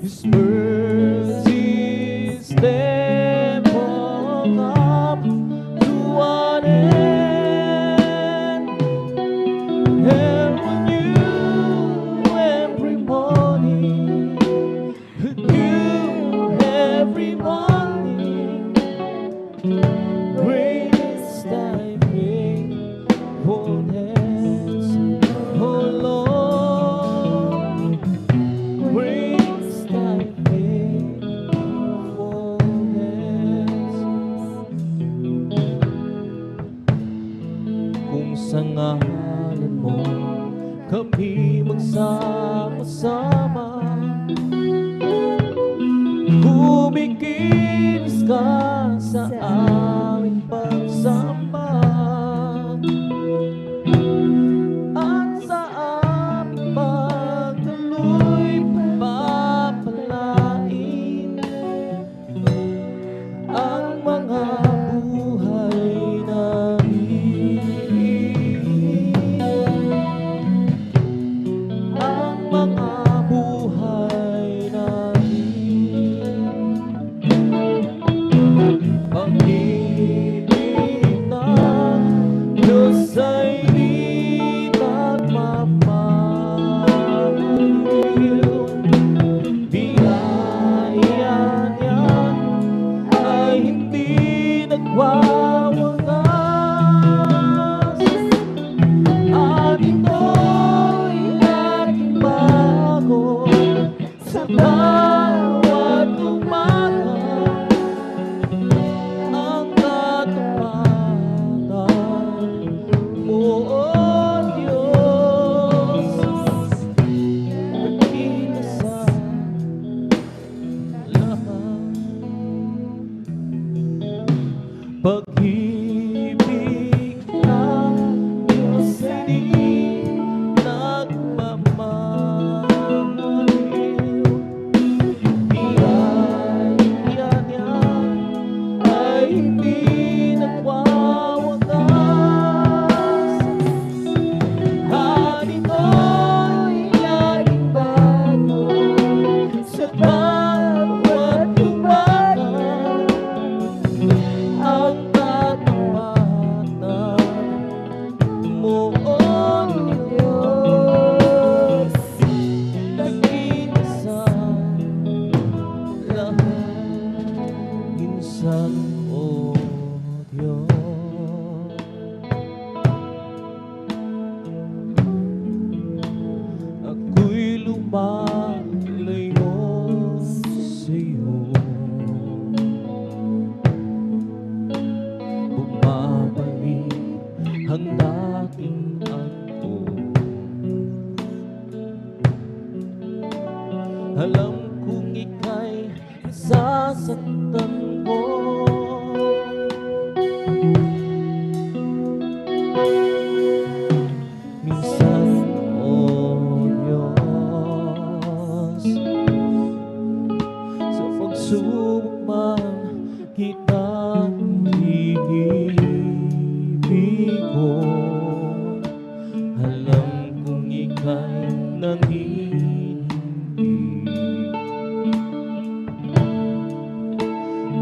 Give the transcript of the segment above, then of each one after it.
His mercies never come to an end. And when you every morning, new every morning, great is thy faithfulness, oh Lord. Great is thy faithfulness. Kung sa ngalan mo kami magsama-sama, kumikilos ka sa aming pagsamba at sa aming pagtuloy papalain ang mga buhay namin, ang mga buhay namin. Pag-ibig ng Diyos ay di nagmamaliw, biyaya niya ay hindi nagwawagas, at ito'y laging bago sa bawat umaga. Ang katapatan mo, O Diyos, nagkita sa lahat. Pag-ibig ng Diyos ay di nagmamaliw, biyaya niya ay hindi nagwawagas, at ito'y laging bago sa bawat umaga. Ang katapatan mo, O Diyos, nagkita sa lahat. Minsan, O Diyos, ako'y lumalayo sa'yo, bumabalik ang dating ako. Alam kong ika'y nasasaktan mo, minsan, O Diyos, sa pagsubok man kitang ibig ko. Alam kong ika'y nanginginig,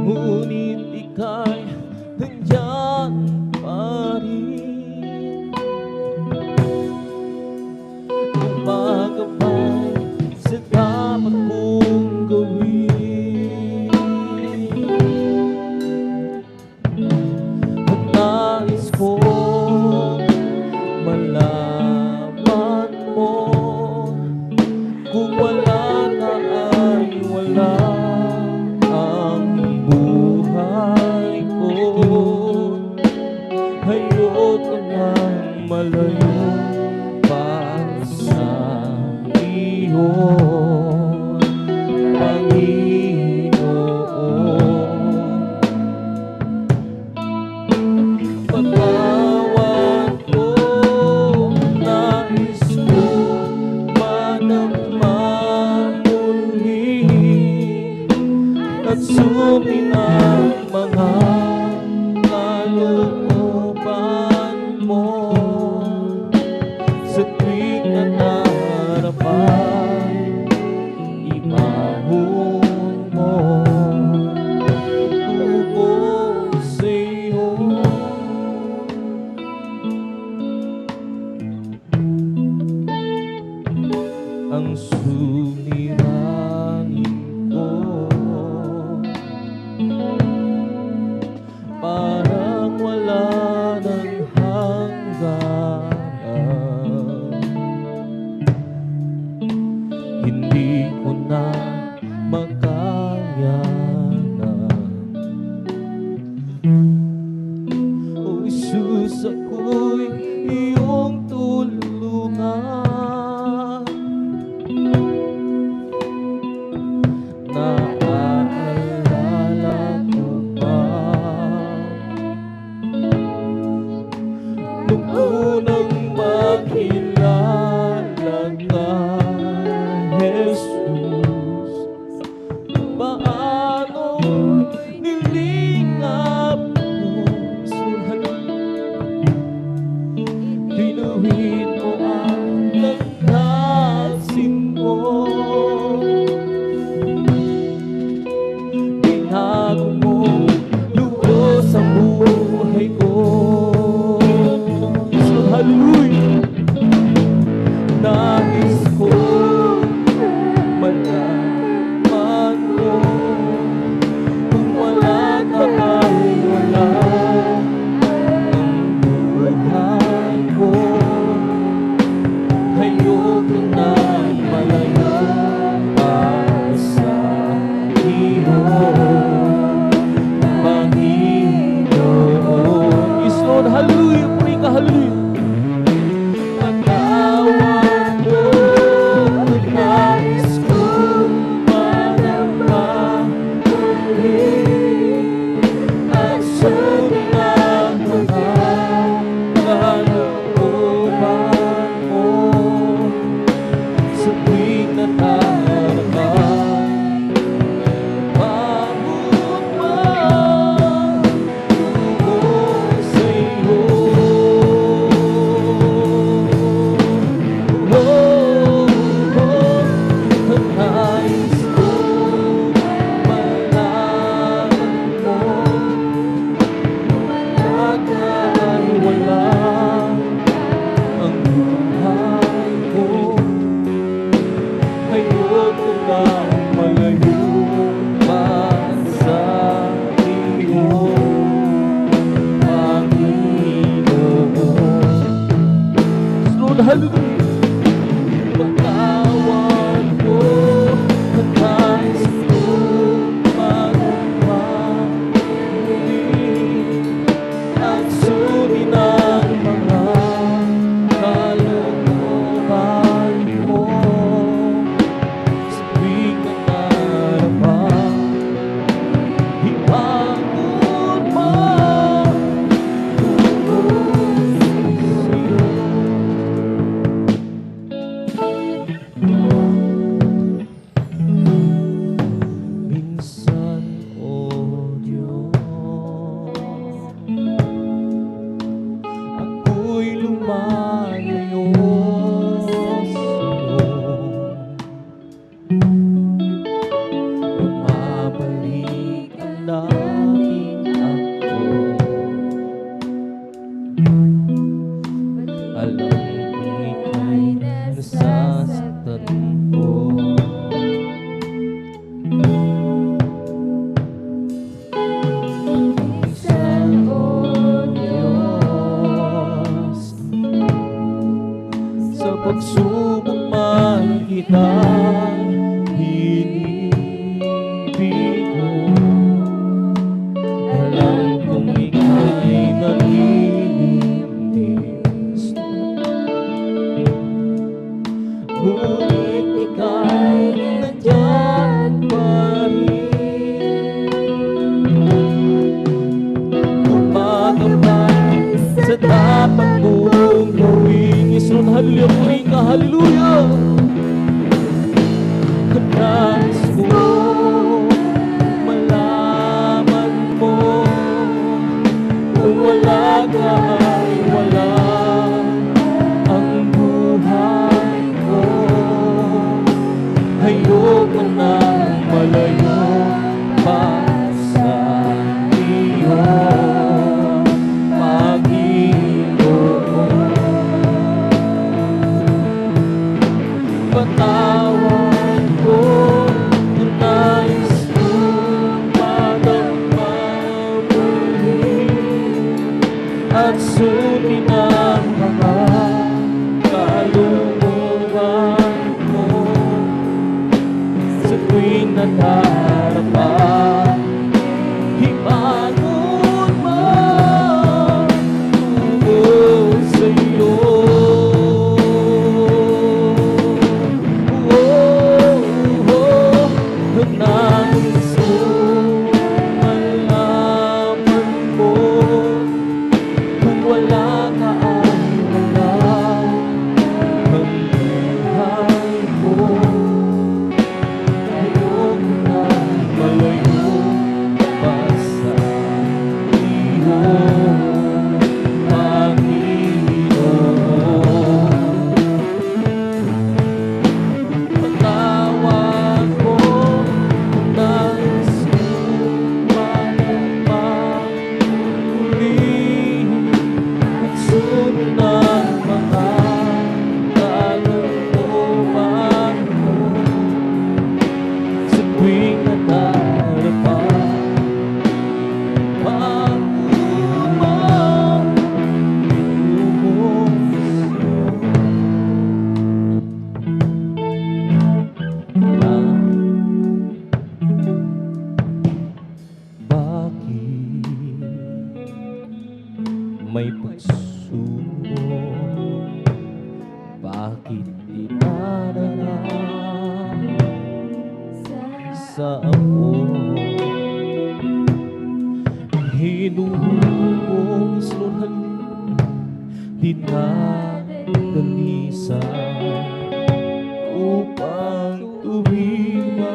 ngunit ika'y nandyan pa rin, gumagabay sa dapat kong gawin. At nais kong malaman mo, kung wala ka ay wala ang buhay ko. Ayoko nang malayo pa sa iyo, Panginoon. Pagkawat ko, nais ko madama muli at sumin ang mga kalooban mo sa tuwing suliranin ko. Parang wala ng hangganan. Hindi ko na makayanan. O Jesus, ako'y iyong tulungan. Naaalala ko ba nung unang makilala ka, Jesus? Paano nilingap mo, tinuwid mo ang langkasin mo. Binago mo lubos ang buhay ko. So hallelujah. Nais ko malaman mo, kung wala ka ay wala ang buhay ko. Ayoko na malayo pa sa iyo, Panginoon. Yes, Lord, hallelujah. Pray ka, hallelujah. Pagkawan mo, nais ko marama ulit ang sunod na mga kalooban mo. Sa tuwing natarama, pagmumang tungo sa iyo. Nais ko malaman mo, wala ka ay wala ang buhay ko. Ayoko na malayo pa sa iyo, Panginoon. Lord, hallelujah. Pagkawan ko, nais ko magmamuli at suri ng mga kalooban mo. Sa tuwing nadarama, ipangon mo tungo sa iyo. Minsan, oh Diyos, ako'y lumalayo sa'yo. Bumabalik ang dating ako. Alam kong ika'y nasasaktan ko. Minsan, oh Diyos, sa pagsubok man kitang hinibigo. Alam kong ika'y nalilinis, ngunit ika'y nandyan pa rin. Gumagabay sa dapat mong gawin. Isun, hallelujah, puri ka, hallelujah. Nais ko malaman mo, kung wala ka ay wala ang buhay ko. Ayoko na malayo pa sa iyo, Panginoon. bakit dinadala sa ako? Hinuhubong islunhan, dinadalisan upang tumibay,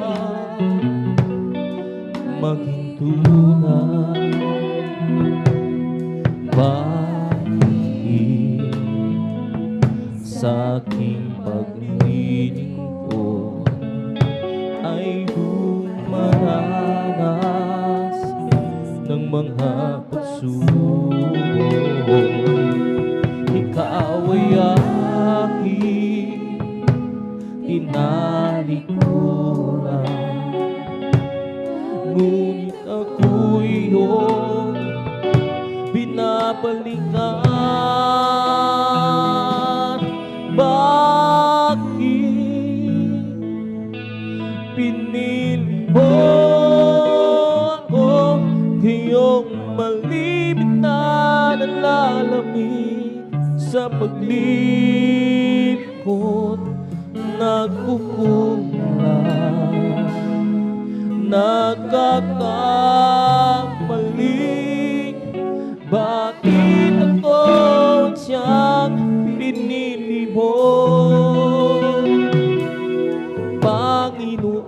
maghinto na. Bakit sa aking paglilingkod ay dumaranas ng mga pagsubok? Ikaw ay aking tinalikuran, ngunit ako'y iyong binabalikan. Bakit pinili mo ako, iyong malimit na nalalamig sa paglilingkod? Nagkukulang, nagkakamali. Bakit ako siyang pinili mo, Panginoon?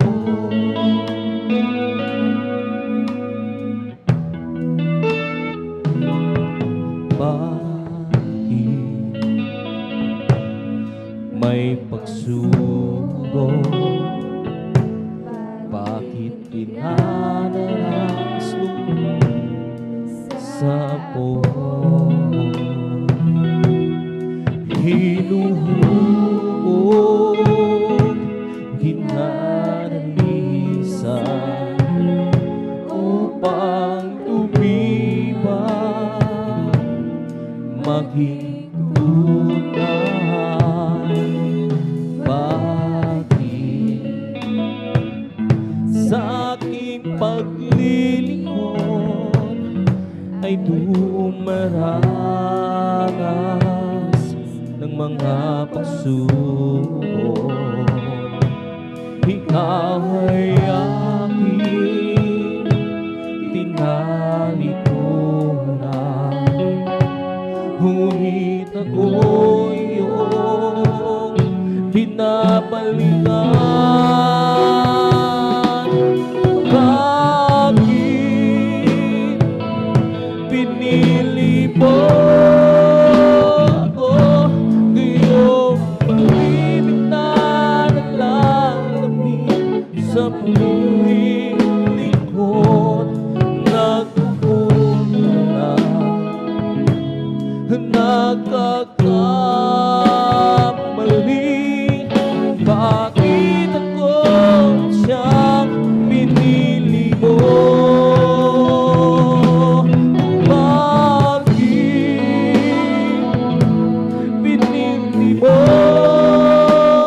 Bakit may pagsubok? Bakit dinadalas mo sa puso? Hinuhubog, dinadalisan upang tumibay, maghinto na. Bakit sa aking paglilingkod ay dumaranas ng mga pagsubok? Ikaw ay aking tinalikuran, ngunit ako'y iyong binabalikan. Bakit pinili mo ako, iyong malimit na nalalamig sa paglilingkod? Nagkukulang, nagkakamali. Bakit ako siyang pinili mo? Bakit pinili mo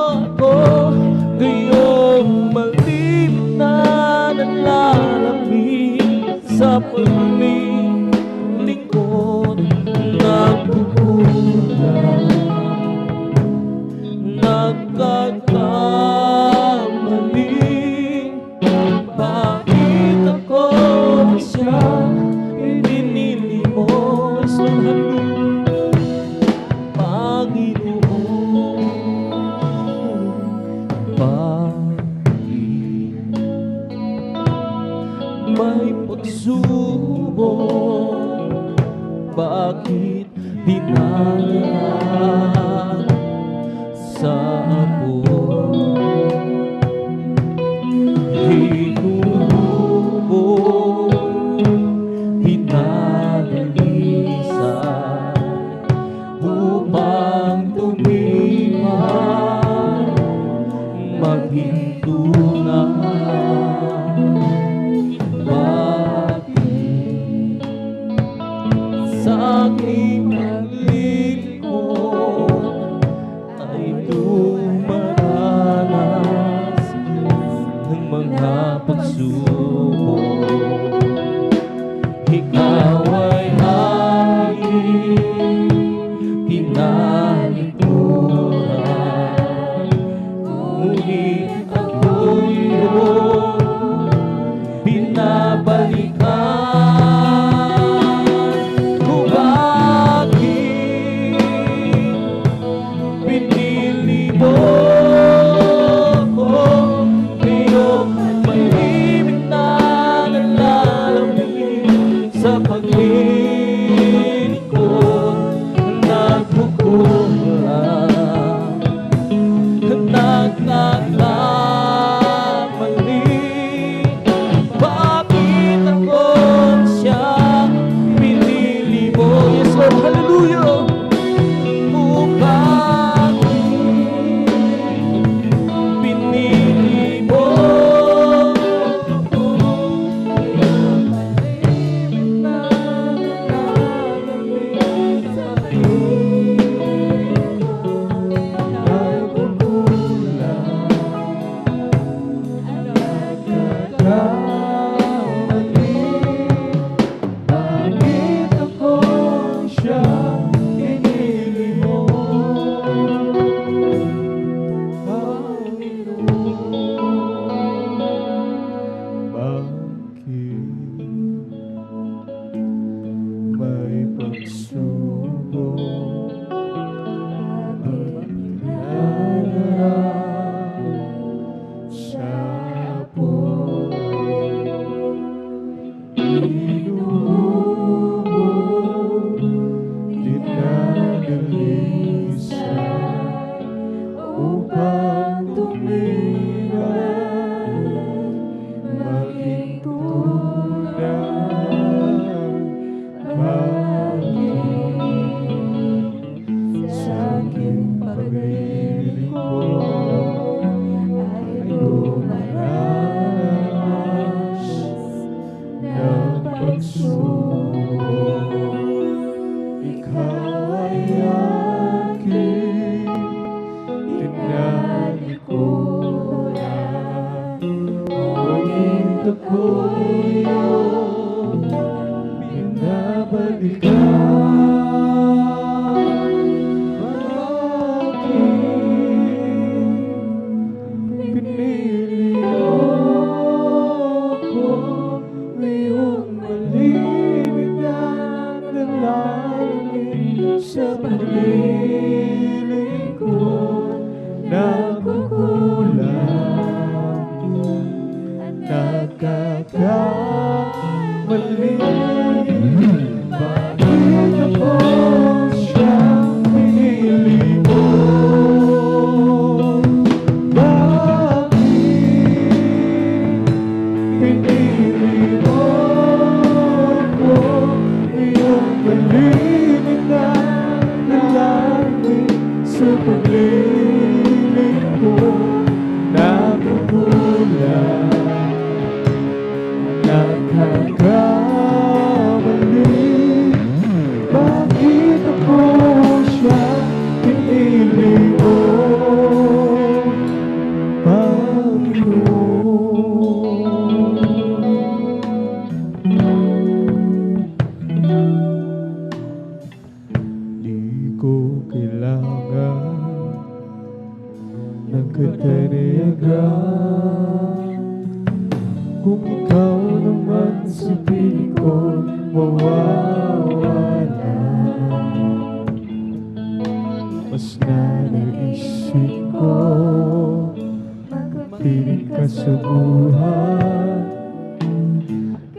ako, ngayong malimit na nalalamig sa paglilingkod? Nagkukulang, nagkakamali. Bakit ako siyang pinili mo? Isulhan mo, Panginoon. Bakit may pagsubok? Bakit dinadala sa puso? Hinubog, dinadalisan upang tumibay, maghinto na. Bakit sa aking paglilingkod ay dumaranas ng mga pagsubok? Ikaw ay aking tinalikuran, pang tumigan, maging tunay, maging sa aking paglilingkod ay dumaranas ng pagsubok. Ikaw ay aking tinalikuran, ngunit ako'y iyong binabalikan. Pinili mo ako ngayong malimit na dalangin sa paglilingkod. Nagkukulang at nagkakamali. Bakit ako siyang pinili mo? Pinili mo ako ngayong malimit na dalangin sa paglilingkod. Nagkukulang, nagkakamali. Bakit ako siya pinili mo, di ko kailangan ng kataniagan. Kung ikaw naman sa piling ko mawawala, mas nanaisip ko magpiling ka sa buhay.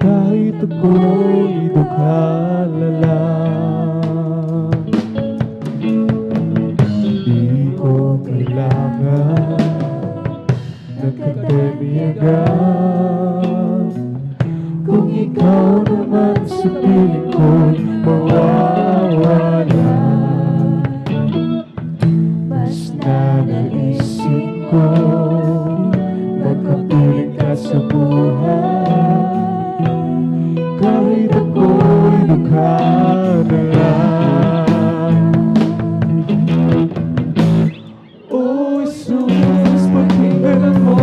Kahit ako'y dukhalala, di ko kailangan ng kataniagan. Kung ikaw naman sa piling ko'y mawawala, mas nanaisip ko magkapiling ka sa buhay. Kahit ako'y dukhalala. O Jesus, pakinggan mo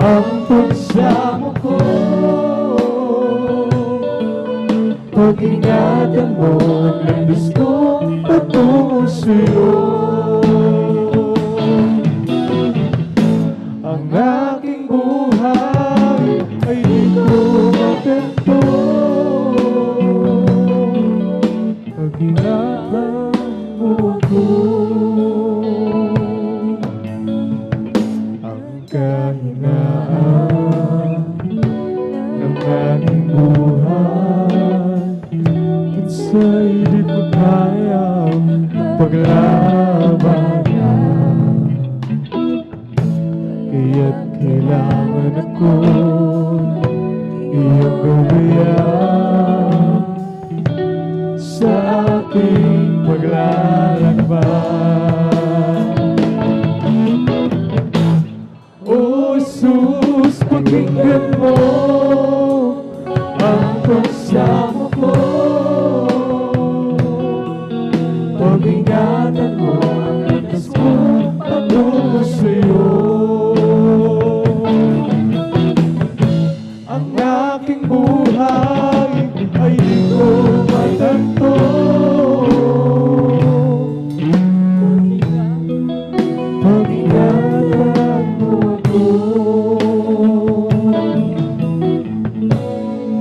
ang pagsamo ko. Pag-ingatan mo ang landas ko patungo sa'yo. Ang aking buhay ay di ko maganto. Pag-ingatan mo ako. Ang kahinaan ng aking buhay, sa'y di ko kayang paglabanan. Kaya't kailangan ako iyong gawian sa aking paglalakbay. O Jesus, pakinggan mo ang pagsamo ko. Pag-ingatan mo ang landas ko patungo sa'yo. Ang aking buhay ay di ko matanto. Pag-ingatan mo ako.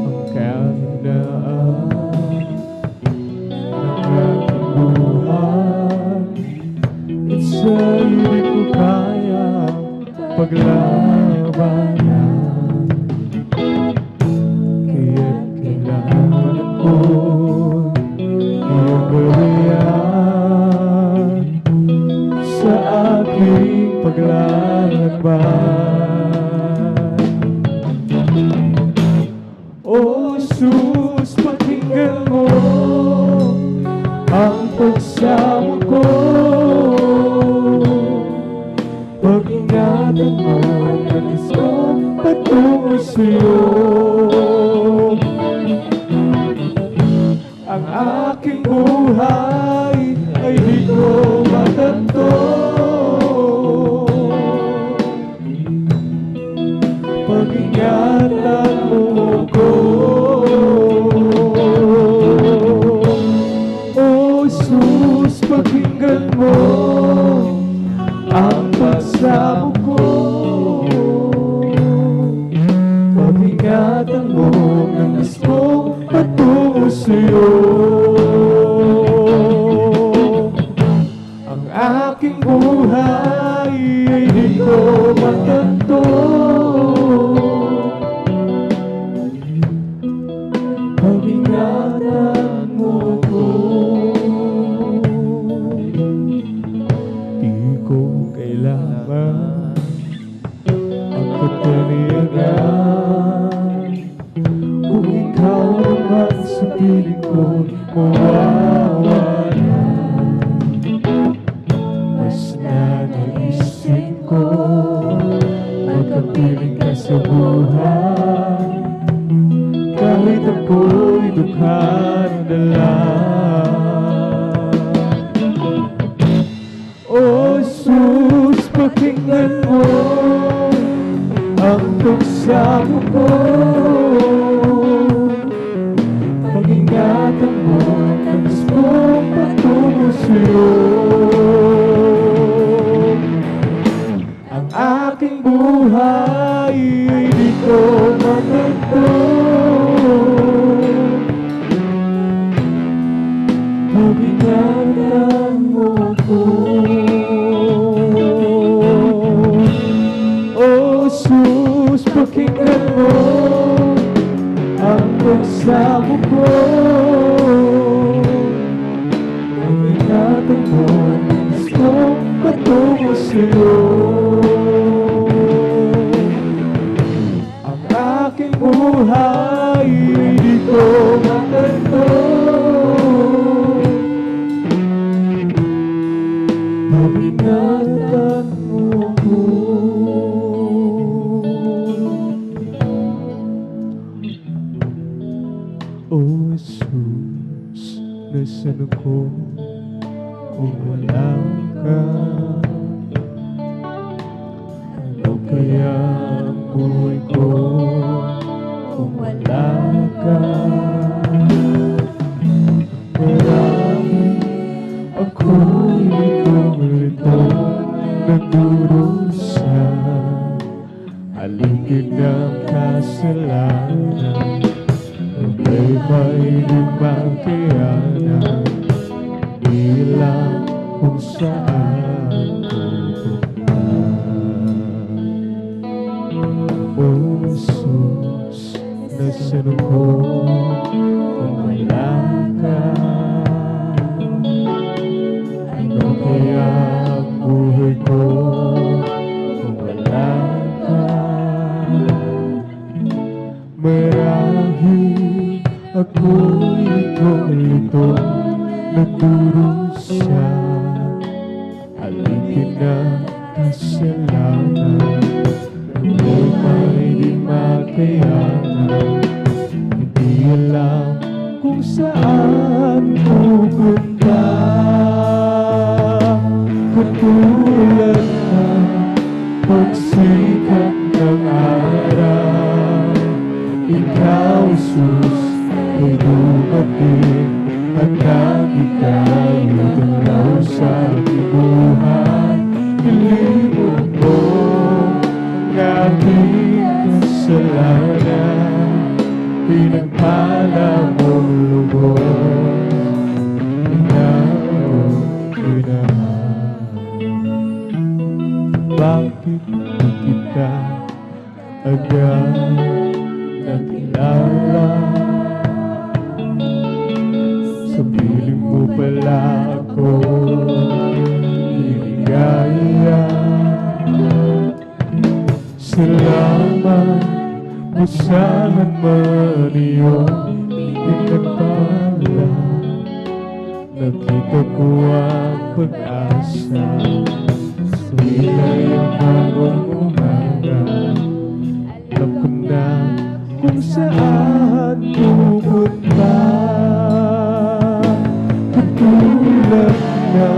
Ang kahinaan sa'y di ko kaya paglabanan. Kaya't kailangan ko iyong gawian sa aking paglalakbay. O Jesus, pakinggan mo ang pagsamo ko. Pag-ingatan mo ang nais ko patungo sa'yo. Ang aking buhay ay di ko matanto. Pag-ingatan mo ko. O Jesus, pakinggan mo ang pagsamo ko. Pag-ingatan mo ang nais ko patungo sa'yo. Ang aking buhay ay di ko matanto. Pag-ingatan mo ko. Di ko kailangan ang kataligan. Kung ikaw naman sa piling ko mawawala. Mas nanaisip ko magkapiling ka sa buhay. Kahit ako'y dukha ng dala. O Jesus, pakinggan mo ang pagsamo ko. Pag-ingatan mo ang nais ko patungo sa'yo. Ang aking buhay ay di ko matanto. Pag-ingatan mo ko. O Jesus, pakinggan mo ang pagsamo ko. Pag-ingatan mo ang nais ko patungo sa'yo. Ang aking buhay ay di ko matanto. Pag-ingatan mo ko. O Jesus, nasaan ako kung wala ka? Ano kaya ang buhay ko kung wala ka? Marami ako'y litong-litong nagdurusa. Halipin ng kasalanan. May limang kayanan. Di lang kung saan pupunta. O Jesus, nasaan ako kung wala ka? Ano kaya ang buhay ko kung wala ka? Marahil ako'y litong-litong nagdurusa. Halipin ng kasalanan. May di makayanan. Hindi alam kung saan pupunta. Katulad ng pagsikat ng araw, ikaw, Jesus, ay dumating at nagitayo tanaw sa aking buhay. Ilimot mo ang aking kasalanan, pinagpala mong lubos, inaawag ko'y naman. Bakit di kita agad nakilala? Sa piling mo pala ako, Salamat, masahan man iyong pinagpala. Nakita ko ang pag-asa sa ilay ang bagong umaga. Alam ko na kung saan pupunta. Katulad na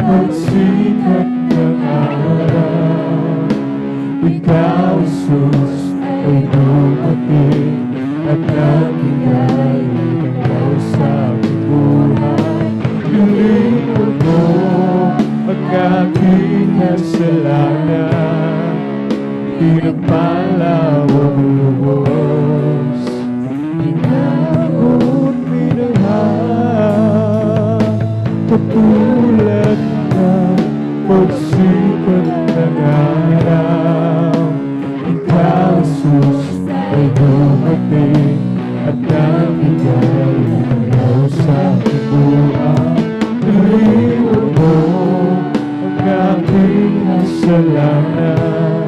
magsikat ng araw, Ikaw, Jesus, ay dumating at nagbigay ng ikaw sa aking buhay. Nilingkod mo ang aking kasalanan, pinagpala ang lubos, inabot minahal. Katulad na pagsikat ng araw, Ikaw, Jesus, ay dumating at nagbigay ng ikaw sa aking buhay. Nilingkod mo ang aking kasalanan,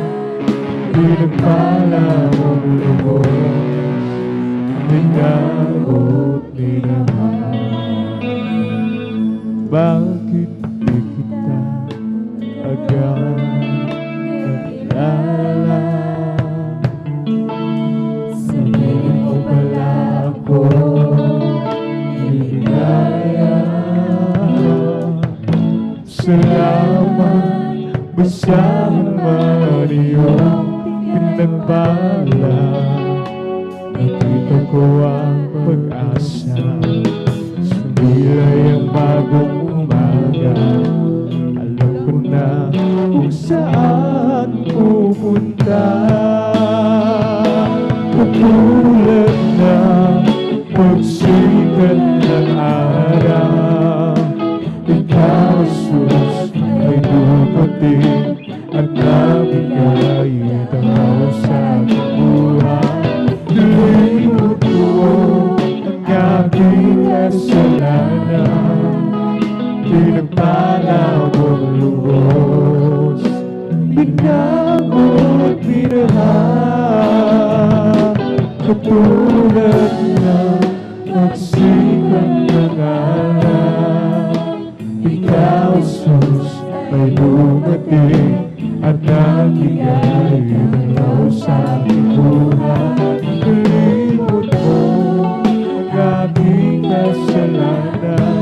pinagpala ang lubos, inabot minahal. Bakit di kita agad nakilala? Sabihin mo pala ako niligaya. Salamat, basahan man iyong pinagpala. Nakita ko ang pag-asa sa bilay ang bagong umaga. Alam ko na kung saan pupunta. Katulad na pagsikat ng araw, Ikaw, Jesus, ay dumating at nabigay ng ikaw sa aking buhay. Nilingkod ko ang aking kasalanan, pinagpala ang lubos, inabot minahal. Katulad na magsikat ng araw, Ikaw, Jesus, ay dumating at nagbigay ng ikaw sa aking buhay. Nilingkod mo ang aking kasalanan,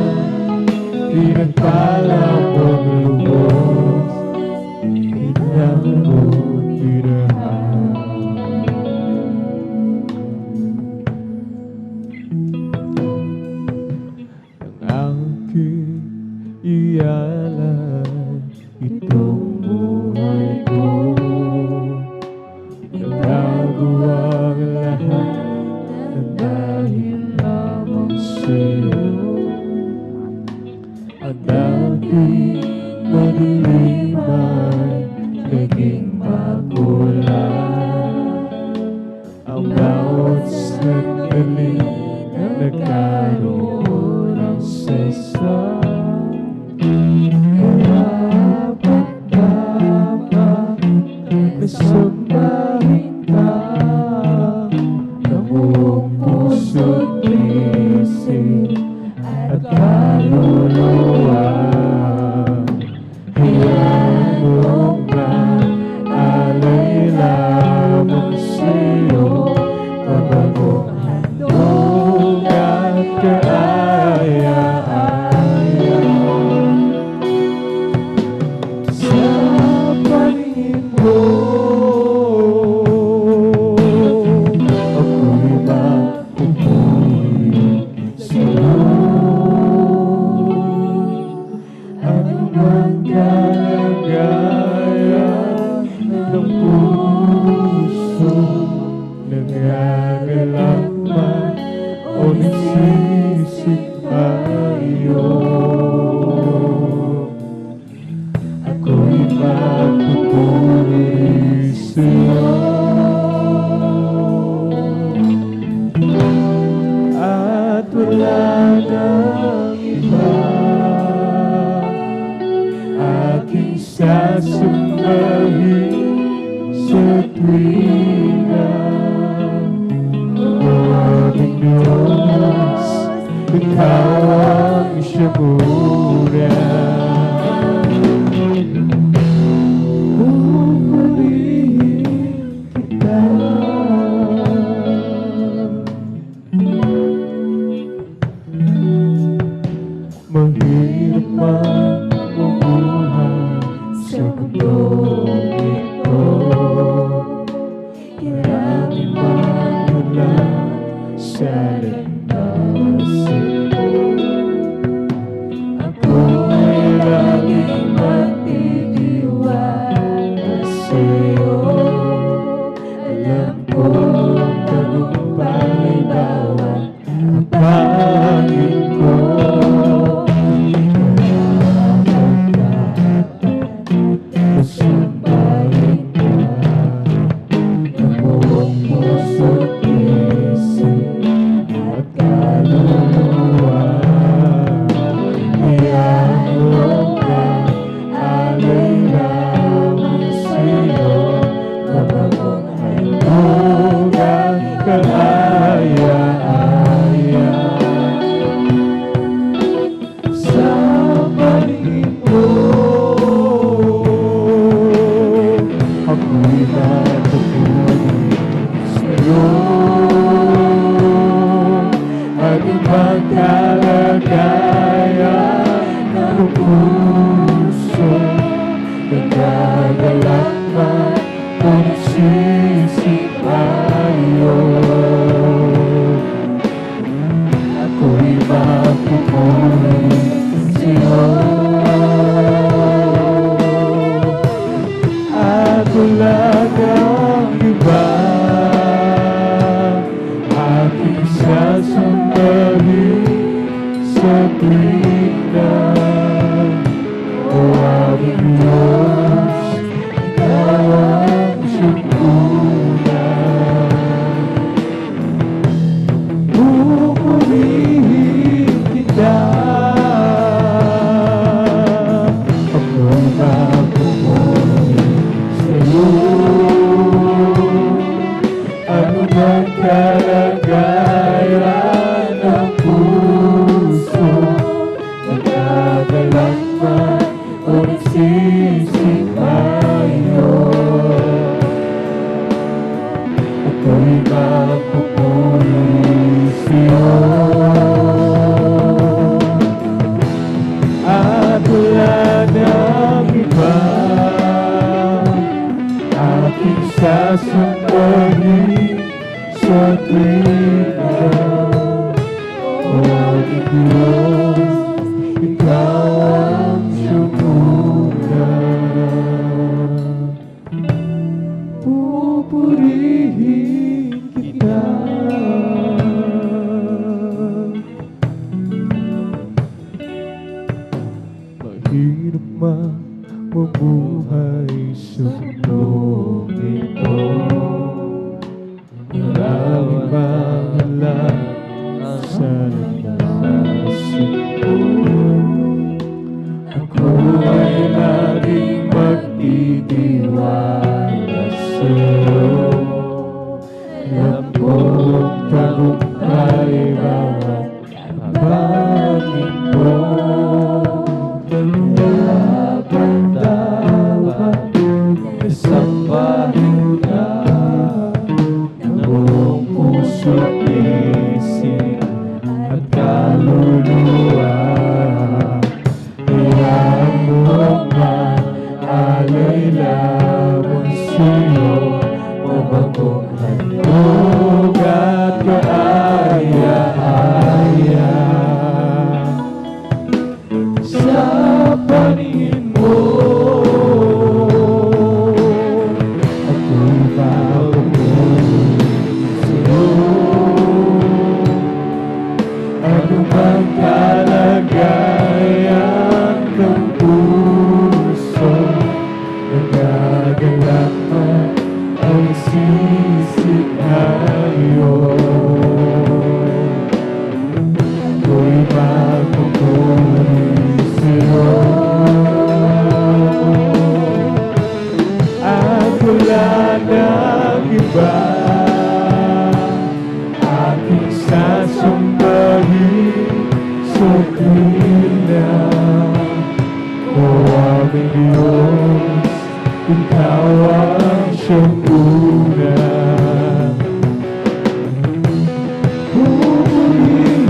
pinagpala ang lubos, inabot minahal. Ang aking ialay itong buhay ko, nagbago ang lahat na dahil lamang sa'yo. Ang dating madilim ay naging makulay, ang bawat sandali na nagkaroon ng sesa. Nasambahin ka ng buong puso't isip at kaluluwa. Hayaan mong maalay lamang sa'yo, mabagong handog at kaaya-aya. Sa paningin mo, ako'y magpupuri sa'yo. Ano mang kalagayan ng puso, nangangailangan man o nagsisik tayo, ako'y magpupuri sa'yo. At wala nang iba aking sasambahin sa tuwina. O aking Diyos, Ikaw ang siyang mura. Pupurihin kita. Mahirap man mabuhay sa mundong ito. Marami man wala sa landasin ko. Ako ay laging magtitiwala sa'yo. Alam ko tagumpay bawat pangin ko. Sambahin ka ng buong puso't isip at kaluluwa. Iyaon ka, alay lamang sa'yo, mabagong handog ang kaaya-aya. Sa paligid mo, ako'y natutunin sa'yo. Ano bang kalagayan ng puso? Nagdadalak man kung sisipayo. Ako'y mapupunin sa'yo. At wala kang iba, aking sasambahin sa tuwina. O aking Diyos, Ikaw ang siyang una. Pupurihin kita. Ako'y mapupunin sa'yo. Ano bang kalagayan ng puso? Nagdadalak man o nagsisipayo. Ako'y mapupunin sa'yo. At wala nang iba, aking sasambahin sa tuwina. O aking Diyos, Ikaw ang siyang una. Pupurihin kita. Mahirap man mabuhay sa mundong ito. Maraming bahala sa landasin ko. Ako ay laging magtitiwala sa'yo. Alam kong tagumpay bawat pangin ko. Dapat sambahin ka ng buong puso't isip at kaluluwa. Iyan mo man, alay lamang sa'yo, mabagong handog at kaaya-aya. Sa paningin mo, ako'y mapupunin sa'yo. Ano bang kalagayan ng puso? Nagdadalak man Diyos, Ikaw ang siyang una. Pupurihin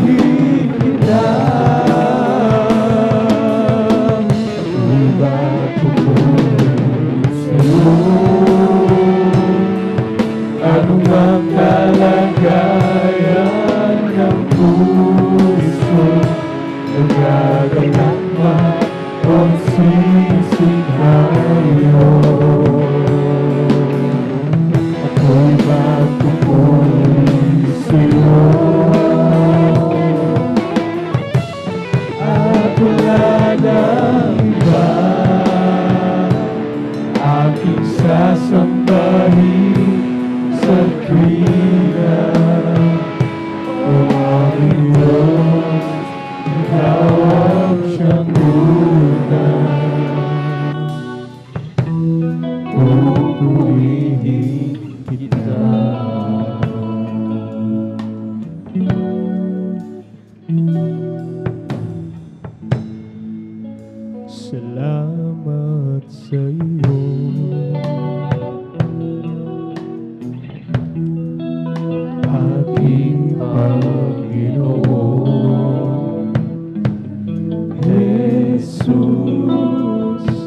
kita, ako'y mapupuri sa'yo. Anumang kalagayan ng puso, nagagalak man o sisigayo, ako'y magpupuri sa'yo. At wala nang iba aking sasambahin sa tuwina. O aking Diyos, Ikaw ang siyang una. Pupurihin kita. Salamat sa iyo, aking Panginoon. Jesus,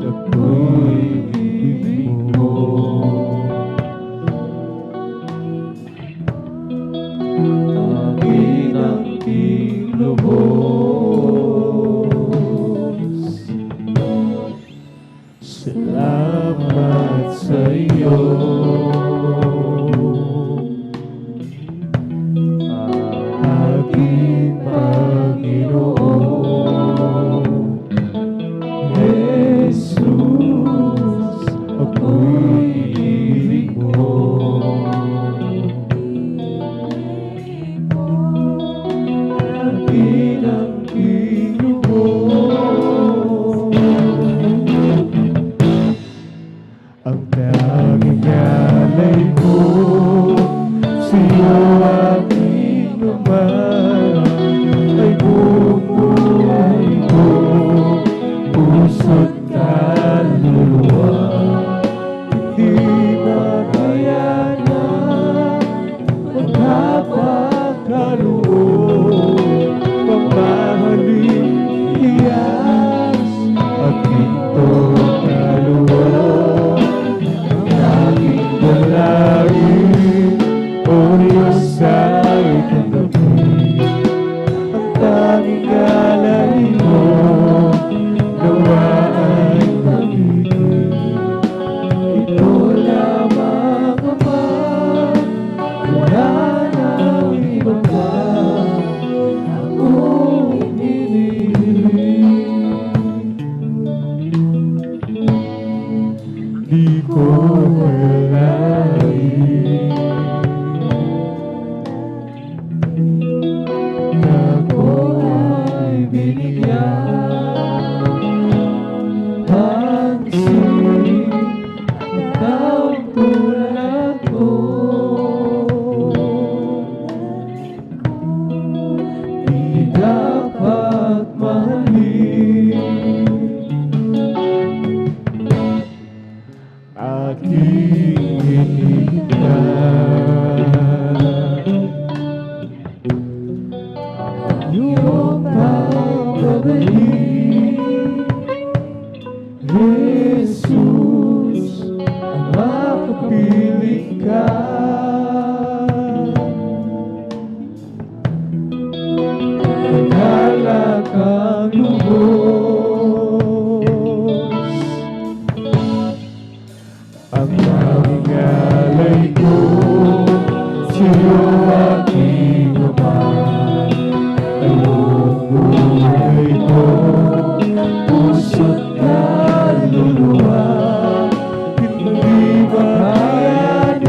ako'y ibig mo. Akin ang lubos. Salamat sa iyo, aking Panginoon. Jesus, ako'y ibig mo. Akin ang lubos. Ang tanging alay ko sa'yo, aking Ama, ay buong buhay ko, puso't kaluluwa. Hindi makayanan magkapagkaloob, pagmahaling iyas aking kaluluwa. Ang aking dalangin, O Diyos, ay tanggapin ang tanging alay mo, nawa ay magiging ito lamang, Ama. Wala nang iba pa akong hinihiling. Di ko akalain na ako ay binigyan pansin ng taong tulad ko. Di dapat mahalin aking hinihintay. Iyong pagbabalik, Jesus, ang mapapiling ka. Nagala kang lubos. Ang tanging alay ko sa'yo, aking Ama, ay buong buhay ko, puso't kaluluwa. Hindi makayanan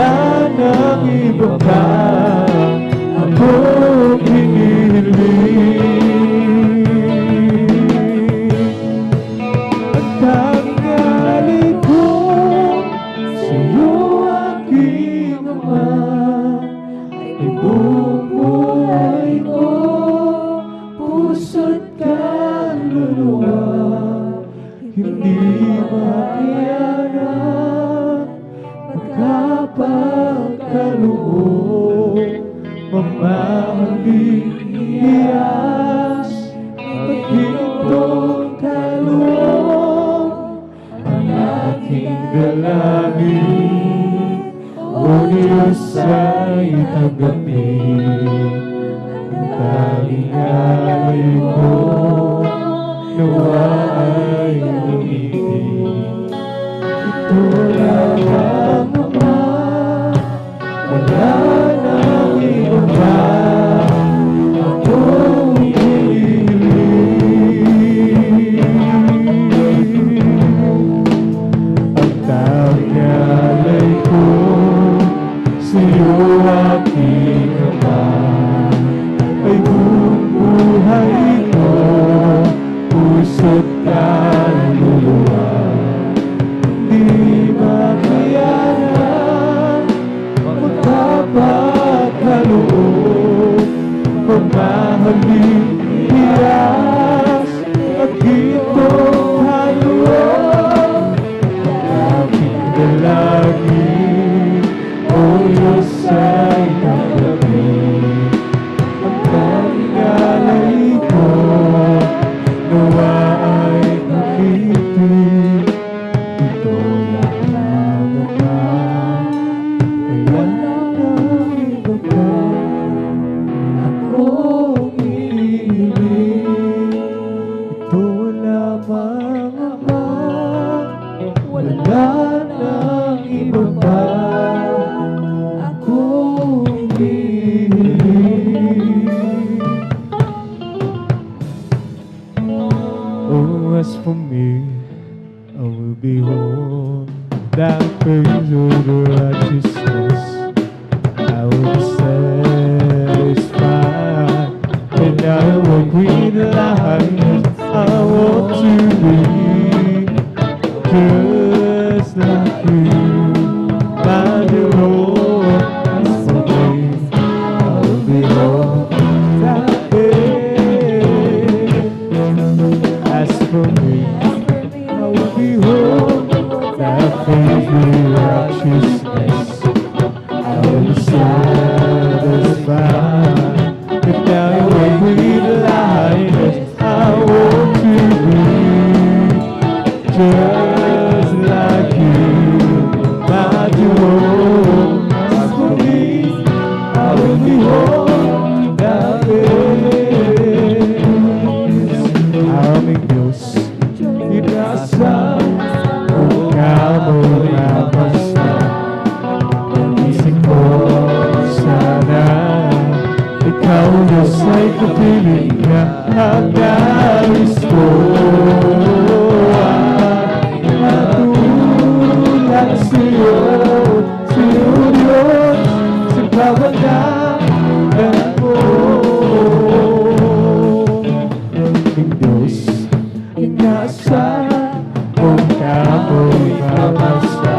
wala nang iba pa akong hinihiling. Ang tanging alay ko sa'yo aking Ama, ay buong buhay ko, puso't kaluluwa, hindi makayanan, magkapagkaloob, mamahaling iyas, magintong kaloob, ang aking dalangin, o Diyos ay tanggapin. Ang tanging alay ko, nawa ay umitin. Ito lamang Ama, wala nang iba pa akong hinihiling. Ang tanging alay ko sa'yo aking Ama, ay buong buhay ko, puso't kaluluwa, di makayanan, magkapagkaloob, mamahaling iyas, magintong kaloob, ang aking dalangin, o Diyos ay tanggapin. Ang tanging alay ko, nawa ay makitin. Ito lamang Ama, wala nang iba pa akong hinihiling. Ito lamang Ama, wala nang iba pa akong hinihiling. Oh, as for me, I will behold that praise of the righteousness. I will be satisfied, and I will breathe life. I want to be just like you, my dear Lord. As for me, I will behold that praise. As for me, I will behold that faithful righteousness. I will be satisfied, but now you will breathe life. I want to be just like you, my dear Lord. As for me, I will behold that face. Aming Diyos, inasal kung kamo'y mapasa. Isip ko sana, ikaw Diyos ay kapiling na ang nais ko ay matulad sa'yo, sa'yo Diyos, sa bawat dalan ko. Aming Diyos, inasal kung kamo'y mapasa.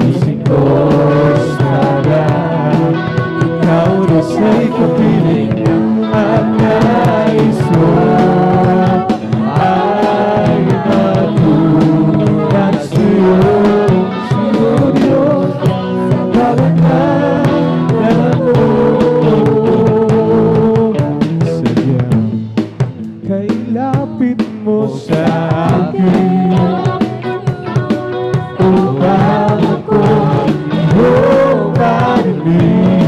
Isip ko sana, ikaw Diyos ay kapiling na ang nais mo ay matulad sa'yo, sa'yo Diyos, sa bawat dalan mo. Sadyang kay lapit mo sa akin, upang ako iyong marinig.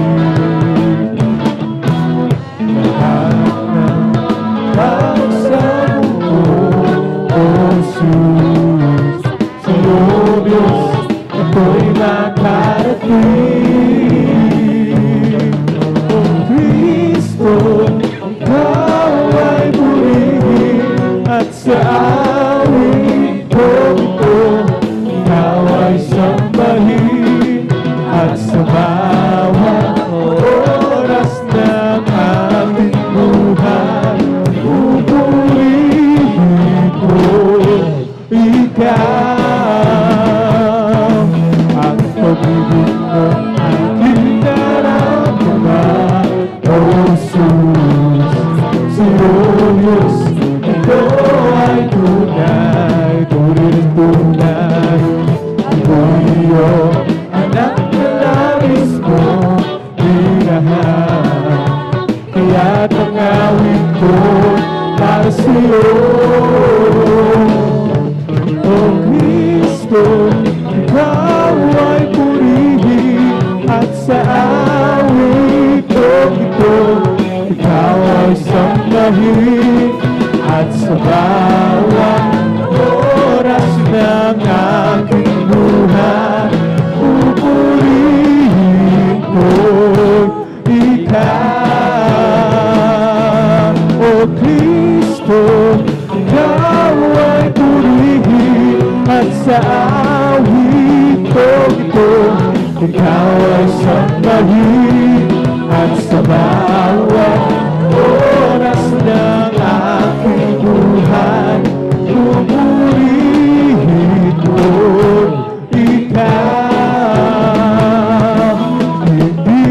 Lahat ng pagsamo ko, o Jesus, sa'yo Diyos, ako'y makarating. O Kristo, ikaw ay purihin, at sa awit ko ito, ikaw ay sambahin. at sa bawat oras ng ating buhay, pupurihin ko ikaw. Ang pag-ibig mo aking naramdaman, O Jesus, si Diyos, ito ay tunay, tunay, tunay. Ako'y iyong anak na labis mo minahal, kaya't ang awit ko para sa'yo. O Kristo, ikaw ay purihin, at sa awit kong ito, ikaw ay sambahin, at sa bawat oras ng aking buhay, pupurihin ko ikaw. O Kristo, ikaw ay purihin, at sa awit kong ito, ikaw ay sambahin, at sa bawat oras ng aking buhay, pupurihin ko ikaw. Hindi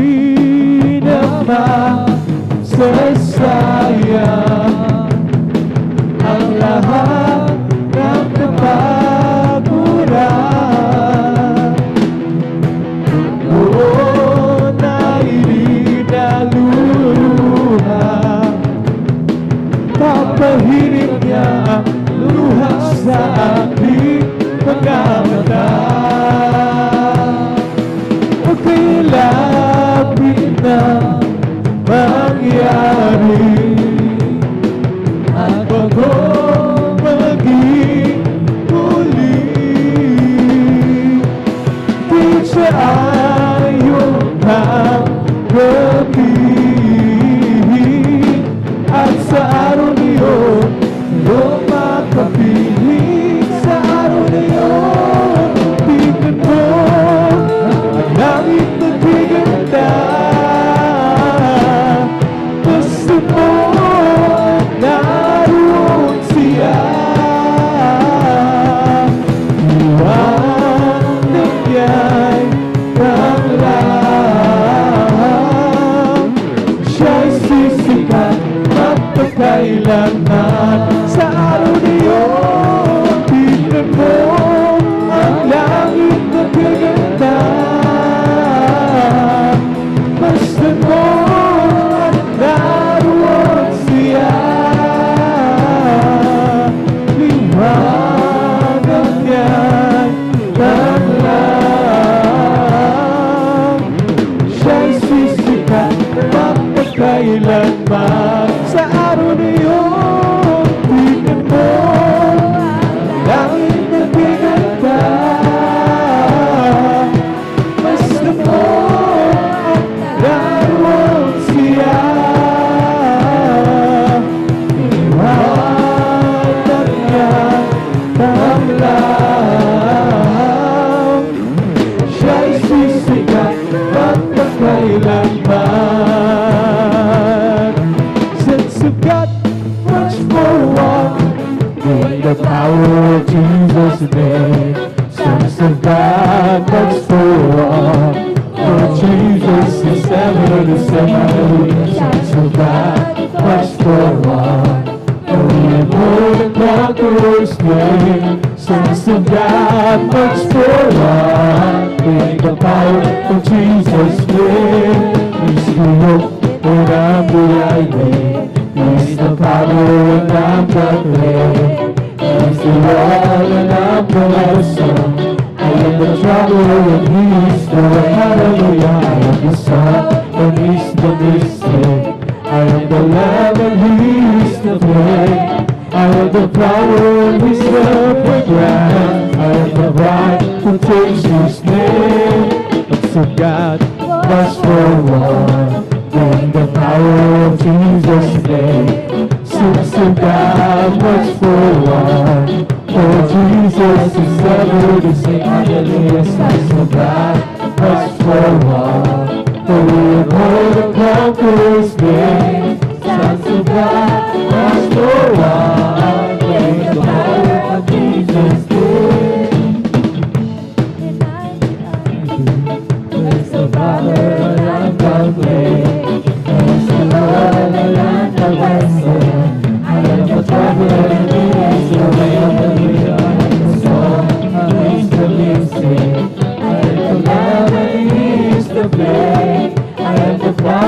naman sasayang ang lahat ng kapaguran. Doon na ininaluluha, papahirin niya ang luha sa aking mga mata. Huwag kailapin na mangyari, at bago maging muli, di siya ayaw ng gabi, at sa araw niyon, iyong makapiling. Sa araw niyon, tingnan mo ang langit na biganda. Gusto mo naroon siya, liwanag niya'y tanglang. Siya'y sisikat magpakailanman. Sa araw niyon, tingnan mo ang langit na gaganda. Basta mo naroon siya, liwanag niya'y tanglang. Siya'y sisikat magpakailanman. Sa araw niyon, tingnan mo ang langit na gaganda. Basta mo naroon siya, liwanag niya'y tanglang. Siya'y sisikat magpakailanman. Since you've got much more walk in the power of Jesus' name, since you've got much more walk, for Jesus is ever the same. Since you've got much more walk, for we are more than conquerors name. Since you've got much more walk in the power of Jesus' name, He's the hope and I'm the idea. He's the power and I'm the clay. He's the wall and I'm the lesson. I am the trouble and He's the way. Hallelujah. I am the sun and He's the mystic. I am the lamb and He's the flame. I am the flower and He's the fragrance. I am the bride who takes His name. It's a God must for one. In the power of Jesus' name, since the God much for one, for Jesus is ever the same. Hallelujah, since the God much for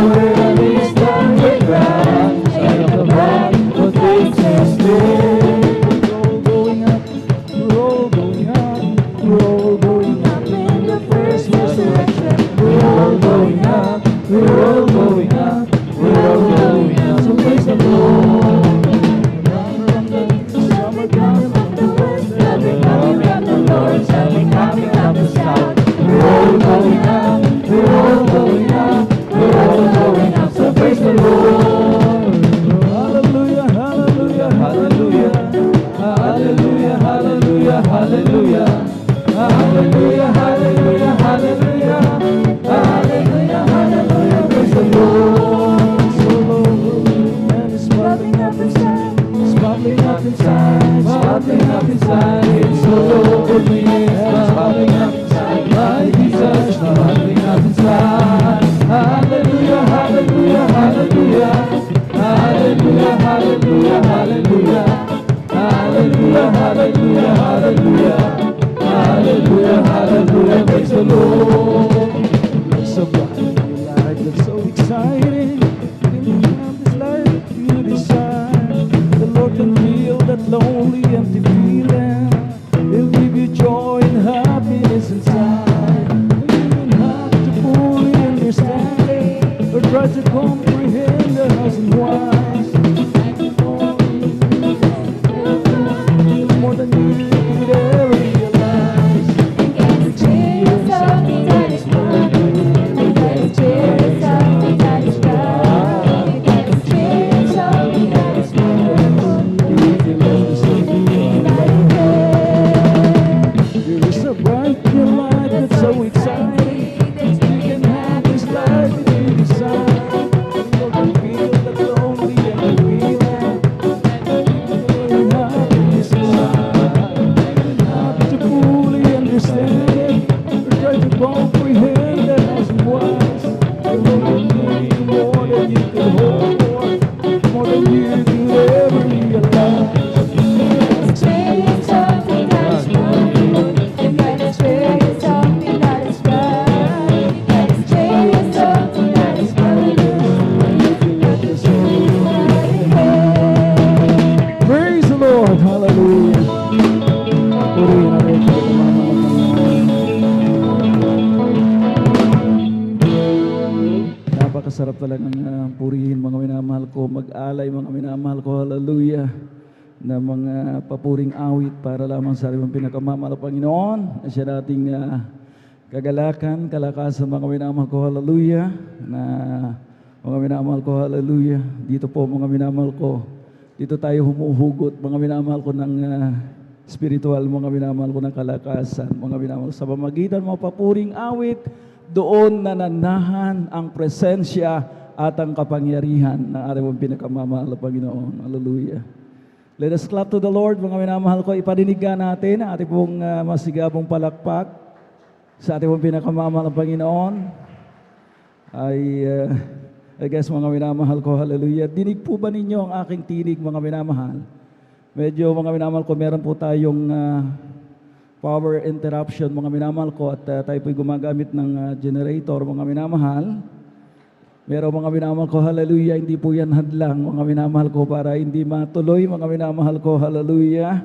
will is done with God. Side of the rock, what takes us there. We're all going up, we're all going up in the first resurrection. We're all going up, we're all going up, we're all going up. So praise the Lord. Some are coming from the west, some are coming from the north, some are coming from the south. We're all going up, we're all going up, we're all going up. So praise the Lord. Hallelujah, hallelujah, hallelujah, hallelujah, hallelujah, hallelujah, hallelujah, hallelujah, hallelujah, hallelujah, hallelujah. Praise the Lord. So Lord, and it's bubbling up inside, it's bubbling up inside, it's bubbling up inside. It's so over me, it's bubbling up inside. My Jesus, it's bubbling up inside. Hallelujah, hallelujah, hallelujah, hallelujah, hallelujah, hallelujah, hallelujah, hallelujah, hallelujah, hallelujah, hallelujah. Praise the Lord. It's so bright in your life, it's so exciting. Living out this life you desire. The Lord can feel that lonely, empty feeling. He'll give you joy and happiness inside. You don't have to fully understand it, or try to comprehend the thousand whys. More than you could ever realize. You can experience something that is good. You can experience something that is right. You can experience something that is good. If you love the city, there is a bright new light that's so exciting. You can have this life if you decide. You can feel that lonely and the feeling. You're not in this life. You don't have to fully understand it, or try to comprehend the thousand whys. The Lord will give you more than you could hope for, more than you could ever realize. Experience something that is good. You can experience something that is right. You can experience something that is good. If you let the Spirit guide you. Praise the Lord. Hallelujah. Purihin natin ito. Napakasarap talagang purihin mga minamahal ko. Mag-alay mga minamahal ko. Hallelujah. Na mga papuring awit para lamang sa ating pinakamamahal na Panginoon. Na siya nating kagalakan, kalakasan mga minamahal ko. Hallelujah. Na mga minamahal ko. Hallelujah. Dito po mga minamahal ko. Dito tayo humuhugot mga minamahal ko ng spiritual, mga minamahal ko ng kalakasan, mga minamahal sa pamamagitan mga papuring awit, doon nananahan ang presensya at ang kapangyarihan ng ating pinakamamahal na Panginoon. Hallelujah. Let us clap to the Lord, mga minamahal ko. Ipaninigan natin ang ating pong masigabong palakpak sa ating pong pinakamamahal na Panginoon. I guess mga minamahal ko, hallelujah. Dinig po ba ninyo ang aking tinig, mga minamahal? Medyo mga minamahal ko, meron po tayong power interruption, mga minamahal ko, at tayo po'y gumagamit ng generator, mga minamahal. Meron mga minamahal ko, hallelujah, hindi po yan hadlang, mga minamahal ko, para hindi matuloy, mga minamahal ko, hallelujah.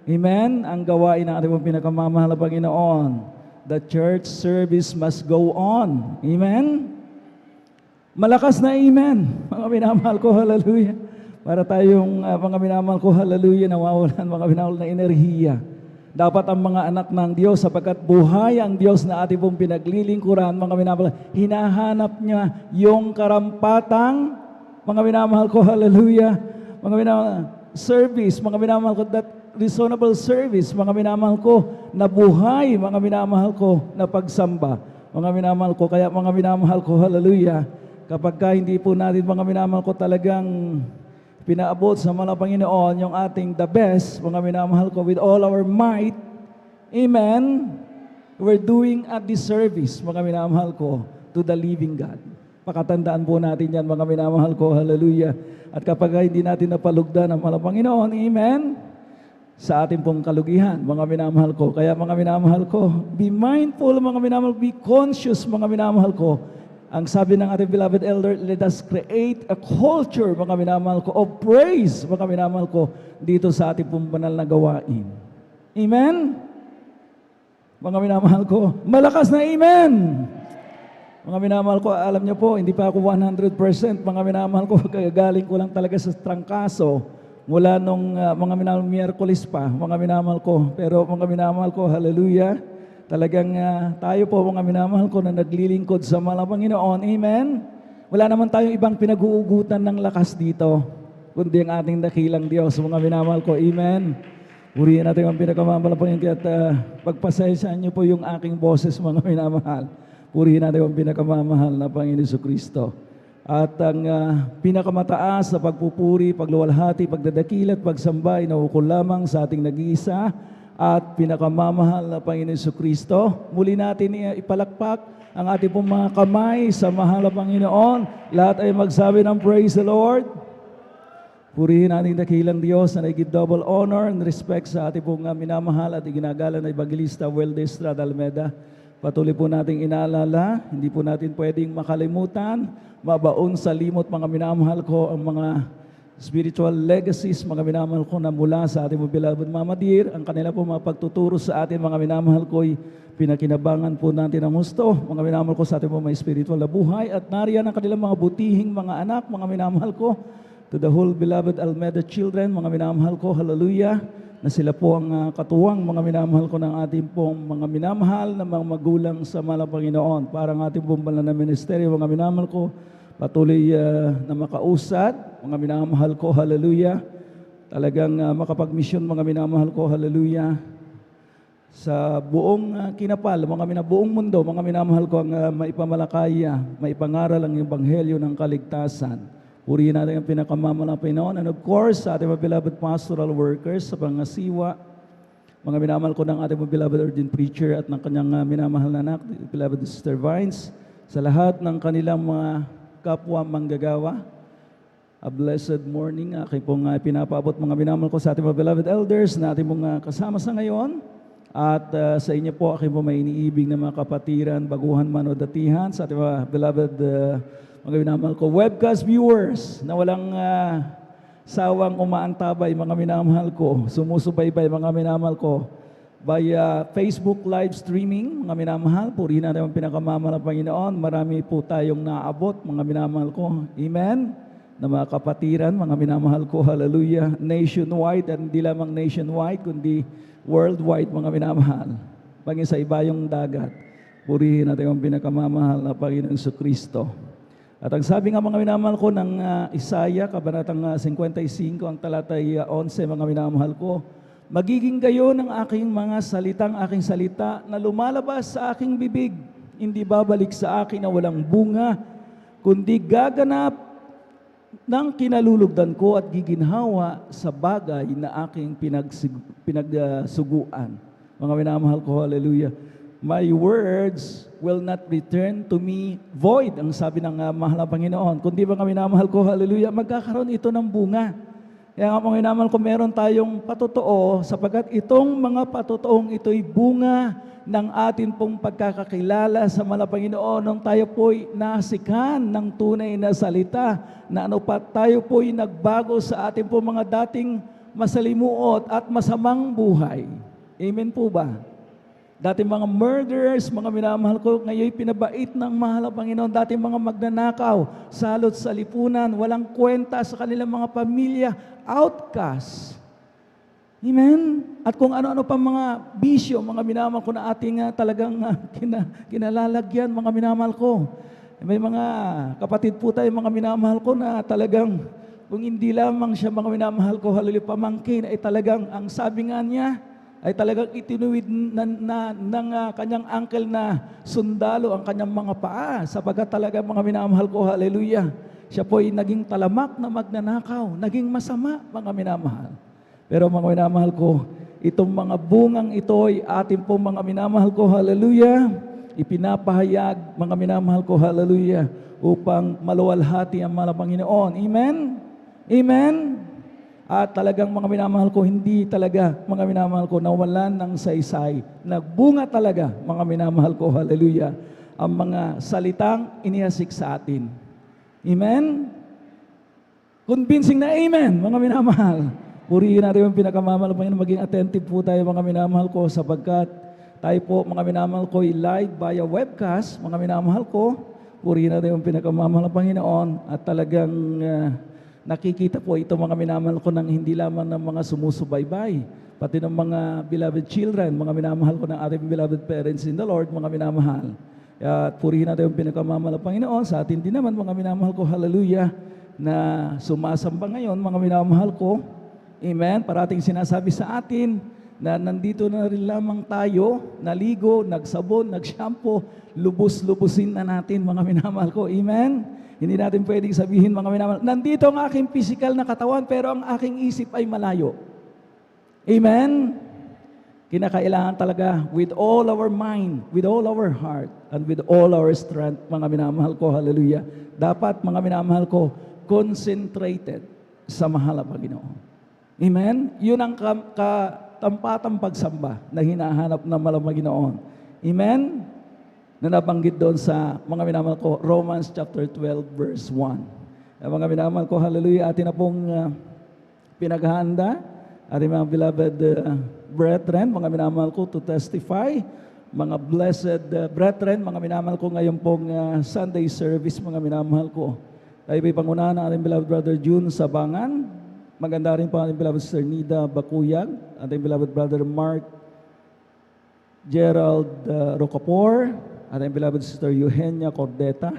Amen? Ang gawain ng ating pinakamamahal na Panginoon. The church service must go on. Amen? Malakas na amen, mga minamahal ko, hallelujah. Para tayong mga minamahal ko, hallelujah, nawawalan mga minamahal na enerhiya. Dapat ang mga anak ng Diyos, sapagkat buhay ang Diyos na ating pong pinaglilingkuran, mga minamahal, hinahanap niya yung karampatang, mga minamahal ko, hallelujah, mga minamahal, service, mga minamahal ko, that reasonable service, mga minamahal ko, na buhay, mga minamahal ko, na pagsamba, mga minamahal ko. Kaya mga minamahal ko, hallelujah, kapag ka hindi po natin mga minamahal ko talagang pinaabot sa mga Panginoon yung ating the best, mga minamahal ko, with all our might, amen, we're doing a disservice, mga minamahal ko, to the living God. Pakatandaan po natin yan, mga minamahal ko, hallelujah. At kapag hindi natin napalugdan ang mga Panginoon, amen, sa ating pong kalugihan, mga minamahal ko. Kaya mga minamahal ko, be mindful, mga minamahal, be conscious, mga minamahal ko, Ang sabi ng ating beloved elder, let us create a culture, mga minamahal ko, of praise, mga minamahal ko, dito sa ating pong banal na gawain. Amen? Mga minamahal ko, malakas na amen! Mga minamahal ko, alam niyo po, hindi pa ako 100%, mga minamahal ko, galing ko lang talaga sa trangkaso, mula nung mga minamahal Miyerkules pa, mga minamahal ko. Pero mga minamahal ko, hallelujah, talagang tayo po, mga minamahal ko, na naglilingkod sa mahal na Panginoon. Amen? Wala naman tayong ibang pinag-uugutan ng lakas dito, kundi ang ating dakilang Diyos, mga minamahal ko. Amen? Purihin natin ang pinakamamahal po yun, at pagpasensyahan niyo po yung aking boses, mga minamahal. Purihin natin ang pinakamamahal na Panginoon Jesucristo. At ang pinakamataas sa pagpupuri, pagluwalhati, pagdadakil at pagsamba ay naukol lamang sa ating nag-iisa at pinakamamahal na Panginoon Jesucristo. Muli natin ipalakpak ang ating pong mga kamay sa mahal na Panginoon. Lahat ay magsabi ng praise the Lord. Purihin natin dakilang Diyos na nag-give double honor and respect sa ating pong minamahal at iginagalan na Evangelista Weldes Estrada Almeda. Patuloy po nating inaalala, hindi po natin pwedeng makalimutan, mabaon sa limot, mga minamahal ko, ang mga spiritual legacies, mga minamahal ko, na mula sa ating beloved Mama Dear. Ang kanila po mga pagtuturo sa atin, mga minamahal ko, ay pinakinabangan po natin ang husto, mga minamahal ko, sa ating po mga spiritual na buhay. At nariyan ang kanilang mga butihing mga anak, mga minamahal ko, to the whole beloved Almeda children, mga minamahal ko, hallelujah, na sila po ang katuwang, mga minamahal ko, ng ating pong mga minamahal na mga magulang sa mahal na Panginoon. Parang ating pong banal na ministeryo, mga minamahal ko, patuloy na makausad, mga minamahal ko, hallelujah. Talagang makapag-mission, mga minamahal ko, hallelujah. Sa buong kinapal, buong mundo, mga minamahal ko, ang maipamalakaya, maipangaral ang ebanghelyo ng kaligtasan. Purihin natin ang pinakamamahal ng Panginoon. And of course, sa ating mga beloved pastoral workers sa pangasiwa, mga minamahal ko ng ating mga beloved urgent preacher at ng kanyang minamahal na anak, beloved Sister Vines, sa lahat ng kanilang mga kapwa manggagawa. A blessed morning. Aking pong pinapaabot, mga minamahal ko, sa ating mga beloved elders na ating mga kasama sa ngayon. At sa inyo po, aking po may iniibig na mga kapatiran, baguhan man o datihan, sa ating mga beloved mga minamahal ko, webcast viewers na walang sawang umaantabay, mga minamahal ko, sumusubaybay, mga minamahal ko, via Facebook live streaming, mga minamahal, purihin natin ang pinakamamahal ng Panginoon. Marami po tayong naabot, mga minamahal ko. Amen? Na mga kapatiran, mga minamahal ko, hallelujah, nationwide, at hindi lamang nationwide, kundi worldwide, mga minamahal. Pagin sa iba yung dagat, purihin natin ang pinakamamahal na Panginoon Jesucristo. At ang sabi nga, mga minamahal ko, ng Isaiah, kabanatang 55, ang talatay 11, mga minamahal ko, magiging gayon ang aking mga salitang aking salita na lumalabas sa aking bibig. Hindi babalik sa akin na walang bunga, kundi gaganap ng kinalulugdan ko at giginhawa sa bagay na aking pinagsuguan. Mga minamahal ko, hallelujah. My words will not return to me void, ang sabi ng mahal na Panginoon. Kundi mga minamahal ko, hallelujah, magkakaroon ito ng bunga. Kaya nga mga minamahal ko, meron tayong patotoo, sapagkat itong mga patotoong ito'y bunga ng atin pong pagkakakilala sa mahal na Panginoon nung tayo po'y nasikan ng tunay na salita, na ano pa, tayo po'y nagbago sa atin pong mga dating masalimuot at masamang buhay. Amen po ba? Dati mga murderers, mga minamahal ko, ngayon pinabait ng mahal na Panginoon. Dati mga magnanakaw, salot sa lipunan, walang kwenta sa kanilang mga pamilya, outcast. Amen? At kung ano-ano pa mga bisyo, mga minamahal ko, na ating talagang kinalalagyan, mga minamahal ko. May mga kapatid po tayo, mga minamahal ko, na talagang, kung hindi lamang siya, mga minamahal ko, hallelujah, pamangkin, ay talagang, ang sabi nga niya, ay talagang itinuwid ng kanyang uncle na sundalo ang kanyang mga paa, sapagkat talaga, mga minamahal ko, hallelujah, siya po ay naging talamak na magnanakaw, naging masama, mga minamahal. Pero mga minamahal ko, itong mga bungang ito ay ating po, mga minamahal ko, hallelujah, ipinapahayag, mga minamahal ko, hallelujah, upang maluwalhati ang mahal na Panginoon. Amen? Amen? At talagang, mga minamahal ko, hindi talaga, mga minamahal ko, nawalan ng saysay. Nagbunga talaga, mga minamahal ko, hallelujah, ang mga salitang inihasik sa atin. Amen? Convincing na amen, mga minamahal. Purihin natin yung pinakamamahal, Panginoon. Maging attentive po tayo, mga minamahal ko, sapagkat tayo po, mga minamahal ko, live via webcast, mga minamahal ko. Purihin natin yung pinakamamahal, Panginoon. At talagang nakikita po ito, mga minamahal ko, ng hindi lamang ng mga sumusubaybay, pati ng mga beloved children, mga minamahal ko ng ating beloved parents in the Lord, mga minamahal. At purihin natin yung pinakamamahal, Panginoon. Sa atin din naman, mga minamahal ko, hallelujah, na sumasamba ngayon, mga minamahal ko. Amen. Parating sinasabi sa atin na nandito na rin lamang tayo, naligo, nagsabon, nagshampoo, lubos-lubusin na natin, mga minamahal ko. Amen. Hindi natin pwedeng sabihin, mga minamahal, nandito ang aking physical na katawan, pero ang aking isip ay malayo. Amen. Kinakailangan talaga with all our mind, with all our heart, and with all our strength, mga minamahal ko, hallelujah. Dapat, mga minamahal ko, concentrated sa mahal na Panginoon. Amen? Yun ang katampatang pagsamba na hinahanap ng mahal na Panginoon. Amen? Na nabanggit doon sa mga minamahal ko, Romans chapter 12 verse 1. Mga minamahal ko, hallelujah, atin na pong pinaghahanda, ating mga beloved brethren, mga minamahal ko, to testify, mga blessed brethren, mga minamahal ko ngayon pong Sunday service, mga minamahal ko. Tayo po'y pangunahan ng ating beloved brother June Sabangan. Maganda rin po ating beloved sister Nida Bakuyag, ating beloved brother Mark Gerald Rocapor, ating beloved sister Eugenia Cordeta,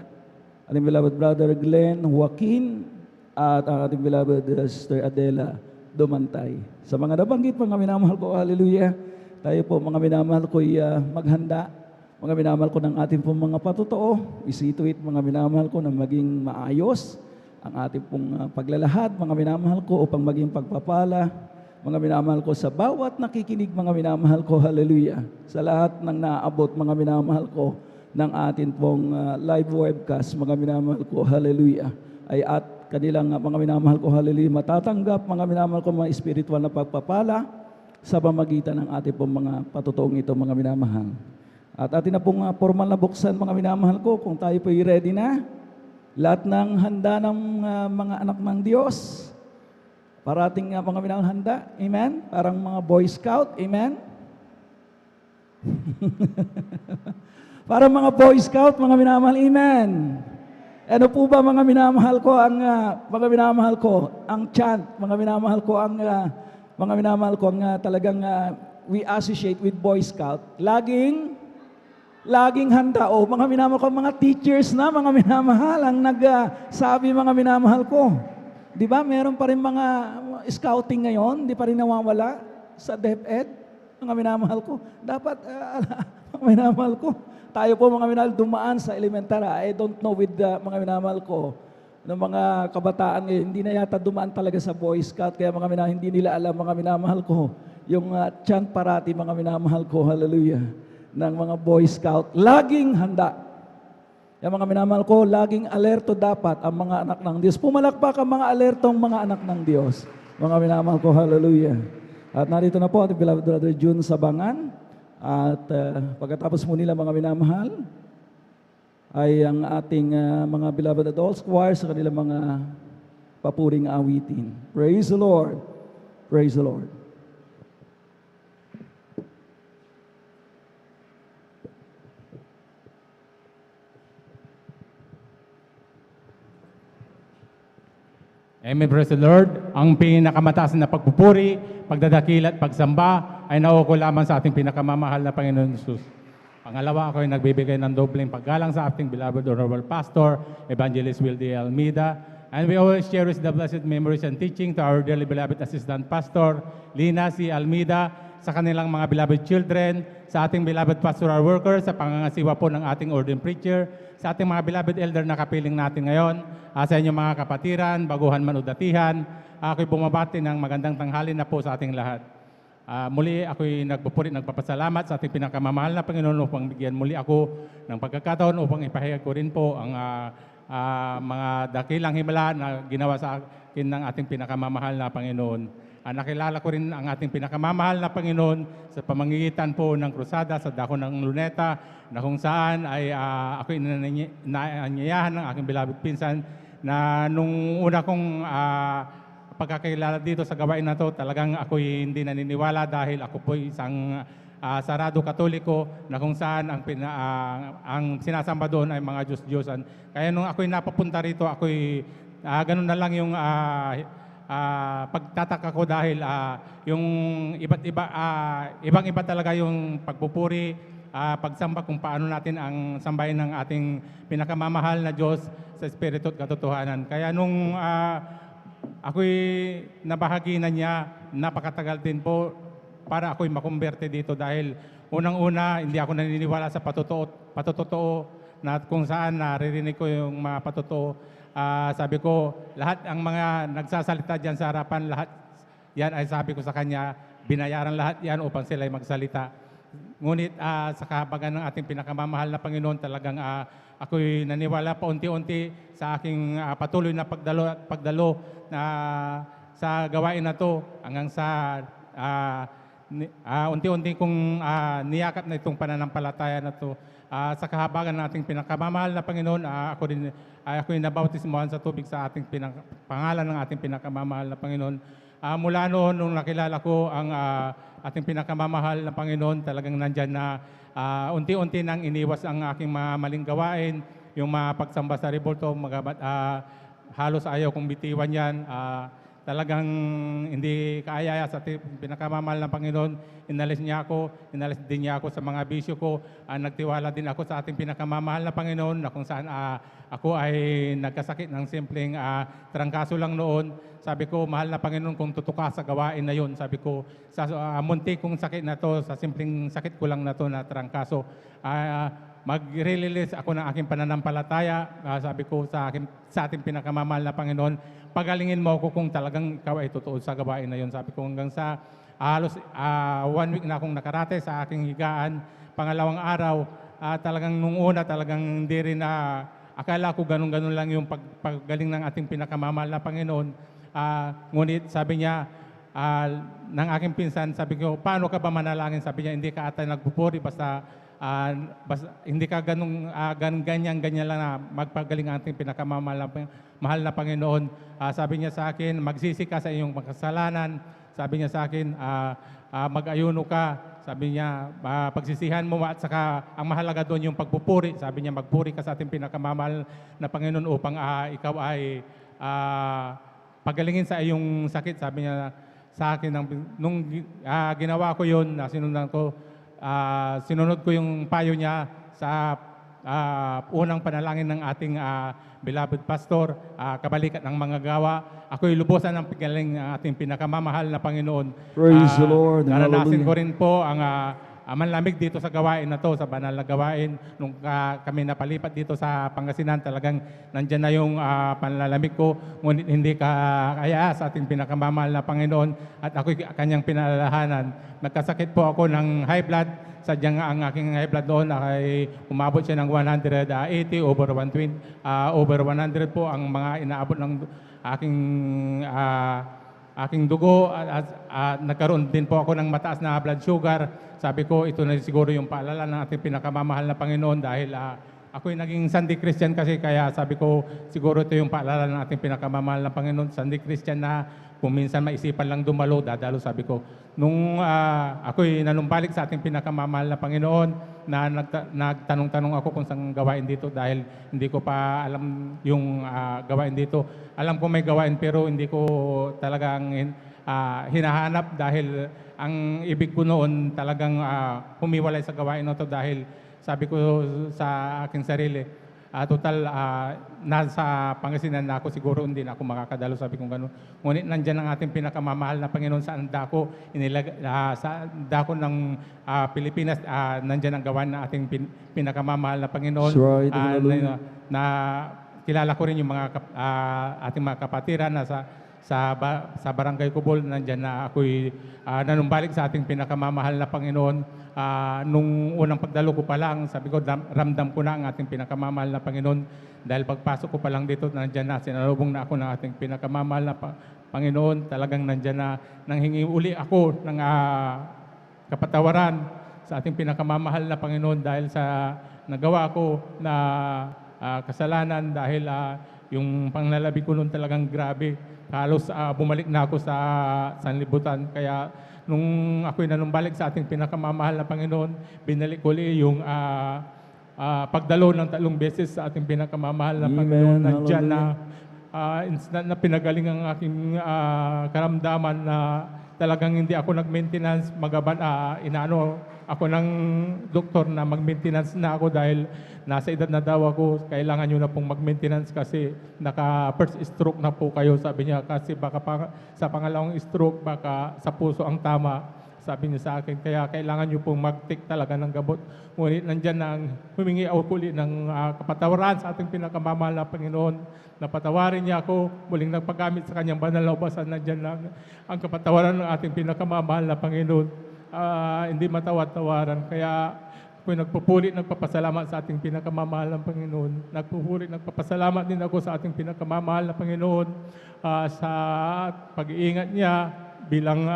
ating beloved brother Glenn Joaquin, at ang ating beloved sister Adela Dumantay. Sa mga nabanggit, mga minamahal ko, hallelujah, tayo po, mga minamahal ko, maghanda. Mga minamahal ko ng ating pong mga patotoo, isituit, mga minamahal ko, na maging maayos ang ating pong paglalahad, mga minamahal ko, upang maging pagpapala, mga minamahal ko, sa bawat nakikinig, mga minamahal ko, hallelujah, sa lahat ng naabot, mga minamahal ko, ng ating pong live webcast, mga minamahal ko, hallelujah, ay at kanilang mga minamahal ko, hallelujah, matatanggap, mga minamahal ko, mga spiritual na pagpapala sa pamagitan ng ating pong mga patotoong ito, mga minamahal. At atin na pong formal na buksan, mga minamahal ko, kung tayo po'y ready na. Lahat ng handa ng mga anak ng Diyos. Parating mga minamahal handa. Amen? Parang mga Boy Scout. Amen? Parang mga Boy Scout, mga minamahal. Amen? Ano po ba, mga minamahal ko, mga minamahal ko, ang chant, mga minamahal ko, mga minamahal ko, talagang we associate with Boy Scout. Laging handa. O, mga minamahal ko, mga teachers na, mga minamahal, ang nagsabi, mga minamahal ko. Di ba, meron pa rin mga scouting ngayon, di pa rin nawawala sa DepEd, mga minamahal ko. Dapat, mga minamahal ko, tayo po, mga minamahal, dumaan sa elementary. I don't know with mga minamahal ko, ng mga kabataan ngayon, hindi na yata dumaan talaga sa Boy Scout, kaya mga minamahal, hindi nila alam, mga minamahal ko, yung chant parati, mga minamahal ko, hallelujah, ng mga Boy Scout, laging handa. Yung mga minamahal ko, laging alerto dapat ang mga anak ng Diyos. Pumalakpak ang mga alertong mga anak ng Diyos. Mga minamahal ko, hallelujah. At narito na po ating beloved brother June Sabangan. At pagkatapos mo nila, mga minamahal, ay ang ating mga beloved adults choir sa kanilang mga papuring awitin. Praise the Lord. Praise the Lord. Amen, praise the Lord. Ang pinakamataas na pagpupuri, pagdadakil at pagsamba ay nauuko lamang sa ating pinakamamahal na Panginoon Jesus. Pangalawa, ako ay nagbibigay ng dobleng paggalang sa ating beloved Honorable Pastor, Evangelist Will D. Almeida. And we always cherish the blessed memories and teaching to our dearly beloved Assistant Pastor, Lina C. Almeida, sa kanilang mga beloved children, sa ating beloved pastoral workers, sa pangangasiwa po ng ating ordained preacher, sa ating mga beloved elder na kapiling natin ngayon, sa inyong mga kapatiran, baguhan man o datihan, ako'y bumabati ng magandang tanghali na po sa ating lahat. Muli ako'y nagpapasalamat sa ating pinakamamahal na Panginoon upang bigyan muli ako ng pagkakataon upang ipahayag ko rin po ang mga dakilang himala na ginawa sa akin ng ating pinakamamahal na Panginoon. nakilala ko rin ang ating pinakamamahal na Panginoon sa pamamagitan po ng krusada sa dako ng Luneta, na kung saan ay ako inaanyayahan ng aking beloved pinsan na nung una kong pagkakilala dito sa gawain na to, talagang ako'y hindi naniniwala dahil ako po isang sarado Katoliko na kung saan ang sinasamba doon ay mga Diyos-Diyosan. Kaya nung ako'y napapunta rito, ako'y ganun na lang yung pagtataka ko dahil yung ibang-iba talaga yung pagpupuri, pagsamba kung paano natin ang sambahin ng ating pinakamamahal na Diyos sa Espiritu at katotohanan. Kaya nung ako'y nabahagi na niya, napakatagal din po para ako'y makumberte dito dahil unang-una hindi ako naniniwala sa patotoo na kung saan naririnig ko yung mga patotoo. Sabi ko, lahat ang mga nagsasalita dyan sa harapan, lahat yan ay sabi ko sa kanya, binayaran lahat yan upang sila ay magsalita. Ngunit sa kahabagan ng ating pinakamamahal na Panginoon, talagang ako'y naniwala pa unti-unti sa aking patuloy na pagdalo na sa gawain na to hanggang sa unti-unti kong niyakap na itong pananampalataya na to. Sa kahabagan ng ating pinakamamahal na Panginoon, ako'y nabautismohan sa tubig sa ating pangalan ng ating pinakamamahal na Panginoon. Mula noon, nung nakilala ko ang ating pinakamamahal na Panginoon, talagang nandyan na unti-unti nang iniwas ang aking mga maling gawain, yung mga pagsamba sa rebolto, halos ayaw kong bitiwan yan. Talagang hindi kaaya sa pinakamamahal ng Panginoon. Inalis din niya ako sa mga bisyo ko. Nagtiwala din ako sa ating pinakamamahal na Panginoon na kung saan ako ay nagkasakit ng simpleng trangkaso lang noon. Sabi ko, mahal na Panginoon, kung tutuka sa gawain na yun, sabi ko, sa munti kong sakit na to, sa simpleng sakit ko lang na to na trangkaso, mag-release ako ng aking pananampalataya. Sabi ko sa ating pinakamamahal na Panginoon, pagalingin mo ako kung talagang ikaw ay totoo sa gawain na yun. Sabi ko hanggang sa halos 1 week na akong nakarate sa aking higaan. Pangalawang araw, talagang nung una talagang hindi rin akala ko ganun-ganun lang yung paggaling ng ating pinakamamahal na Panginoon. Ngunit sabi niya, ng aking pinsan, sabi ko, paano ka ba manalangin? Sabi niya, hindi ka ata nagpupuri, basta hindi ka ganyan lang na magpagaling ang ating pinakamamahal na Panginoon. Sabi niya sa akin, magsisi ka sa iyong kasalanan. Sabi niya sa akin, mag-ayuno ka. Sabi niya, pagsisihan mo at saka ang mahalaga doon yung pagpupuri. Sabi niya, magpuri ka sa ating pinakamamahal na Panginoon upang ikaw ay pagalingin sa iyong sakit. Sabi niya sa akin, nung ginawa ko yun, sinunod ko yung payo niya sa unang panalangin ng ating beloved pastor, kabalikat ng mga gawa. Ako'y lubusan ng pagaling ng ating pinakamamahal na Panginoon. Praise the Lord. Naranasin Hallelujah. ko rin po ang manlamig dito sa gawain na to, sa banal na gawain. Nung kami napalipat dito sa Pangasinan, talagang nandyan na yung panlalamig ko. Ngunit hindi kaya sa ating pinakamamahal na Panginoon at ako'y kanyang pinalalahanan. Nagkasakit po ako ng high blood. Sadyang ang aking high blood doon ay umabot siya ng 180 over 120. Over 100 po ang mga inaabot ng aking dugo at nagkaroon din po ako ng mataas na blood sugar. Sabi ko, ito na siguro yung paalala ng ating pinakamamahal na Panginoon dahil ako'y naging Sunday Christian kasi, kaya sabi ko, siguro ito yung paalala ng ating pinakamamahal na Panginoon. Sunday Christian na kung minsan maisipan lang dumalo, dadalo, sabi ko. Nung ako'y nanumbalik sa ating pinakamamahal na Panginoon, na nagtanong-tanong ako kung saan gawain dito dahil hindi ko pa alam yung gawain dito. Alam ko may gawain pero hindi ko talagang hinahanap dahil ang ibig ko noon talagang humiwalay sa gawain na to dahil sabi ko sa aking sarili, total nasa Pangasinan na ako, siguro hindi na ako makakadalo, sabi kong gano'n. Ngunit nandyan ang ating pinakamamahal na Panginoon sa dako, sa dako ng Pilipinas, nandyan ang gawain ng ating pinakamamahal na Panginoon. That's right. Hallelujah. Na kilala ko rin yung mga ating mga kapatiran na sa Barangay Kubol, nandyan na ako'y nanumbalik sa ating pinakamamahal na Panginoon. Nung unang pagdalo ko pa lang, sabi ko, ramdam ko na ang ating pinakamamahal na Panginoon. Dahil pagpasok ko pa lang dito, nandyan na, sinalubong na ako ng ating pinakamamahal na Panginoon, talagang nandyan na nanghingi uli ako ng kapatawaran sa ating pinakamamahal na Panginoon dahil sa nagawa ko na kasalanan dahil yung panglalabi ko noon talagang grabe. Halos bumalik na ako sa sanlibutan. Kaya nung ako'y nanumbalik sa ating pinakamamahal na Panginoon, binalik ko ulit yung pagdalo ng 3 beses sa ating pinakamamahal na Amen. Panginoon. Nandyan na Hallelujah. instant na pinagaling ang aking karamdaman na talagang hindi ako nag-maintenance, inaano ako ng doktor na mag-maintenance na ako dahil nasa edad na daw ako, kailangan nyo na pong mag-maintenance kasi naka-first stroke na po kayo, sabi niya, kasi baka sa pangalawang stroke, baka sa puso ang tama, sabi niya sa akin, kaya kailangan nyo pong mag-take talaga ng gamot. Ngunit nandyan na humingi ako ulit ng kapatawaran sa ating pinakamamahal na Panginoon. Napatawarin niya ako, muling nagpagamit sa kanyang banal na ubasan. Nandyan lang ang kapatawaran ng ating pinakamamahal na Panginoon. Hindi matawad-tawaran. Kaya ako'y nagpapasalamat sa ating pinakamamahal na Panginoon. Nagpapasalamat din ako sa ating pinakamamahal na Panginoon sa pag-iingat niya bilang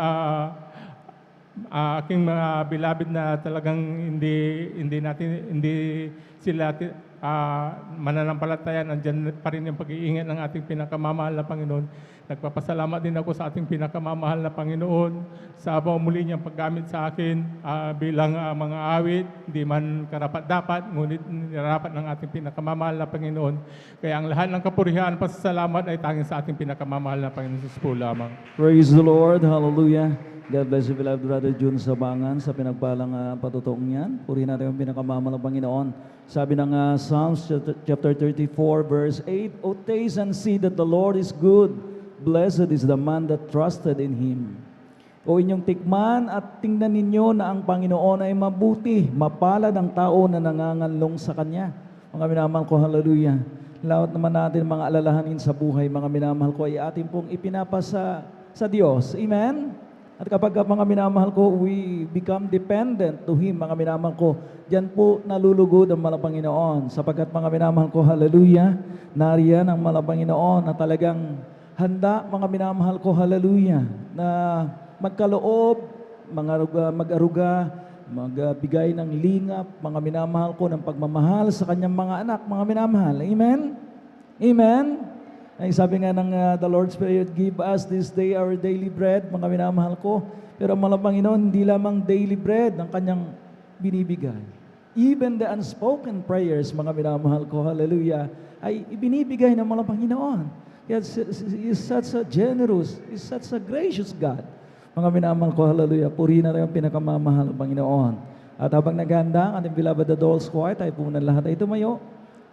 aking mga beloved na talagang hindi sila mananampalataya, nandiyan pa rin yung pag-iingat ng ating pinakamamahal na Panginoon. Nagpapasalamat din ako sa ating pinakamamahal na Panginoon sa muli niyang paggamit sa akin bilang mga awit, hindi man karapat-dapat, ngunit nirapat ng ating pinakamamahal na Panginoon. Kaya ang lahat ng kapurihan, pasasalamat ay tanging sa ating pinakamamahal na Panginoon Jesus po lamang. Praise the Lord. Hallelujah. God bless you, beloved Brother June Sabangan, sa pinagpalang patutong niyan. Purihin natin ang pinakamamahal ng Panginoon. Sabi ng Psalms chapter 34, verse 8, O taste and see that the Lord is good. Blessed is the man that trusted in Him. O inyong tikman at tingnan ninyo na ang Panginoon ay mabuti. Mapalad ang tao na nanganganlong sa Kanya. Mga minamahal ko, hallelujah. Lahat naman natin mga alalahanin sa buhay, mga minamahal ko, ay atin pong ipinapasa sa Diyos. Amen? At kapag mga minamahal ko, we become dependent to Him, mga minamahal ko, diyan po nalulugod ang Malapanginoon. Sapagkat mga minamahal ko, hallelujah, nariyan ang Malapanginoon na talagang handa, mga minamahal ko, hallelujah, na magkaloob, mag-aruga, magbigay ng lingap, mga minamahal ko, ng pagmamahal sa kanyang mga anak, mga minamahal. Amen? Amen? Ay sabi nga ng the Lord's Prayer, give us this day our daily bread, mga minamahal ko. Pero ang Malapanginoon, hindi lamang daily bread ang kanyang binibigay. Even the unspoken prayers, mga minamahal ko, hallelujah, ay ibinibigay ng Malapanginoon. He is such a generous, He is such a gracious God. Mga minamahal ko, hallelujah, purihin na rin ang pinakamamahal ng Panginoon. At habang naghahanda ang ating beloved adults choir, tayo po muna lahat ay tumayo.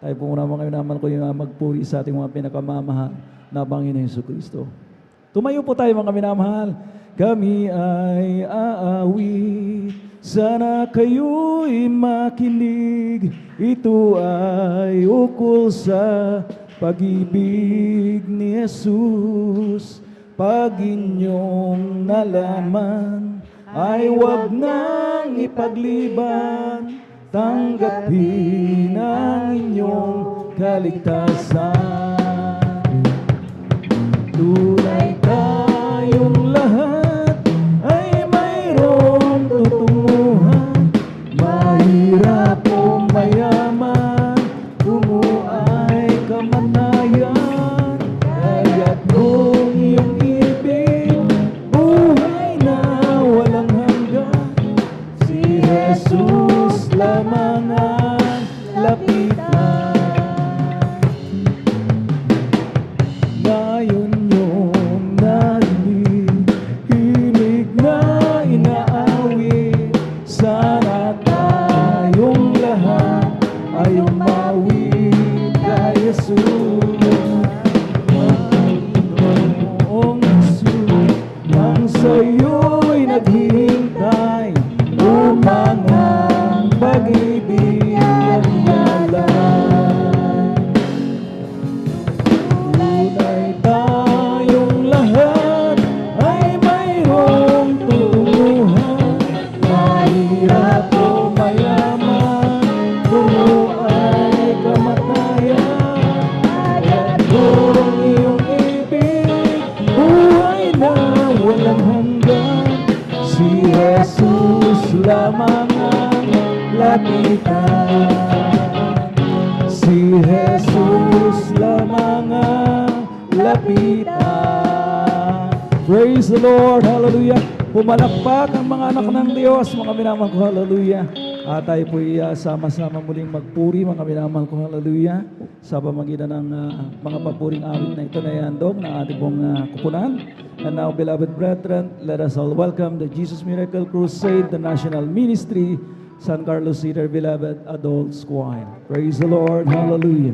Tayo po muna mga naman ko yung magpuri sa ating mga pinakamamahal na Panginoon Jesucristo. Tumayo po tayo mga minamahal. Kami ay aawi, sana kayo'y makinig. Ito ay ukol sa pag-ibig ni Jesus. Pag inyong nalaman, ay huwag nang ipagliban. Tanggapin ang inyong kaligtasan. Tunay tayong lahat ay mayroong tutunguhan. Mahirap o mayaman, tungo ay kamatayan. Kaya't kung iyong ibig, buhay na walang hanggan. Si Jesus lamang ang lapitan. Ngayon yung narinig, hinig na inaawit. Sana tayong lahat ay umawit kay Jesus. Panginoong Jesus, ang sa'yo'y naghihintay, umangang pag-ibig at malay. Tunay tayong lahat ay mayroong tutunguhan. Mahirap o mayaman, tungo ay kamatayan. Si Jesus lamang ang lapitan. Praise the Lord, hallelujah. Pumalakpak ang mga anak ng Diyos, mga minamahal ko, hallelujah. At tayo po sama-sama muling magpuri, mga minamahal ko, hallelujah, sa pamagitan ng mga papuring awit na ito na ihandog ng ating pong kupunan. And now, beloved brethren, let us all welcome the Jesus Miracle Crusade, the National Ministry, San Carlos Cedar Beloved Adults Choir. Praise the Lord, hallelujah.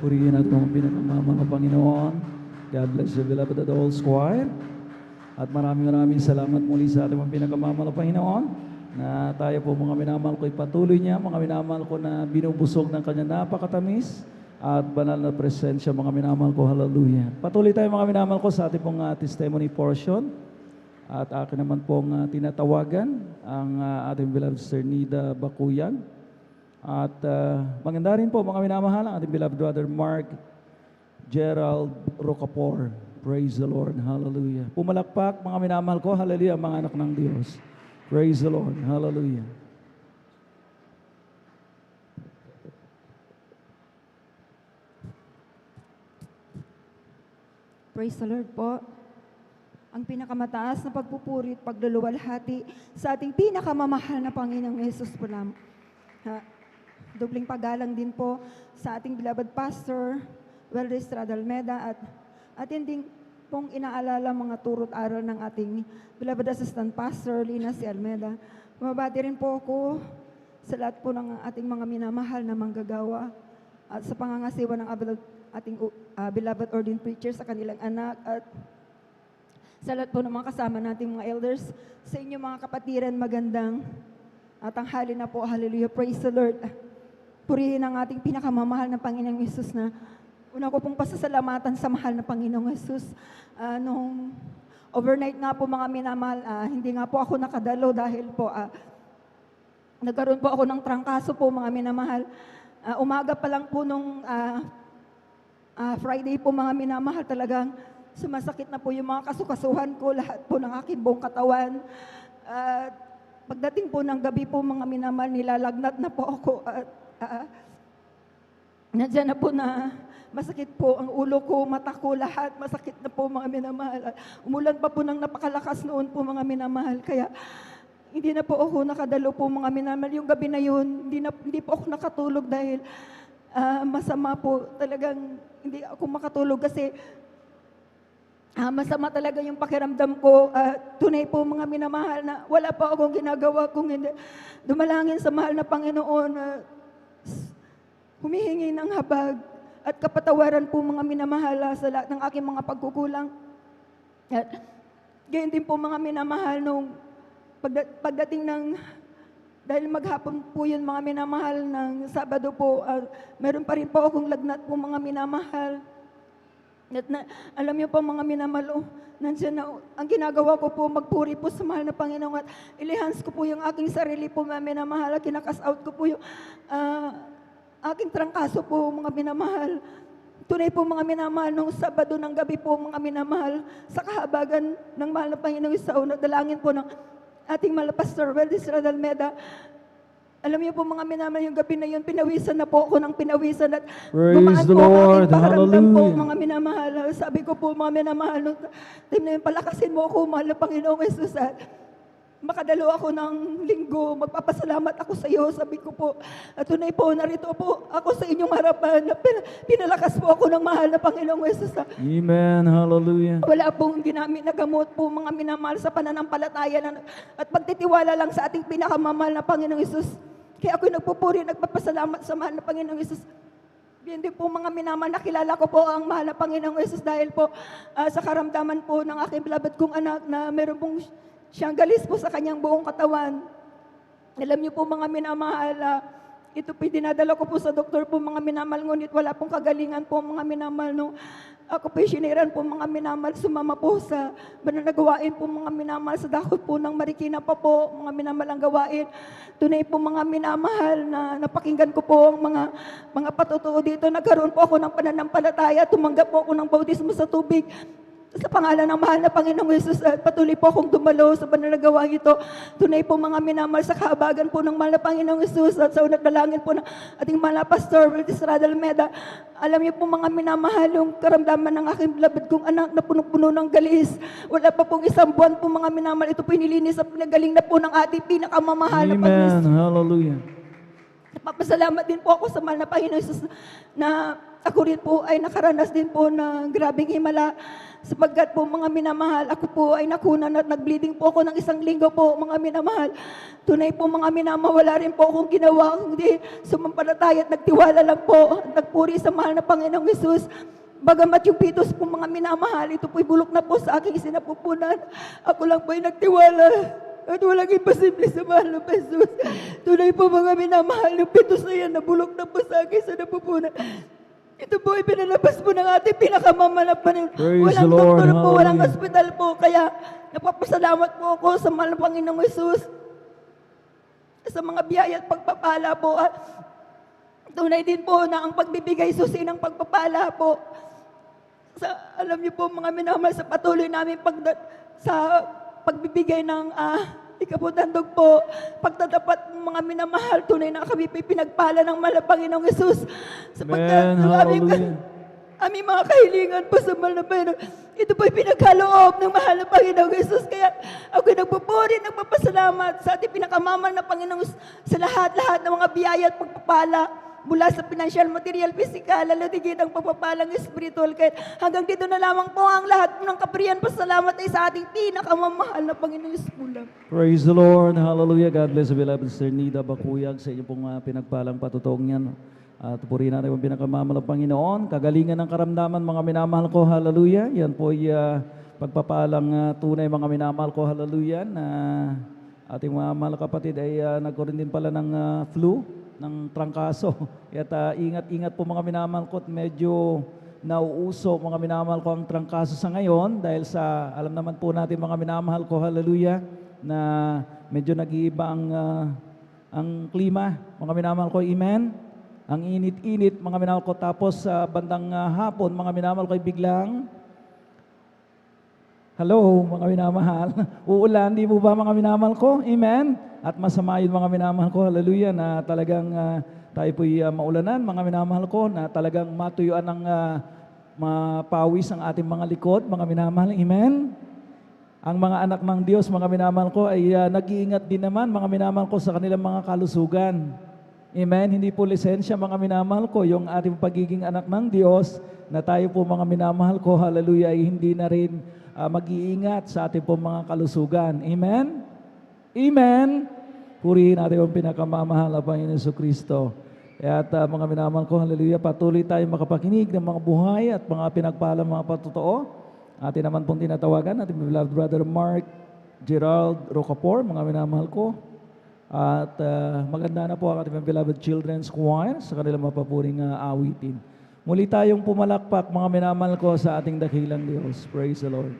Purihin natin ang pinakamamang Panginoon. God bless you, beloved at all choir. At maraming salamat muli sa ating mga pinakamamahal na Panginoon na tayo po mga minamahal ko ipatuloy niya, mga minamahal ko na binubusog ng kanya napakatamis at banal na presensya, mga minamahal ko. Hallelujah. Patuloy tayo mga minamahal ko sa ating pong testimony portion. At akin naman pong tinatawagan ang ating beloved Sister Nida Bakuyag. At maganda rin po mga minamahal ang ating beloved brother Mark Gerald Rocapor. Praise the Lord. Hallelujah. Pumalakpak mga minamahal ko. Hallelujah, mga anak ng Diyos. Praise the Lord. Hallelujah. Praise the Lord po. Ang pinakamataas na pagpupuri at pagluluwalhati sa ating pinakamamahal na Panginoong Yesus po namin. Dubling paggalang din po sa ating beloved Pastor Welder Estrada Almeda at hindi pong inaalala mga turot aral ng ating beloved Assistant Pastor Lina C. Almeda. Bumabati rin po ako sa lahat po ng ating mga minamahal na manggagawa at sa pangangasiwa ng ating beloved ordained preachers sa kanilang anak at sa lahat po ng mga kasama nating mga elders, sa inyo mga kapatiran, magandang tanghali na po. Hallelujah. Praise the Lord. Purihin ang ating pinakamamahal na Panginoong Yesus na una ko pong pasasalamatan sa mahal na Panginoong Yesus. Nung overnight nga po mga minamahal, hindi nga po ako nakadalo dahil po nagkaroon po ako ng trangkaso po mga minamahal. Umaga pa lang po nung Friday po mga minamahal, talagang sumasakit na po yung mga kasukasuhan ko, lahat po ng aking buong katawan. Pagdating po ng gabi po mga minamahal, nilalagnat na po ako at nandiyan na po na masakit po ang ulo ko, mata ko, lahat masakit na po mga minamahal. Umulan pa po ng napakalakas noon po mga minamahal, kaya hindi na po ako nakadalo po mga minamahal. Yung gabi na yun, hindi po ako nakatulog dahil masama po talagang hindi ako makatulog kasi masama talaga yung pakiramdam ko. Tunay po mga minamahal na wala pa akong ginagawa kung hindi dumalangin sa mahal na Panginoon. Humihingi ng habag at kapatawaran po mga minamahal sa lahat ng aking mga pagkukulang. At gayon din po mga minamahal nung pagdating ng, dahil maghapon po yun mga minamahal ng Sabado po, meron pa rin po akong lagnat po mga minamahal. At alam niyo po mga minamahal, nandiyan na, ang ginagawa ko po, magpuri po sa mahal na Panginoon at ilihans ko po yung aking sarili po mga minamahal at kinakas out ko po yung aking trangkaso po mga minamahal. Tunay po mga minamahal, nung Sabado ng gabi po mga minamahal, sa kahabagan ng mahal na Panginoon sa una, dalangin po ng ating mahal na Pastor Welder Estrada Almeda. Alam niyo po mga minamahal, yung gabi na yun, pinawisan na po ako ng pinawisan at gumaan Praise the po ang Lord. aking pakiramdam po Hallelujah. mga minamahal. Sabi ko po mga minamahal, nung time na yun, palakasin mo ako mahal na Panginoong Jesus at makadalo ako ng linggo, magpapasalamat ako sa iyo. Sabi ko po, at tunay po, narito po ako sa inyong harapan na pinalakas po ako ng mahal na Panginoong Jesus. Amen. Hallelujah. Wala pong ginamit na gamot po mga minamahal sa pananampalataya at pagtitiwala lang sa ating pinakamamahal na Panginoong Jesus. Kaya ako'y nagpupuri, nagpapasalamat sa mahal na Panginoong Jesus. Yan din po mga minamahal, nakilala ko po ang mahal na Panginoong Jesus dahil po sa karamdaman po ng aking beloved kong anak na meron pong siyang galis po sa kanyang buong katawan. Alam niyo po mga minamahal, ito po dinadala ko po sa doktor po mga minamahal, ngunit wala pong kagalingan po mga minamahal. Nung ako po siniran po mga minamahal, sumama po sa mananagawain po mga minamahal sa dakot po ng Marikina pa po, mga minamahal ang gawain. Tunay po mga minamahal na napakinggan ko po ang mga patutuo dito. Nagkaroon po ako ng pananampalataya, tumanggap po ako ng bautismo sa tubig. Sa pangalan ng mahal na Panginoong Jesus, patuloy po akong dumalo sa pananagawang ito. Tunay po mga minamahal sa kahabagan po ng mahal na Panginoong Jesus at sa unang dalangin po ng ating mahal na Pastor Welder Estrada Almeda. Alam niyo po mga minamahal, yung karamdaman ng aking beloved kong anak na punong-puno ng galis. Wala pa pong isang buwan po mga minamahal. Ito po inilinis at pinagaling na po ng ating pinakamamahal na Panginoon. Amen. Hallelujah. Papasalamat din po ako sa mahal na Panginoon Jesus na ako rin po ay nakaranas din po ng grabing himala sapagkat po mga minamahal, ako po ay nakunan at nag-bleeding po ako ng 1 linggo po mga minamahal. Tunay po mga minamahal, wala rin po akong ginawa kundi sumampalataya at nagtiwala lang po at nagpuri sa mahal na Panginoong Hesus. Bagamat yung pitos po mga minamahal, ito po'y bulok na po sa aking sinapupunan. Ako lang po'y nagtiwala. At walang imposible sa mahal na Jesus. Tunay po mga minamahal, yung pitos na yan, nabulok na po sa akin sa napupunan. Ito po ay pinalabas po ng ating pinakamamalapan. Praise Walang the Lord. doktor po, walang Hallelujah. hospital po. Kaya napapasalamat po ako sa mahal na Panginoong Jesus. Sa mga biyaya at pagpapala po. At tunay din po na ang pagbibigay susi ng pagpapala po. Alam niyo po mga minamahal, sa patuloy namin sa pagbibigay ng ikaputandog po, pagtatapat ng mga minamahal, tunay na kami pinagpala ng mahal na Panginoong Hesus. Sapagkat Amen. ang Hallelujah. aming mga kahilingan po sa mahal na Panginoon, ito po'y pinagkaloob ng mahal na Panginoong Hesus. Kaya ako'y nagpupuri, nagpapasalamat sa ating pinakamamahal na Panginoong sa lahat-lahat ng mga biyaya at pagpapala mula sa financial, material, physical, lalo digit ang pagpapalang spiritual. Kaya hanggang dito na lamang po ang lahat ng kapurihan. Pasalamat ay sa ating pinakamamahal na Panginoong Hesus. Praise the Lord. Hallelujah. God bless you, beloved Sister Nida Bakuyag, sa inyo pong pinagpalang patutong yan. At purihin natin ang pinakamamahal ng Panginoon. Kagalingan ng karamdaman, mga minamahal ko. Hallelujah. Yan po ay pagpapalang tunay, mga minamahal ko. Hallelujah. Na ating mga mahal kapatid ay nagkaroon din pala ng flu, ng trangkaso. At ingat-ingat po mga minamahal ko. Medyo nauuso mga minamahal ko ang trangkaso sa ngayon dahil sa, alam naman po natin mga minamahal ko, hallelujah, na medyo nag-iiba ang klima, mga minamahal ko, amen. Ang init-init mga minamahal ko, tapos sa bandang hapon mga minamahal ko ay biglang hello mga minamahal, uulan, di po ba mga minamahal ko, amen. At masama yun mga minamahal ko, hallelujah, na talagang tayo po'y maulanan mga minamahal ko, na talagang matuyuan ng mapawis ang ating mga likod, mga minamahal, amen. Ang mga anak ng Diyos, mga minamahal ko, ay nag-iingat din naman, mga minamahal ko, sa kanilang mga kalusugan. Amen. Hindi po lisensya, mga minamahal ko, yung ating pagiging anak ng Diyos, na tayo po, mga minamahal ko, hallelujah, ay hindi na rin mag-iingat sa ating po mga kalusugan. Amen? Amen? Purihin natin ang pinakamamahal na Panginoon Jesucristo. At mga minamahal ko, hallelujah, patuloy tayo makapakinig ng mga buhay at mga pinagpalang mga patotoo. Atin naman pong tinatawagan, ating beloved brother Mark Gerald Rocapor, mga minamahal ko. At maganda na po ang ating beloved children's choir sa kanilang mapapuring awitin. Muli tayong pumalakpak, mga minamahal ko, sa ating dakilang Diyos. Praise the Lord.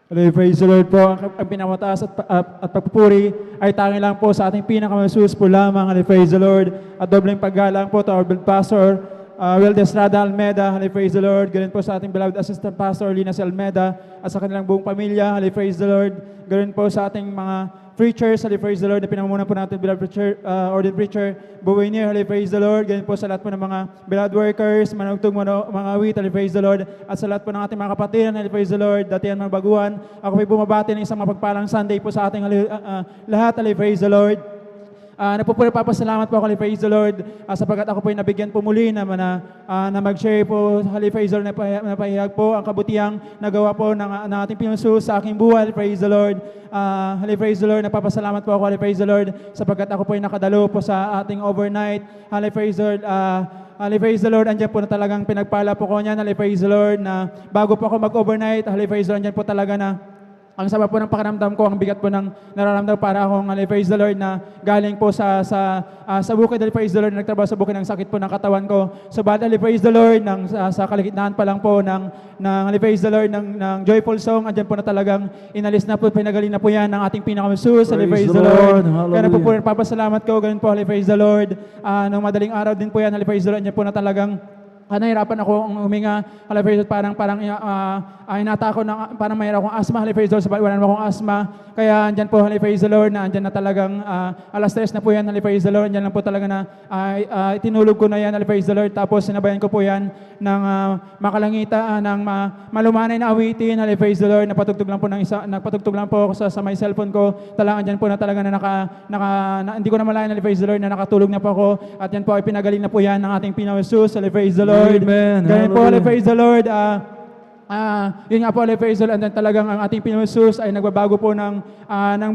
Hallelujah, praise the Lord po. Ang pinamataas at pagpupuri ay tanging lang po sa ating pinakamasus po lamang. Hallelujah, praise the Lord. At dobleng paggalang po to our beloved Pastor Will Estrada Almeda. Hallelujah, praise the Lord. Ganun po sa ating beloved Assistant Pastor Lina C. Almeda at sa kanilang buong pamilya. Hallelujah, praise the Lord. Ganun po sa ating mga preachers, hallelujah, praise the Lord, na pinamumunan po natin beloved preacher, ordained preacher, Buwinier, hallelujah, praise the Lord. Ganyan po sa lahat po ng mga beloved workers, manugtong mga awit, hallelujah, praise the Lord. At sa lahat po ng ating mga kapatiran, hallelujah, praise the Lord, datihan mga baguhan. Ako po'y bumabati ng isang mapagpalang Sunday po sa ating lahat, hallelujah, praise the Lord. Nagpapasalamat po ako, hallelujah, praise the Lord, sapagkat ako po ay nabigyan po muli na mag-share po, hallelujah, praise the Lord, na pahihag po ang kabutihang nagawa po ng ating Pinosus sa aking buhay, hallelujah, praise the Lord. Hallelujah, praise the Lord, nagpapasalamat po ako, hallelujah, praise the Lord, sapagkat ako po ay nakadalo po sa ating overnight, hallelujah, praise the Lord. Hallelujah, praise the Lord, andyan po na talagang pinagpala po ko niyan, hallelujah, praise the Lord, na bago po ako mag-overnight, hallelujah, praise the Lord, andyan po talaga na ang sama po ng pakiramdam ko, ang bigat po ng nararamdam para akong, hallelujah, praise the Lord, na galing po sa bukid, hallelujah, praise the Lord, nagtrabaho sa bukid ng sakit po ng katawan ko. So, hallelujah, praise the Lord, sa kaligitnaan pa lang po ng hallelujah, praise the Lord, ng joyful song, andyan po na talagang inalis na po, pinagaling na po yan ng ating pinakamasus, hallelujah, praise the Lord. Kaya na po papasalamat ko, ganun po, hallelujah, praise the Lord. Nung madaling araw din po yan, hallelujah, praise the Lord, andyan po na talagang nahirapan ako huminga, hallelujah, inata ako ng, parang mayroon akong asthma, hallelujah, wala naman akong asthma, kaya andyan po, hallelujah, Lord, na andyan na talagang alas 3 na po yan, hallelujah, Lord, andyan lang po talaga na itinulog ko na yan, hallelujah, Lord, tapos sinabayan ko po yan ng makalangita, ng malumanay na awitin, hallelujah, Lord, nagpatugtog lang po ako sa my cellphone ko, talagang andyan po na talaga na hindi ko na malayan, hallelujah, Lord, na nakatulog na po ako, at yan po ay pinagaling na po yan ng ating Pinoy Jesus, hallelujah, Lord. Amen. Ganyan po, Hallelujah. praise the Lord. Yun nga po, praise the Lord. And then talagang ang ating Pinoy Jesus ay nagbabago po ng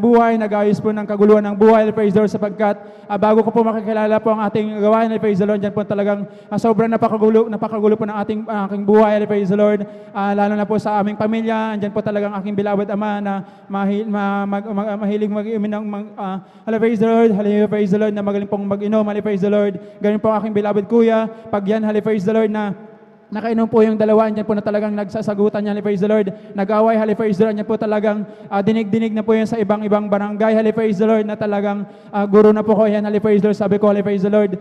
buhay, nag-ayos po ng kaguluhan ng buhay, praise the Lord, sapagkat bago ko po makikilala po ang ating gawain, praise the Lord, dyan po talagang sobrang napakagulo po ng aking buhay, praise the Lord, lalo na po sa aming pamilya, andyan po talagang aking beloved ama na mahilig mag-inom ng praise the Lord, hallelujah, praise the Lord, na magaling pong mag-inom, hallelujah, praise the Lord, ganyan po ang aking beloved kuya, pag yan, hallelujah, praise the Lord, na nakainom po yung dalawa, andyan po na talagang nagsasagutan niya, praise the Lord. Nag-away, praise the Lord, andyan po talagang dinig-dinig na po yan sa ibang barangay, praise the Lord, na talagang guro na po ko yan, praise the Lord. Sabi ko, praise the Lord,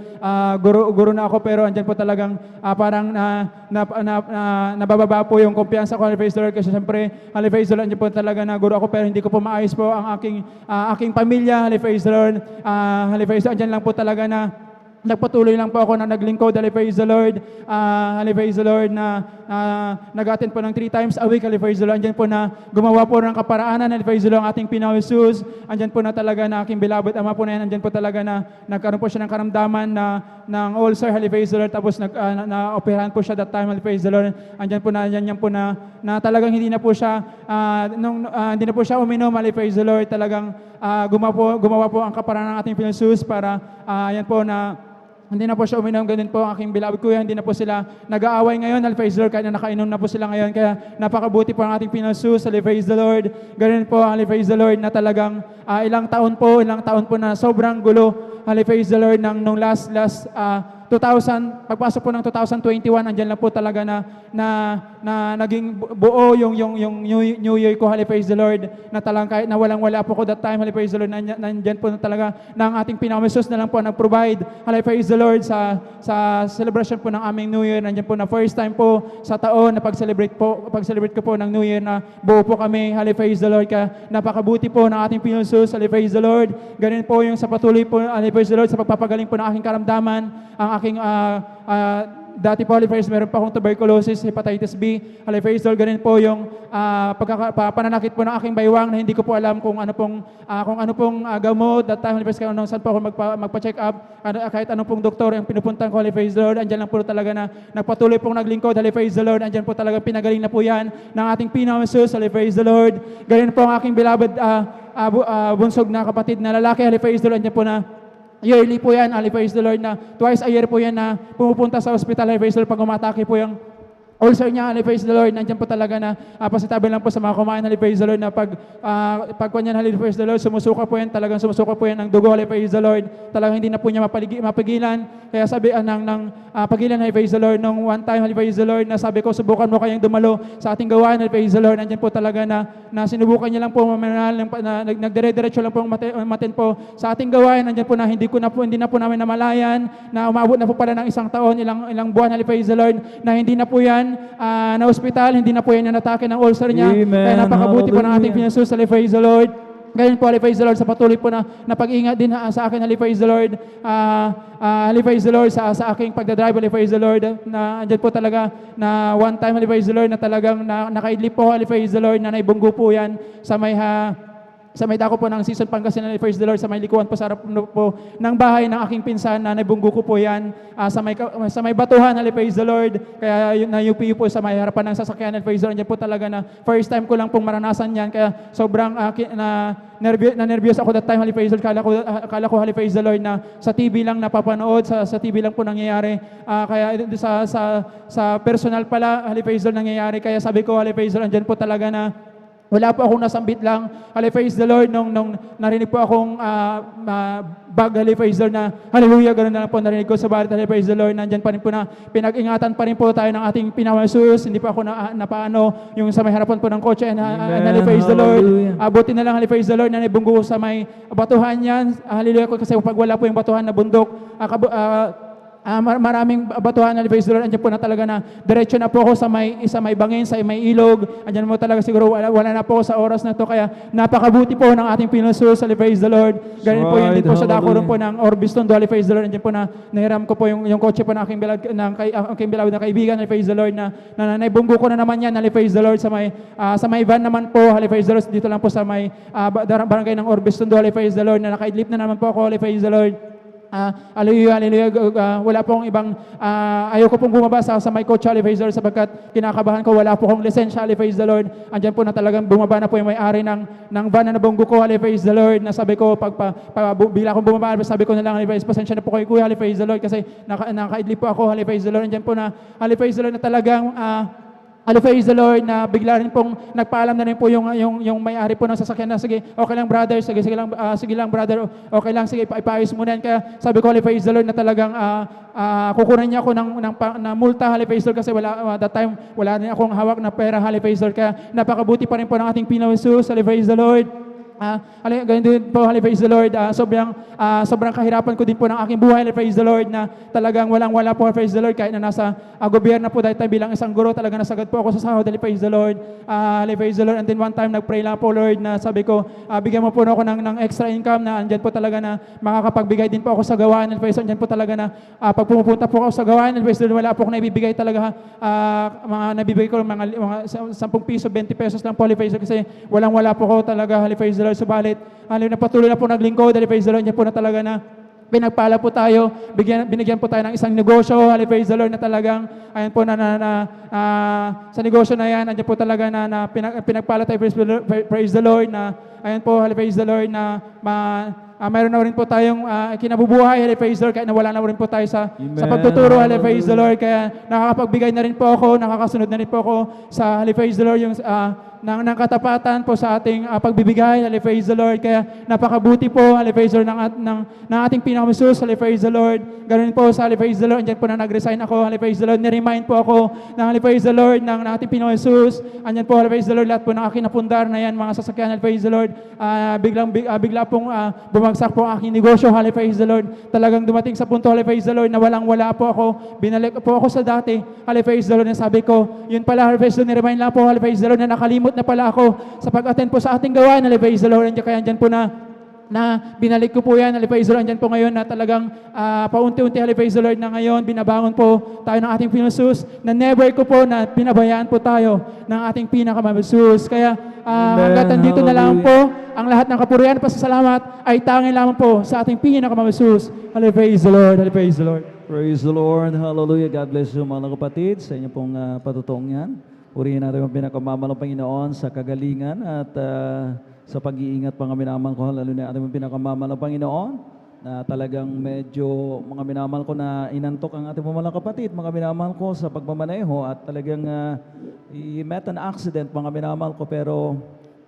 guro na ako, pero andyan po talagang parang nabababa po yung kumpiyansa ko, praise the Lord, kasi siyempre, praise the Lord, andyan po talaga na guro ako, pero hindi ko po maayos po ang aking pamilya, praise the Lord, praise the Lord, andyan lang po talaga na nagpatuloy lang po ako na naglingkod, praise the Lord, praise the Lord, na nag-attend po ng 3 times a week, praise the Lord, andyan po na gumawa po ng kaparaanan, praise the Lord, ang ating Pinoy Jesus, andyan po na talaga na aking beloved ama po na yan, andyan po talaga na nagkaroon po siya ng karamdaman ng ulcer, praise the Lord, tapos na-operahan po siya that time, praise the Lord, andyan po na talagang hindi na po siya, hindi na po siya uminom, praise the Lord, talagang gumawa po ang kaparaanan ng ating Pinoy Jesus para, yan po na, hindi na po siya uminom, ganun po ang aking beloved kuya, hindi na po sila nag-aaway ngayon, praise the Lord, kaya nakainom na po sila ngayon, kaya napakabuti po ang ating Pinoy Jesus, praise the Lord, ganun po, praise the Lord, na talagang ilang taon po na sobrang gulo, praise the Lord, nung last 2000, pagpasok po ng 2021, andyan lang po talaga na naging buo yung New Year ko, praise the Lord, na talagang kahit na walang-wala po ko that time, praise the Lord, nandyan po na talaga na ang ating Pinoy Jesus na lang po nag-provide, praise the Lord, sa celebration po ng aming New Year, nandyan po na first time po sa taon na pag-celebrate ko po ng New Year na buo po kami, praise the Lord, kaya napakabuti po ng ating Pinoy Jesus, praise the Lord, ganun po yung sa patuloy po, praise the Lord, sa pagpapagaling po ng aking karamdaman, ang aking dati po, praise, meron pa akong tuberculosis, hepatitis B, praise the Lord, ganun po yung pananakit po ng aking baywang na hindi ko po alam kung ano pong gamot, that time, praise, kung saan po ako magpa-check up, kahit anong pong doktor ang pinupuntan ko, praise the Lord, andyan lang po talaga na nagpatuloy pong naglingkod, praise the Lord, andyan po talaga pinagaling na po yan ng ating Pinoy Jesus, praise the Lord, ganun po ang aking beloved bunsog na kapatid na lalaki, praise the Lord, andyan po na yearly po yan, praise the Lord, na twice a year po yan na pumupunta sa hospital, praise the Lord, pag umatake po yung ulcer niya, praise the Lord, nandiyan po talaga na pasitabi lang po sa mga kumain, praise the Lord, na pag kanyan, praise the Lord, sumusuka po yan, talagang sumusuka po yan ng dugo, praise the Lord, talagang hindi na po niya mapigilan, kaya sabi pagilan, praise the Lord, nung one time, praise the Lord, na sabi ko, subukan mo kayang dumalo sa ating gawain, praise the Lord, nandiyan po talaga na sinubukan niya lang po, nagdire-diretso lang po matin po sa ating gawain, nandiyan po na hindi na po namin namalayan, na umabot na po pala ng 1 taon, ilang buwan, praise the Lord, na hindi na po yan na hospital, hindi na po yan natake ng ulcer niya. Amen. Kaya napakabuti po ng ating Hallelujah. Jesus, praise the Lord. Ganyan po, praise the Lord, sa patuloy po na pag-ingat din sa akin, praise the Lord, praise the Lord, sa aking pagdadrive, praise the Lord, na andyan po talaga, na one time, praise the Lord, na talagang nakaidlip po, praise the Lord, na naibunggo po yan sa may dako po ng Season Pangasinan, praise the Lord, sa may likuan po sa harap po ng bahay ng aking pinsan na naibunggo ko po yan sa may batuhan, praise the Lord, kaya na-UPU po sa may harapan ng sasakyan, praise the Lord, yan po talaga na first time ko lang pong maranasan yan, kaya sobrang nervyos ako that time, praise the Lord, kala ko, praise the Lord, na sa TV lang napapanood, sa TV lang po nangyayari, kaya sa personal pala, praise the Lord, nangyayari, kaya sabi ko, praise the Lord, andyan po talaga na wala po akong nasambit lang, praise the Lord, nung narinig po akong bag, praise the Lord, na hallelujah, ganoon na lang po narinig ko sa barit, praise the Lord, nandyan pa rin po na pinag-ingatan pa rin po tayo ng ating Pinoy Jesus, hindi pa ako napaano, yung sa may harapan po ng kotse, praise the Lord, buti na lang, praise the Lord, na nabunggo sa may batuhan yan, hallelujah, kasi pag wala po yung batuhan na bundok, maraming batuhan na praise the Lord. Andiyan po na talaga na diretso na po ako sa may bangin, sa may ilog. Andiyan mo talaga siguro wala na po ako sa oras na to. Kaya napakabuti po ng ating Pinoy Jesus. Praise the Lord. Ganun po yun din po sa dako rin po ng Orbiston Duali. Praise the Lord. Andiyan po na nahiram ko po yung kotse po ng aking bilawd na kaibigan. Praise the Lord. Na naibunggo ko na naman yan. Praise the Lord. Sa may van naman po. Praise the Lord. Dito lang po sa may barangay ng Orbiston Duali. Praise the Lord. Na nakaidlip na naman po ako. Praise the Lord. Hallelujah, hallelujah. Wala pong ibang, ayoko pong bumaba sa may coach, praise the Lord, sapagkat kinakabahan ko, wala po akong lisensya, praise the Lord. Andyan po na talagang bumaba na po yung may-ari ng van na nabunggo ko, praise the Lord, na sabi ko, bila akong bumaba, sabi ko na lang, praise, pasensya na po kayo kuya, praise the Lord, kasi nakaidlip po ako, praise the Lord. Andyan po na, praise the Lord, na talagang, praise the Lord, na bigla rin pong nagpaalam na rin po yung may-ari po ng sasakyan na, sige, okay lang brother, sige lang brother, okay lang, sige, ipaayos mo na yan. Kaya sabi ko, praise the Lord, na talagang kukunan niya ako ng multa, praise the Lord, kasi that time, wala rin akong hawak na pera, praise the Lord. Kaya napakabuti pa rin po ng ating Pinoy Jesus, praise the Lord. Ganyan din po, praise the Lord. Sobrang kahirapan ko din po ng aking buhay, praise the Lord, na talagang walang-wala po, praise the Lord, kahit na nasa gobyerno po dahil bilang isang guro, talaga nasagad po ako sa sahod, praise the Lord. Praise the Lord. And then one time, nag-pray lang po, Lord, na sabi ko, bigyan mo po ako ng extra income na andyan po talaga na makakapagbigay din po ako sa gawain, praise the Lord. Andyan po talaga na pag pumupunta po ako sa gawain, praise the Lord, wala po akong naibibigay talaga, mga nabibigay ko mga 10 piso, 20 pesos lang po, praise the Lord, kasi walang-wala po ako talaga, praise the Lord. Subalit, patuloy na po naglingkod, praise the Lord, yan po na talaga na pinagpala po tayo, binigyan po tayo ng isang negosyo, praise the Lord, na talagang, ayan po sa negosyo na yan, andyan po talaga na pinagpala tayo, praise the Lord, na, ayan po, praise the Lord, na mayroon na rin po tayong kinabubuhay, praise the Lord, kaya nawala na rin po tayo sa pagtuturo, praise the Lord, kaya nakakapagbigay na rin po ako, nakakasunod na rin po ako sa, praise the Lord, yung ng katapatan po sa ating pagbibigay, praise the Lord, kaya napakabuti po, praise the Lord, ng ating pinakamusus, praise the Lord, ganoon po sa, praise the Lord, andyan po na nag-resign ako, praise the Lord, niremind po ako ng, praise the Lord, ng ating pinakamusus, andyan po, praise the Lord, lahat po ng aking napundar na yan, mga sasakyan, praise the Lord, bigla pong bumagsak po ang aking negosyo, praise the Lord, talagang dumating sa punto, praise the Lord, na walang-wala po ako, binalik po ako sa dati, praise the Lord, na sabi ko, yun pala, praise the Lord, niremind lang po, praise the Lord, na nakalimot na pala ako sa pag-attend po sa ating gawain, praise the Lord, kaya andyan po na binalik ko po yan, praise the Lord, andyan po ngayon na talagang paunti-unti, praise the Lord, na ngayon binabangon po tayo ng ating Pinosus, na never ko po na pinabayaan po tayo ng ating pinakamabusus. Kaya hanggat andito na lang po, ang lahat ng kapurihan at pasasalamat ay tanging lamang po sa ating pinakamabusus. Praise the Lord, praise the Lord. Praise the Lord, hallelujah. God bless you mga kapatid sa inyo pong patutong yan. Purihin natin ang pinakamamalang Panginoon sa kagalingan at sa pag-iingat mga minamahal ko, lalo na ating pinakamamalang Panginoon na talagang medyo mga minamahal ko na inantok ang ating mga kapatid, mga minamahal ko sa pagmamaneho at talagang i-met an accident mga minamahal ko, pero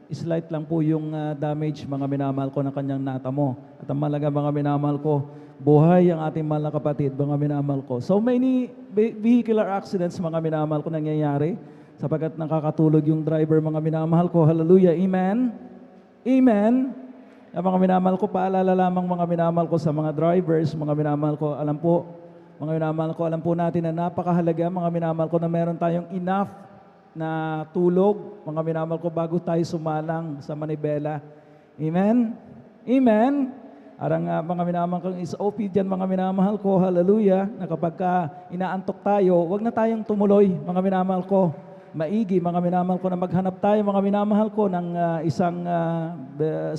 slight lang po yung damage mga minamahal ko ng kanyang natamo. At ang malaga mga minamahal ko, buhay ang ating mahal na kapatid, mga minamahal ko. So many vehicular accidents mga minamahal ko nangyayari sapagkat nakakatulog yung driver mga minamahal ko. Hallelujah, amen. Amen. Mga minamahal ko, paalala lamang mga minamahal ko sa mga drivers, mga minamahal ko, alam po natin na napakahalaga mga minamahal ko na meron tayong enough na tulog, mga minamahal ko, bago tayo sumalang sa manibela. Amen? Amen? Arang mga minamahal kong SOP dyan, mga minamahal ko, hallelujah, na kapag inaantok tayo, wag na tayong tumuloy, mga minamahal ko. Maigi, mga minamahal ko, na maghanap tayo, mga minamahal ko, ng isang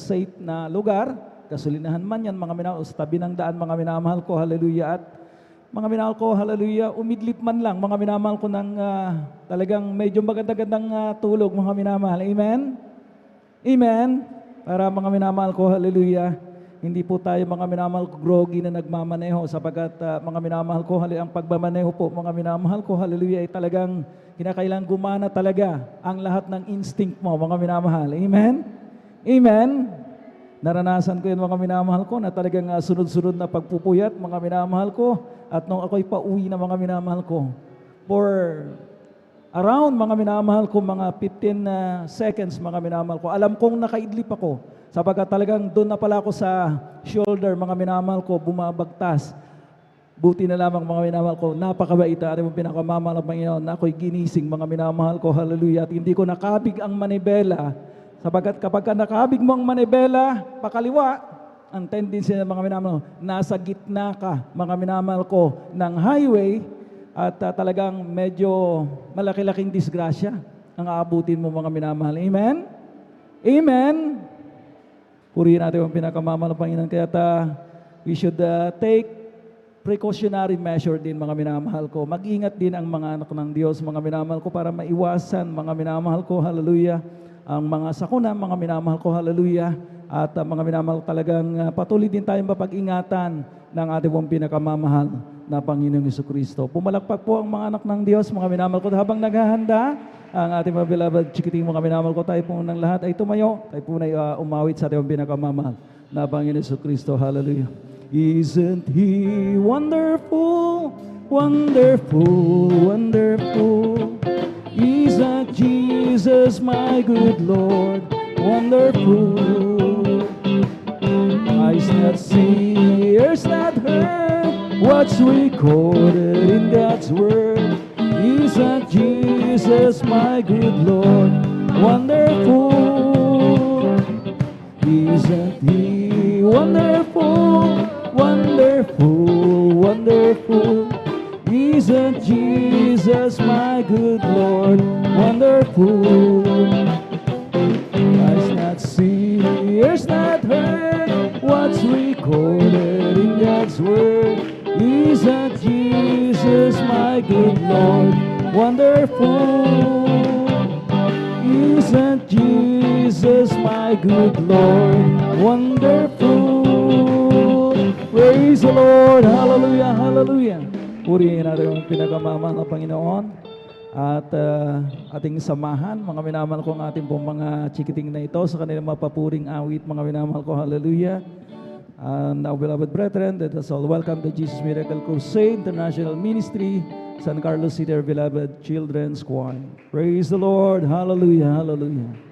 safe na lugar, kasulinahan man yan, mga minamahal, sa tabi ng daan, mga minamahal ko, hallelujah, at mga minamahal ko, hallelujah, umidlip man lang, mga minamahal ko, ng talagang medyo magandang tulog, mga minamahal, amen? Amen? Para mga minamahal ko, hallelujah, hindi po tayo mga minamahal ko groggy na nagmamaneho sapagkat mga minamahal ko, ang pagmamaneho po, mga minamahal ko, hallelujah, ay talagang kinakailangan gumana talaga ang lahat ng instinct mo, mga minamahal. Amen? Amen? Naranasan ko yun, mga minamahal ko, na talagang sunod-sunod na pagpupuyat, mga minamahal ko, at nung ako'y pauwi na mga minamahal ko, for around mga minamahal ko, mga 15 seconds, mga minamahal ko, alam kong nakaidlip ako, sapagkat talagang doon na pala ako sa shoulder, mga minamahal ko, bumabagtas. Buti na lamang mga minamahal ko, napakabait ang ating pinakamamahal na Panginoon na ako'y ginising mga minamahal ko, hallelujah. At hindi ko nakabig ang manibela, sapagat kapag ka nakabig mo ang manibela, pakaliwa, ang tendency ng mga minamahal ko, nasa gitna ka, mga minamahal ko, ng highway, at talagang medyo malaki-laking disgrasya ang aabutin mo mga minamahal. Amen? Amen? Purihin natin ang pinakamamahal ng Panginoon. Kaya we should take precautionary measure din mga minamahal ko. Mag-ingat din ang mga anak ng Diyos, mga minamahal ko, para maiwasan mga minamahal ko, hallelujah, ang mga sakuna, mga minamahal ko, hallelujah, at mga minamahal ko, talagang patuloy din tayong mapag-ingatan ng ating pong pinakamamahal na Panginoong Jesucristo. Pumalakpak po ang mga anak ng Diyos, mga minamahal ko, habang naghahanda ang ating mga beloved chikiting mga minamahal ko, tayo po ng lahat ay tumayo, tayo po na umawit sa ating pinakamamahal na Panginoong Jesucristo, hallelujah. Isn't He wonderful, wonderful, wonderful? Isn't Jesus my good Lord, wonderful? Eyes not see, ears not heard, what's recorded in God's Word? Isn't Jesus my good Lord, wonderful? Isn't He wonderful? Wonderful, wonderful, isn't Jesus my good Lord, wonderful? Eyes not see, ears not heard, what's recorded in God's Word? Isn't Jesus my good Lord, wonderful? Isn't Jesus my good Lord, wonderful? Praise the Lord, hallelujah, hallelujah. Purihin natin ang pinakamamahal na Panginoon at ating samahan, mga minamahal ko, ang ating pong mga chikiting na ito sa kanilang mapapuring awit, mga minamahal ko, hallelujah. Now, beloved brethren, let us all welcome the Jesus Miracle Crusade International Ministry, San Carlos City, our beloved children's choir. Praise the Lord, hallelujah, hallelujah.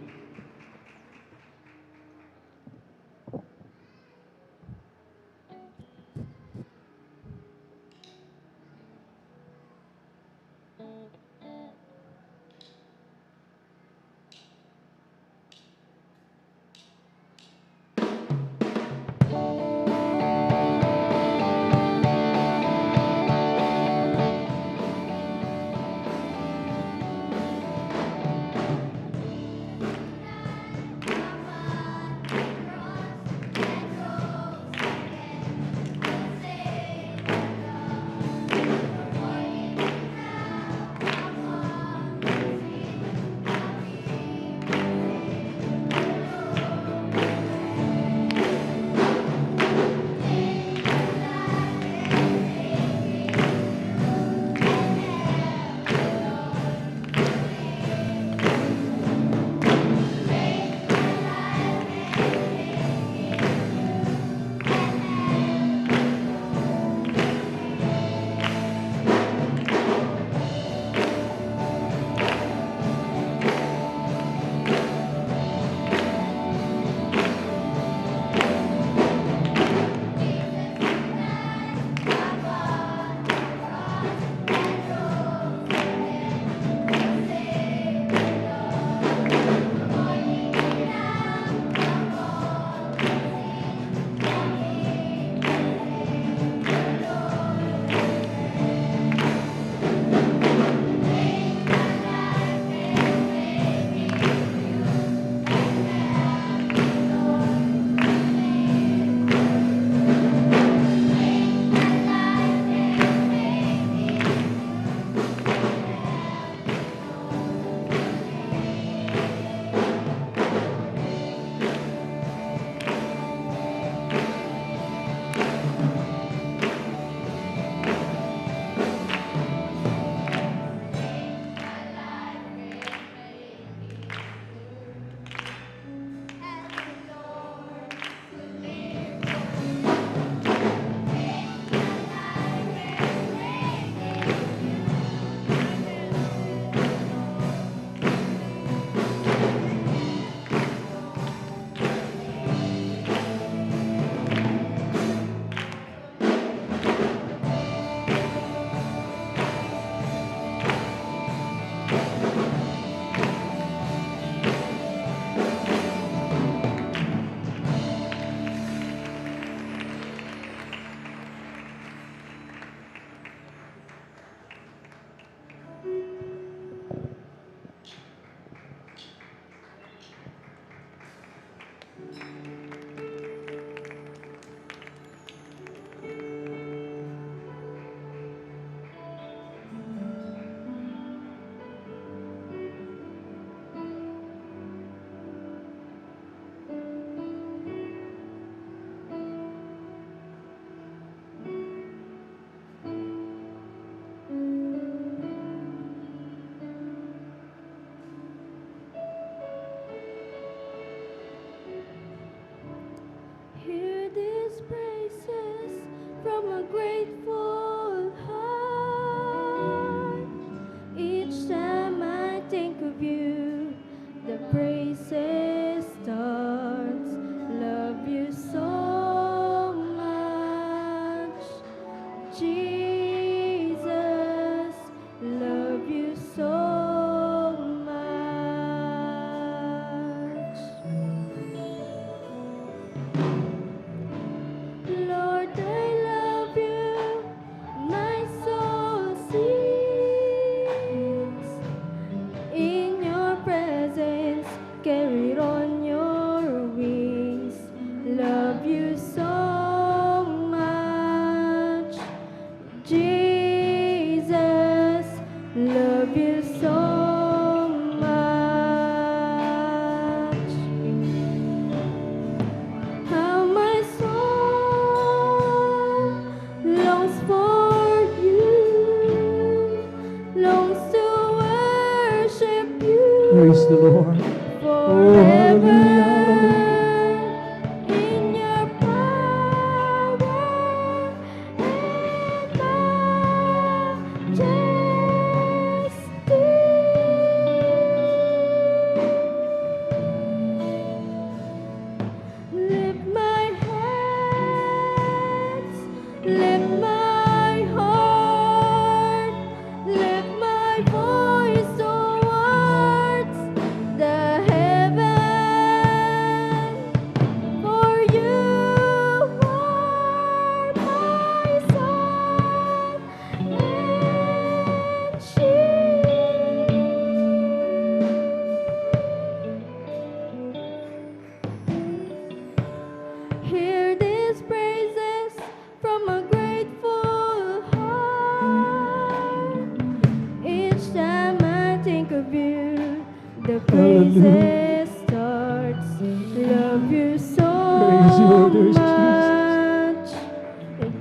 The praises starts. Love you so Praise you, others, much.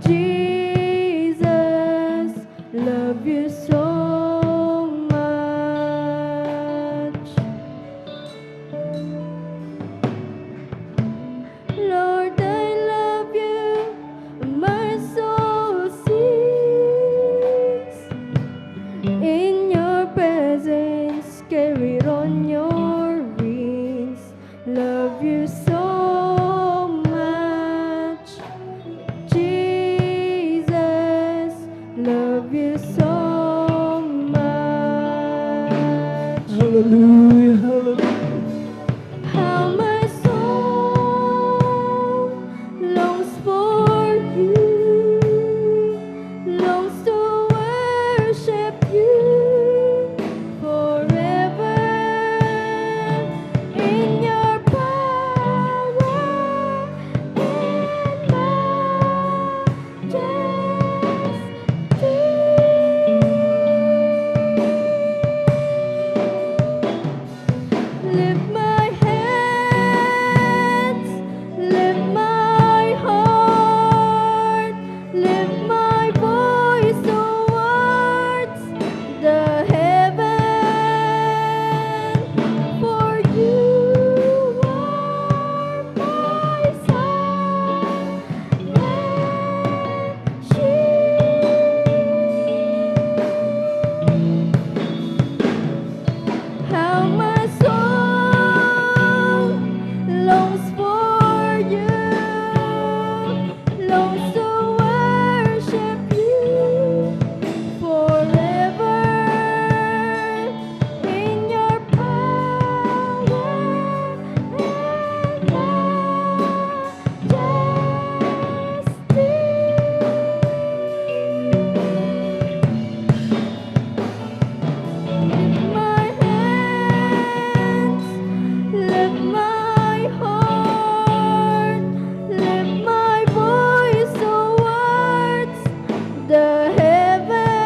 Jesus, love you so much. Lord, I love you. My soul seeks in your presence, carried on your wings. Love you so much, Jesus. Love you so much. Hallelujah, hallelujah. How my soul longs for you, longs to worship you forever in your power and majesty. Lift my hands, lift my heart, lift my voice towards the heaven. For you are my sun and shield. How my soul longs for you, longs to worship you forever in your power and majesty. Lift my hands, lift my heart, lift my voice towards the heaven.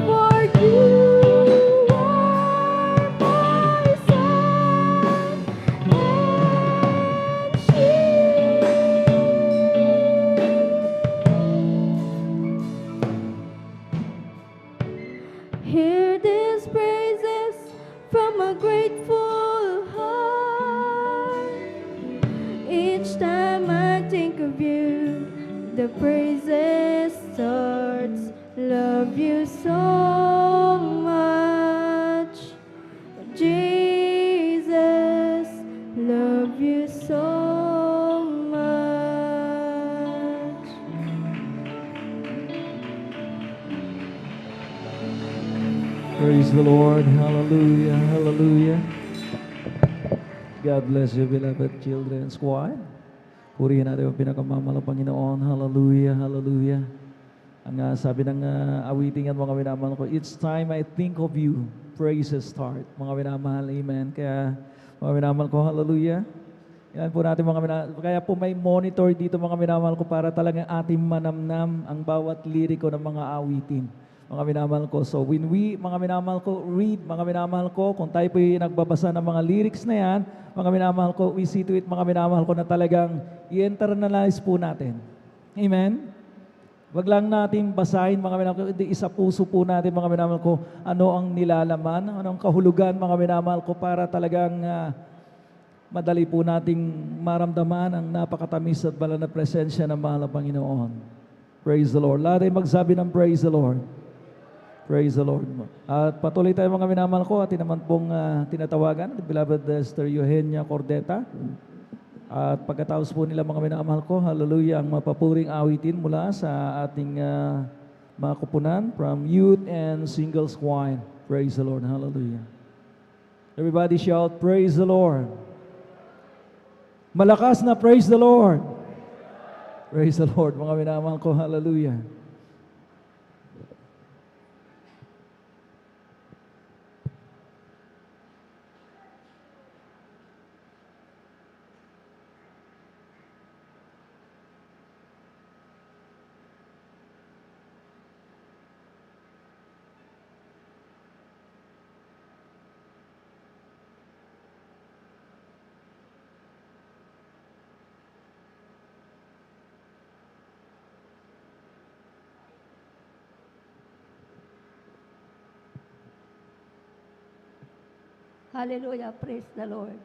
For you are my sun and shield. Hear these praises from a grateful heart. Each time I think of you, the praises starts. Love you so much, Jesus. Love you so much. Praise the Lord. Hallelujah. Hallelujah. God bless you, beloved children. Squad. Purihin natin ang pinakamamahal ng Panginoon. Hallelujah. Hallelujah. Ang sabi ng awiting yan, mga minamahal ko, each time I think of you, praises start. Mga minamahal, amen. Kaya, mga minamahal ko, hallelujah. Yan po natin mga minamahal. Kaya po may monitor dito mga minamahal ko para talagang ating manamnam ang bawat liriko ng mga awitin. Mga minamahal ko. So when we, mga minamahal ko, read, mga minamahal ko, kung tayo po yung nagbabasa ng mga lyrics na yan, mga minamahal ko, we see to it, mga minamahal ko, na talagang i-internalize po natin. Amen? Wag lang natin basahin, mga minamahal ko, hindi isa puso po natin, mga minamahal ko, ano ang nilalaman, ano ang kahulugan, mga minamahal ko, para talagang madali po nating maramdaman ang napakatamis at banal na presensya ng mahal na Panginoon. Praise the Lord. Lahat ay magsabi ng praise the Lord. Praise the Lord. At patuloy tayo mga minamahal ko, at naman pong tinatawagan, the beloved Sister Eugenia Cordeta. At pagkatapos po nila mga minamahal ko, hallelujah, ang mapapuring awitin mula sa ating mga kupunan from Youth and Singles Choir. Praise the Lord. Hallelujah. Everybody shout, praise the Lord. Malakas na praise the Lord. Praise the Lord. Mga minamahal ko, hallelujah. Hallelujah, praise the Lord.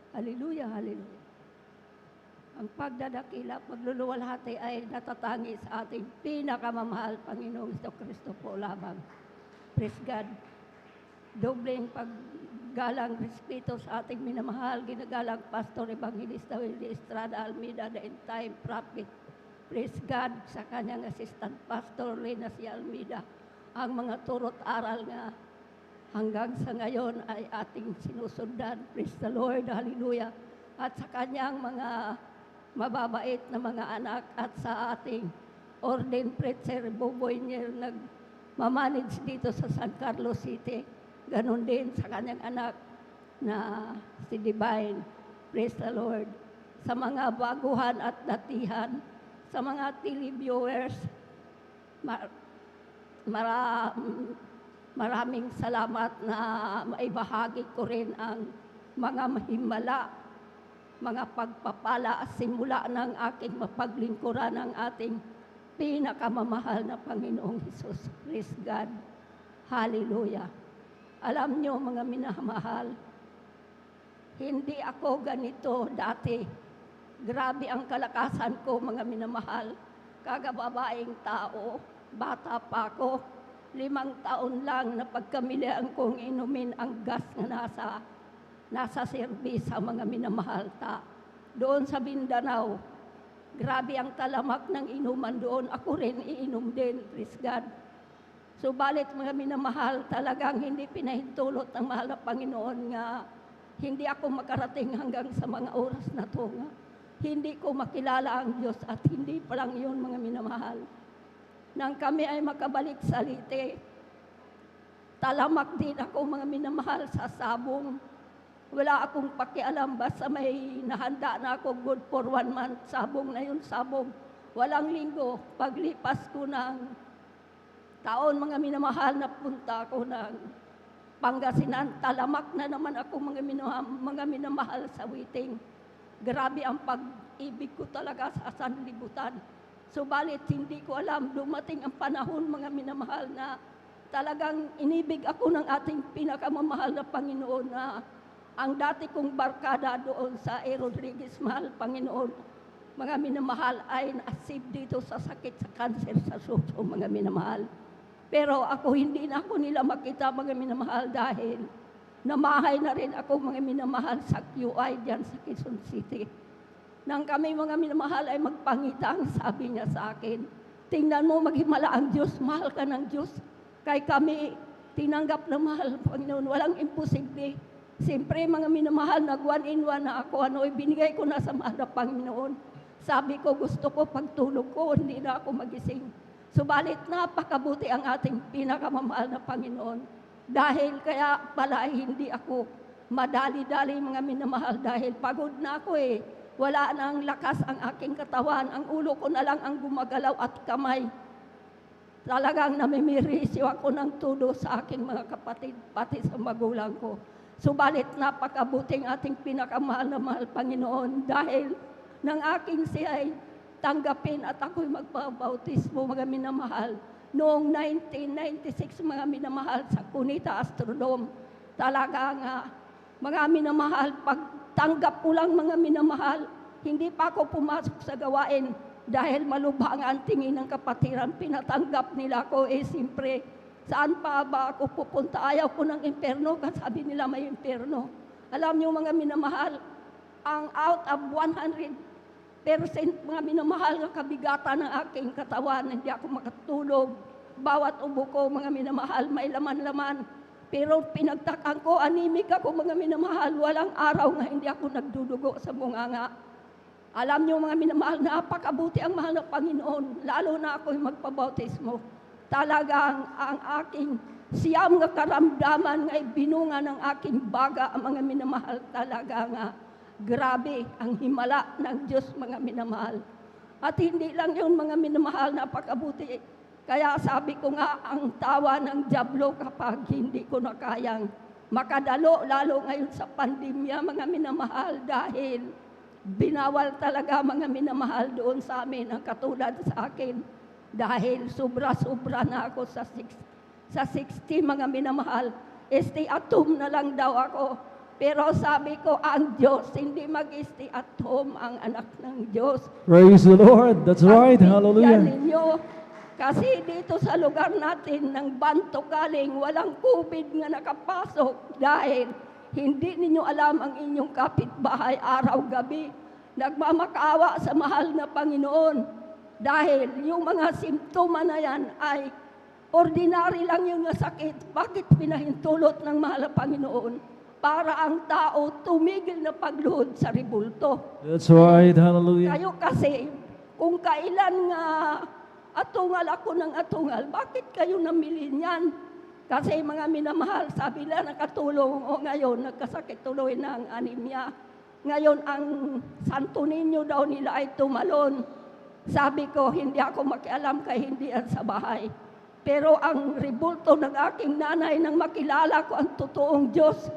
Hallelujah, hallelujah. Ang pagdadakila, pagluluwalhati ay natatangi sa ating pinakamamahal Panginoong Kristo po lamang. Praise God. Dobleng paggalang respeto sa ating minamahal, ginagalang Pastor Evangelista Willie Estrada Almeida, the end time prophet. Praise God sa kanyang assistant pastor, Lena C. Almeida. Ang mga turot aral nga hanggang sa ngayon ay ating sinusundan. Praise the Lord, hallelujah. At sa kanyang mga mababait na mga anak at sa ating ordained preacher, Boboy Nier, nagmamanage dito sa San Carlos City. Ganon din sa kanyang anak na si Divine. Praise the Lord. Sa mga baguhan at datihan, sa mga televiewers, maraming salamat na maibahagi ko rin ang mga mahimala, mga pagpapala simula ng aking mapaglingkuran ng ating pinakamamahal na Panginoong Hesus. Praise God. Hallelujah. Alam nyo mga minamahal, hindi ako ganito dati. Grabe ang kalakasan ko mga minamahal. Kagababaeng tao, bata pa ako. 5 taon lang na pagkamilian kong inumin ang gas na nasa serbisa mga minamahal ta. Doon sa Mindanao, grabe ang talamak ng inuman doon. Ako rin iinom din, praise God. Subalit mga minamahal, talagang hindi pinahintulot ng mahal na Panginoon nga hindi ako makarating hanggang sa mga oras na to nga. Hindi ko makilala ang Diyos at hindi pa lang yun mga minamahal. Nang kami ay makabalik sa Leyte, talamak din ako mga minamahal sa sabong. Wala akong pakialam, basta may nahanda na ako good for 1 month. Sabong na yun, sabong. Walang linggo, paglipas ko ng taon mga minamahal, na punta ako ng Pangasinan. Talamak na naman ako mga minamahal sa waiting. Grabe ang pag-ibig ko talaga sa sanlibutan. Subalit hindi ko alam, dumating ang panahon mga minamahal na talagang inibig ako ng ating pinakamamahal na Panginoon na ang dati kong barkada doon sa A. Rodriguez, mahal Panginoon, mga minamahal ay na-save dito sa sakit sa cancer sa suso mga minamahal. Pero ako hindi na ako nila makita mga minamahal dahil namahay na rin ako mga minamahal sa QI diyan sa Quezon City. Nang kami mga minamahal ay magpangitang, sabi niya sa akin, tingnan mo maghimala ang Diyos, mahal ka ng Diyos. Kay kami tinanggap na mahal Panginoon, walang imposible. Siyempre mga minamahal, nag-1 in 1 na ako, ibinigay ko na sa mahal na Panginoon. Sabi ko, gusto ko pagtulog ko, hindi na ako magising. Subalit napakabuti ang ating pinakamamahal na Panginoon. Dahil kaya pala hindi ako madali-dali mga minamahal dahil pagod na ako eh. Wala nang lakas ang aking katawan. Ang ulo ko na lang ang gumagalaw at kamay. Talagang namimirisyo ako ng tudo sa aking mga kapatid, pati sa magulang ko. Subalit napakabuting ating pinakamahal na mahal Panginoon dahil ng aking siya'y tanggapin at ako'y magpabautismo mga minamahal. Noong 1996 mga minamahal sa Cunita Astrodome, talaga nga mga minamahal, pagtanggap ko lang mga minamahal, hindi pa ako pumasok sa gawain dahil malubhang ang tingin ng kapatiran. Pinatanggap nila ako siyempre, saan pa ba ako pupunta? Ayaw ko ng impyerno kasi sabi nila may impyerno. Alam niyo mga minamahal, ang out of 100% mga minamahal na kabigatan ng aking katawan, hindi ako makatulog. Bawat ubo ko, mga minamahal, may laman-laman. Pero pinagtakan ko, anemic ako, mga minamahal. Walang araw nga hindi ako nagdudugo sa bunganga. Alam niyo mga minamahal, napakabuti ang mahal na Panginoon. Lalo na ako'y magpabautismo. Talagang ang aking siyam nga karamdaman ngay binunga ng aking baga, ang mga minamahal talaga nga. Grabe ang himala ng Diyos mga minamahal. At hindi lang yun mga minamahal, napakabuti. Kaya sabi ko nga, ang tawa ng dyablo kapag hindi ko na kayang makadalo, lalo ngayon sa pandemya mga minamahal, dahil binawal talaga mga minamahal doon sa amin ang katulad sa akin. Dahil sobra-sobra na ako sa 60 mga minamahal. stay at home na lang daw ako. Pero sabi ko, ang Diyos, hindi mag-stay at home ang anak ng Diyos. Praise the Lord. That's right. Yan Hallelujah. ninyo. Kasi dito sa lugar natin, ng Banto galing, walang COVID nga nakapasok dahil hindi ninyo alam ang inyong kapitbahay araw-gabi. Nagmamakaawa sa mahal na Panginoon dahil yung mga simptoma na yan ay ordinary lang yung sakit. Bakit pinahintulot ng mahal na Panginoon? Para ang tao tumigil na pagluhod sa ribulto. That's right. Hallelujah. Kayo kasi, kung kailan nga atungal ako ng atungal, bakit kayo namili niyan? Kasi mga minamahal, sabi nila nakatulong, o ngayon nagkasakit tuloy ng anemia. Ngayon ang Santo Niño daw nila ay tumalon. Sabi ko, hindi ako makialam kay hindi yan sa bahay. Pero ang ribulto ng aking nanay nang makilala ko ang totoong Diyos,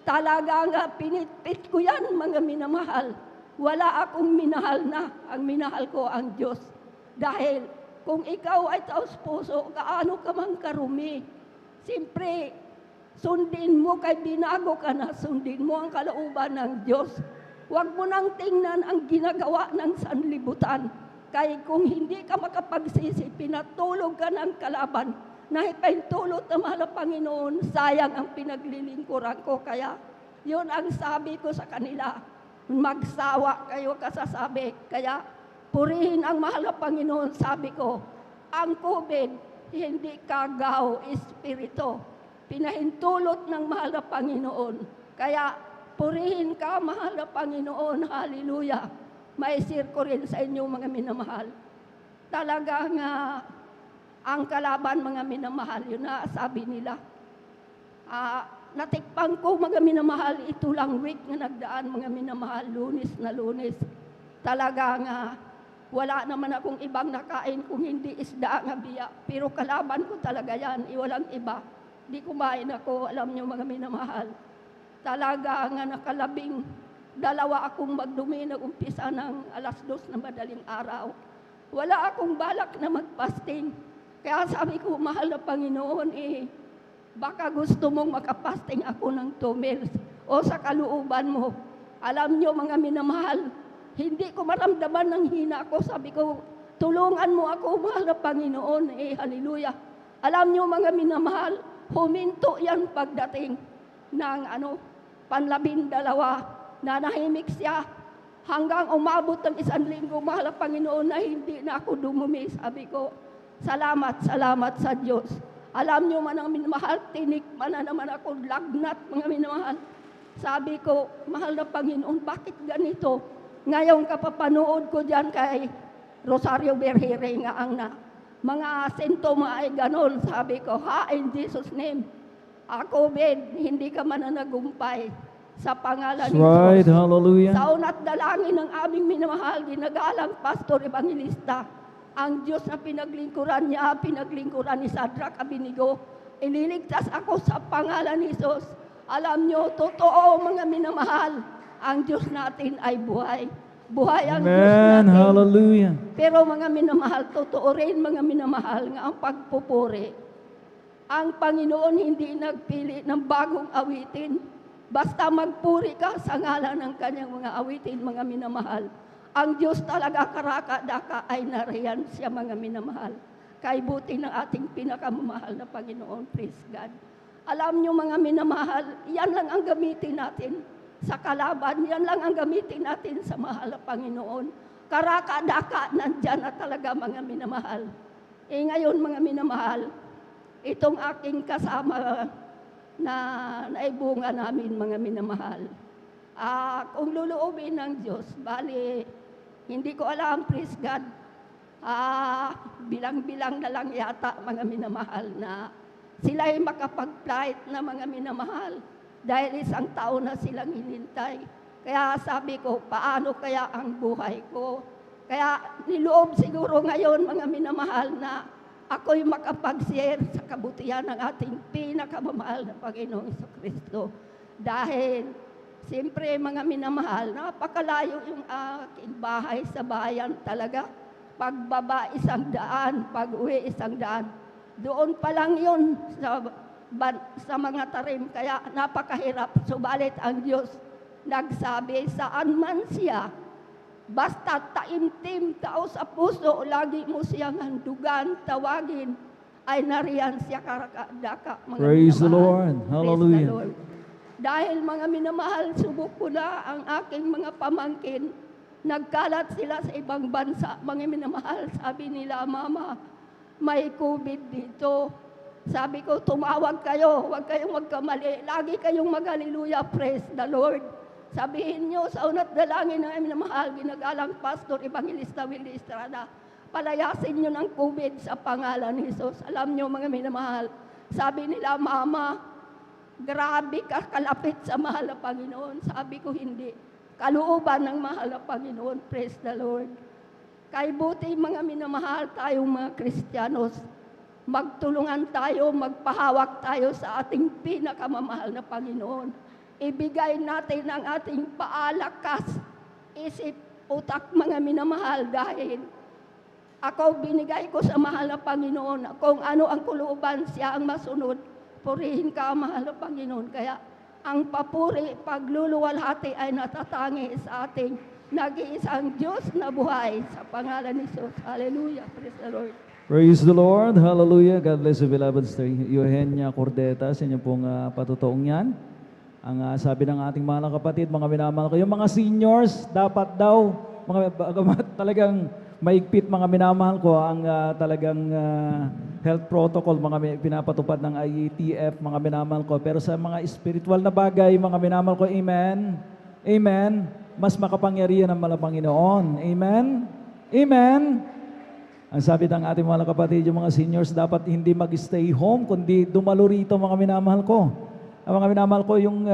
talaga nga pinitpit ko yan, mga minamahal. Wala akong minahal na, ang minahal ko ang Diyos. Dahil kung ikaw ay taos puso, kaano ka mang karumi. Siyempre, sundin mo kay binago ka na, sundin mo ang kalooban ng Diyos. Huwag mo nang tingnan ang ginagawa ng sanlibutan. Kaya kung hindi ka makapagsisi, pinatulog ka ng kalaban, na ipahintulot na mahal na Panginoon, sayang ang pinaglilingkuran ko. Kaya yun ang sabi ko sa kanila, magsawa kayo kasasabi. Kaya purihin ang mahal na Panginoon, sabi ko, ang COVID, hindi kagaw, espiritu. Pinahintulot ng mahal na Panginoon. Kaya purihin ka, mahal na Panginoon, hallelujah. Maisir ko rin sa inyo, mga minamahal. Talaga nga, ang kalaban, mga minamahal, yun na sabi nila. Natikpan ko, mga minamahal, ito lang week na nagdaan, mga minamahal, Lunes na Lunes. Talaga nga, wala naman akong ibang nakain kung hindi isda nga biya. Pero kalaban ko talaga yan, walang iba. Di kumain ako, alam niyo mga minamahal. Talaga nga nakalabing 2 akong magdumi na umpisa ng 2:00 na madaling araw. Wala akong balak na magpasting. Kaya sabi ko, mahal na Panginoon, baka gusto mong makapasting ako ng 2 meals o sa kalooban mo. Alam niyo mga minamahal, hindi ko maramdaman ng hina ko. Sabi ko, tulungan mo ako, mahal na Panginoon. Hallelujah. Alam niyo mga minamahal, huminto yan pagdating ng 12 na nahimik siya hanggang umabot ng 1 linggo, mahal na Panginoon, na hindi na ako dumumi. Sabi ko, salamat sa Diyos. Alam niyo man ang minamahal, tinikman na naman ako lagnat, mga minamahal. Sabi ko, mahal na Panginoon, bakit ganito? Ngayon kapapanood ko dyan kay Rosario Berhere nga ang mga sintoma ay ganon. Sabi ko, in Jesus' name, ako, Ben, hindi ka mananagumpay sa pangalan ni Right, Jesus. hallelujah. Sa una't dalangin ng aming minamahal, ginagalang pastor evangelista, ang Diyos na pinaglingkuran niya, pinaglingkuran ni Shadrach Abednego, ililigtas ako sa pangalan ni Jesus. Alam niyo, totoo mga minamahal, ang Diyos natin ay buhay. Buhay ang Diyos Amen, natin. hallelujah. Pero mga minamahal, totoo rin mga minamahal nga ang pagpupuri. Ang Panginoon hindi nagpili ng bagong awitin. Basta magpuri ka sa ngalan ng kanyang mga awitin, mga minamahal. Ang Diyos talaga karaka-daka ay nariyan siya, mga minamahal. Kaibuti ng ating pinakamamahal na Panginoon, praise God. Alam nyo mga minamahal, yan lang ang gamitin natin sa kalaban, yan lang ang gamitin natin sa mahal na Panginoon. Karaka-daka, nandyan na talaga mga minamahal. Ngayon mga minamahal, itong aking kasama na naibunga namin mga minamahal. Kung luluubin ng Diyos, bali, hindi ko alam, praise God, bilang-bilang na lang yata mga minamahal na sila ay makapag-flight na mga minamahal dahil 1 taon na silang hinintay. Kaya sabi ko, paano kaya ang buhay ko? Kaya niloob siguro ngayon mga minamahal na ako'y makapag-share sa kabutihan ng ating pinakamamahal na Panginoong Jesucristo. Dahil, siyempre mga minamahal, napakalayo yung aking bahay sa bayan talaga. Pagbaba 100, pag-uwi 100. Doon pa lang yun sa sa mga tarim, kaya napakahirap. Subalit ang Diyos nagsabi, saan man siya, basta taimtim tao sa puso, lagi mo siyang handugan, tawagin, ay nariyan siya karakadaka. Praise the Lord. Praise Hallelujah. the Lord. Dahil mga minamahal, subok ko na ang aking mga pamangkin. Nagkalat sila sa ibang bansa. Mga minamahal, sabi nila, Mama, may COVID dito. Sabi ko, tumawag kayo, huwag kayong magkamali. Lagi kayong mag-hallelujah, praise the Lord. Sabihin nyo sa unat dalangin ng aming minamahal, ginagalang Pastor Evangelista Willie Estrada, palayasin nyo ng COVID sa pangalan ni Jesus. Alam nyo mga minamahal, sabi nila, Mama, grabe ka kalapit sa mahal na Panginoon. Sabi ko, hindi. Kalooban ng mahal na Panginoon. Praise the Lord. Kay buti mga minamahal tayong mga Kristiyanos, magtulungan tayo, magpahawak tayo sa ating pinakamamahal na Panginoon. Ibigay natin ang ating paalakas, isip, utak mga minamahal dahil ako binigay ko sa mahal na Panginoon. Kung ano ang kulooban, siya ang masunod. Purihin ka, mahal na Panginoon. Kaya ang papuri, pagluluwalhati ay natatangi sa ating nag-iisang Diyos na buhay sa pangalan ni Jesus. Hallelujah. Praise the Lord. Praise the Lord. Hallelujah. God bless you, beloved Eugenia Cordeta, sa inyong pong patutuong yan. Ang sabi ng ating mga kapatid, mga minamahal ko, yung mga seniors, dapat daw, talagang maigpit mga minamahal ko, ang talagang health protocol, mga pinapatupad ng IETF, mga minamahal ko. Pero sa mga spiritual na bagay, mga minamahal ko, amen, amen, mas makapangyarihan ang Panginoon. Amen, amen. Ang sabi ng ating mga kapatid, yung mga seniors dapat hindi mag-stay home, kundi dumalo rito mga minamahal ko. Ang mga minamahal ko, yung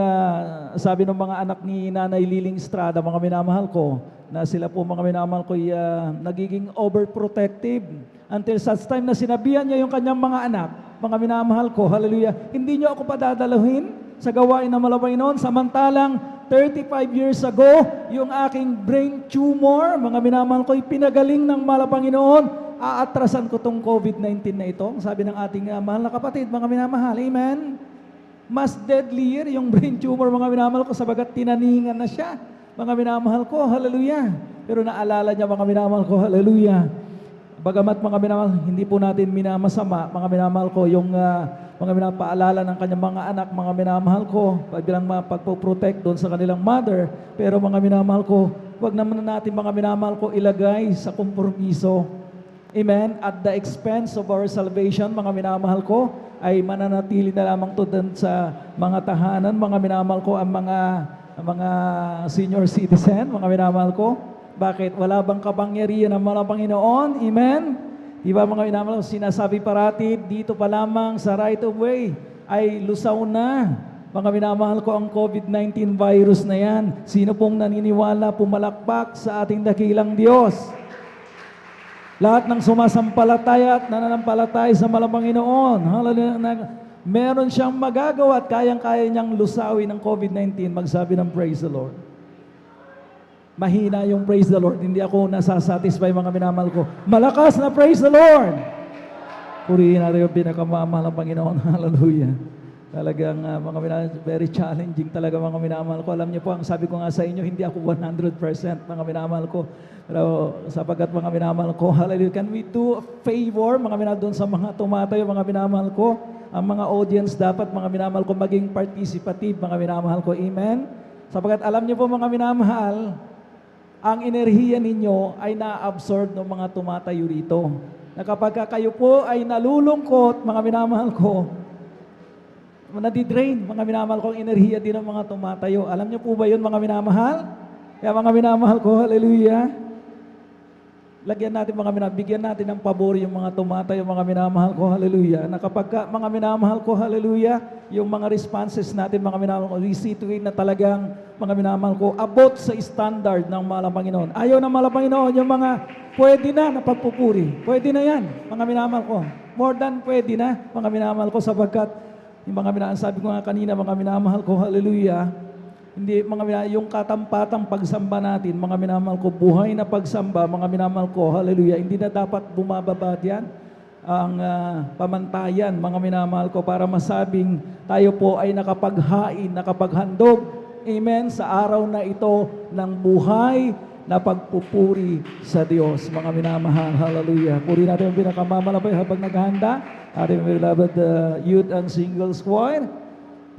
sabi ng mga anak ni Nanay Liling Estrada, mga minamahal ko, na sila po mga minamahal ko nagiging overprotective until such time na sinabihan niya yung kanyang mga anak, mga minamahal ko, hallelujah, hindi niyo ako padadaluhin sa gawain ng Panginoon, samantalang 35 years ago, yung aking brain tumor, mga minamahal ko, pinagaling ng Panginoon, aatrasan ko tong COVID-19 na ito. Sabi ng ating mahal na kapatid, mga minamahal, amen? Mas deadlier yung brain tumor, mga minamahal ko, sabagat tinaningan na siya. Mga minamahal ko, hallelujah. Pero naalala niya, mga minamahal ko, hallelujah. Bagamat mga minamahal, hindi po natin minamasama, mga minamahal ko, yung mga minapaalala ng kanyang mga anak, mga minamahal ko, bilang pagpo-protect doon sa kanilang mother. Pero mga minamahal ko, wag naman natin mga minamahal ko ilagay sa kompromiso. Amen? At the expense of our salvation, mga minamahal ko, ay mananatili na lamang to doon sa mga tahanan, mga minamahal ko, ang mga senior citizen, mga minamahal ko. Bakit? Wala bang kapangyarihan ng mga Panginoon? Amen? Diba mga minamahal ko, sinasabi parati, dito pa lamang sa right of way, ay lusaw na. Mga minamahal ko, ang COVID-19 virus na yan. Sino pong naniniwala, pumalakpak sa ating dakilang Diyos? Lahat ng sumasampalataya at nananampalataya sa Panginoon, hallelujah, meron siyang magagawa at kayang-kaya niyang lusawin ng COVID-19, magsabi ng praise the Lord. Mahina yung praise the Lord, hindi ako nasasatisfy mga minamahal ko. Malakas na praise the Lord! Purihin natin yung pinakamamahal ng Panginoon, hallelujah. Talagang mga minamahal, very challenging talaga mga minamahal ko. Alam niyo po, ang sabi ko nga sa inyo, hindi ako 100% mga minamahal ko. Pero sapagkat mga minamahal ko, hallelujah, can we do a favor, mga minamahal, doon sa mga tumatayo, mga minamahal ko, ang mga audience dapat, mga minamahal ko, maging participative, mga minamahal ko, amen? Sapagkat alam niyo po, mga minamahal, ang enerhiya ninyo ay na-absorb ng mga tumatayo rito. Na kapag kayo po ay nalulungkot, mga minamahal ko, nadidrain, mga minamahal ko, ang enerhiya din ng mga tumatayo. Alam niyo po ba yun, mga minamahal? Kaya mga minamahal ko, hallelujah. Lagyan natin mga minamahal, bigyan natin ng pabor yung mga tumatayo, mga minamahal ko, hallelujah. Na kapag mga minamahal ko, hallelujah, yung mga responses natin, mga minamahal ko, we see to it na talagang, mga minamahal ko, abot sa standard ng mahal Panginoon. Ayaw ng mahal Panginoon, yung mga pwede na pagpupuri. Pwede na yan, mga minamahal ko. More than pwede na, mga minamahal ko, sapagkat yung mga minamahal, sabi ko nga kanina, mga minamahal ko, hallelujah, hindi, mga minamahal, yung katampatang pagsamba natin, mga minamahal ko, buhay na pagsamba, mga minamahal ko, hallelujah, hindi na dapat bumababa yan. ang pamantayan, mga minamahal ko, para masabing tayo po ay nakapaghain, nakapaghandog, amen, sa araw na ito ng buhay na pagpupuri sa Diyos. Mga minamahal, hallelujah. Puri natin ang pinakamamalabay habang naghahanda. Ating beloved youth and singles choir.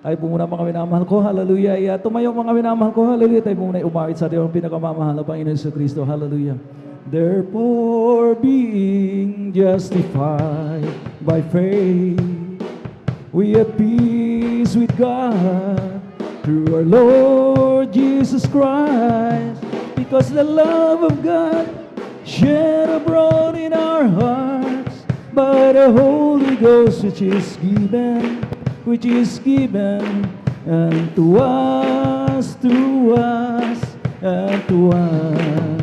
Tayo po muna mga minamahal ko, hallelujah. Tumayo mga minamahal ko, hallelujah. Tayo po muna umawit sa ating pinakamamahal na Panginoon Hesus Kristo, hallelujah. Therefore, being justified by faith, we have peace with God through our Lord Jesus Christ, because the love of God shed abroad in our hearts by the Holy Ghost, which is given unto us, and to us.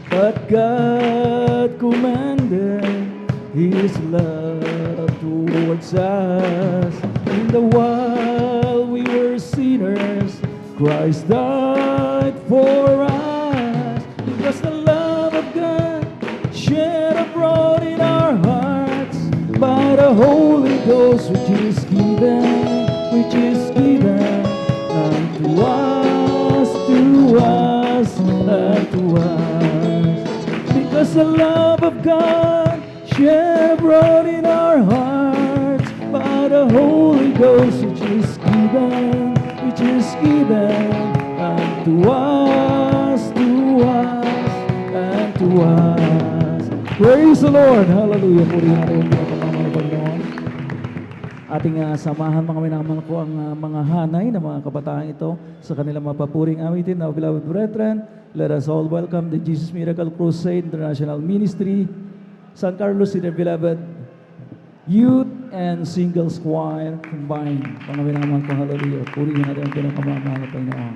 But God commended His love towards us, in the while we were sinners, Christ died for us. Because the love of God shed abroad in our hearts by the Holy Ghost, which is given unto us, unto us. Because the love of God shed abroad in our hearts by the Holy Ghost, which is given unto us, and to us. Praise the Lord, hallelujah. Purihin natin ang pinakamamahal ng Panginoon. Ating samahan mga minamahal ko ang mga hanay ng mga kabataang ito sa kanilang mapapuring awitin. Now, beloved brethren, let us all welcome the Jesus Miracle Crusade International Ministry, San Carlos, in the beloved youth and singles choir combined. Mga minamahal ko, hallelujah. Purihin natin ang pinakamamahal ng Panginoon.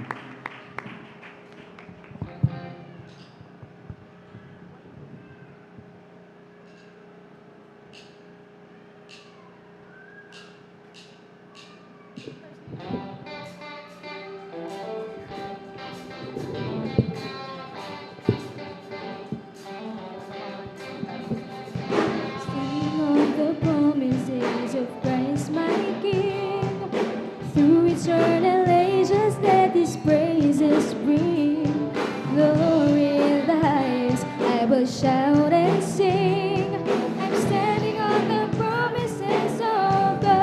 Sing of the promises of Christ my King. Through eternal ages let His praises bring. Glory in the highest, I will shout and sing. I'm standing on the promises of God.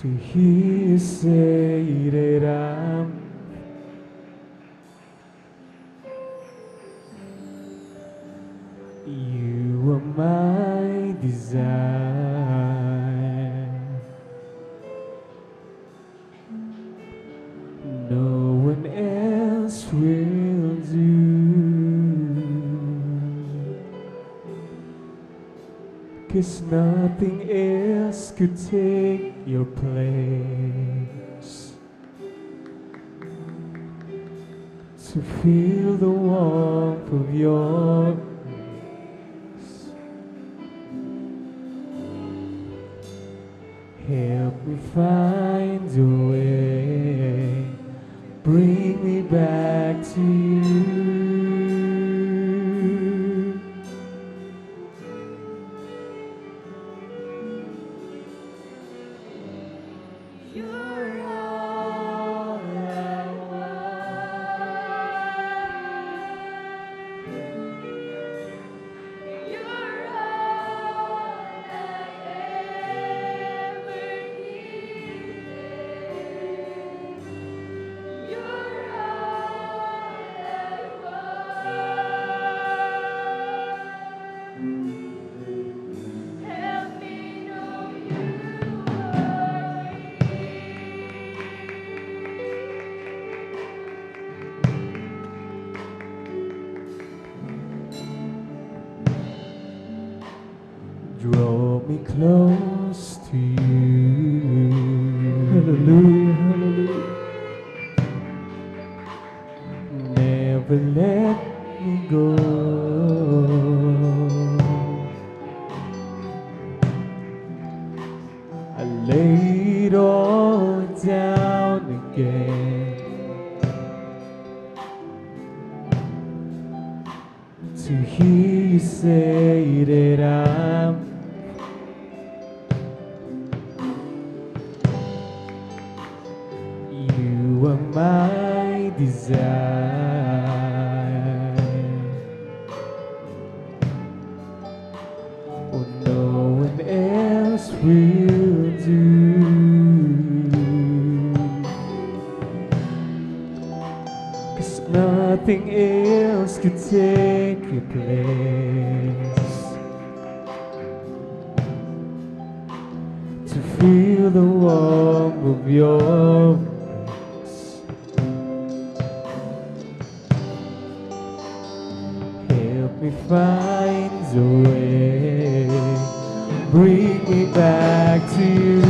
to hear you say that you are my desire. No one else will do. 'Cause nothing else could take your place. To feel the warmth of your grace. Help me find a way, bring me back to you. You're all I want. You're all I ever needed. You're all I want. Help me know you are. Draw me close to you. Hallelujah, hallelujah. Never let me go. I lay it all down again to hear you say that you are my desire. Oh, no one else will do. 'Cause nothing else could take your place. To feel the warmth of your embrace. Help me find a way, bring me back to you.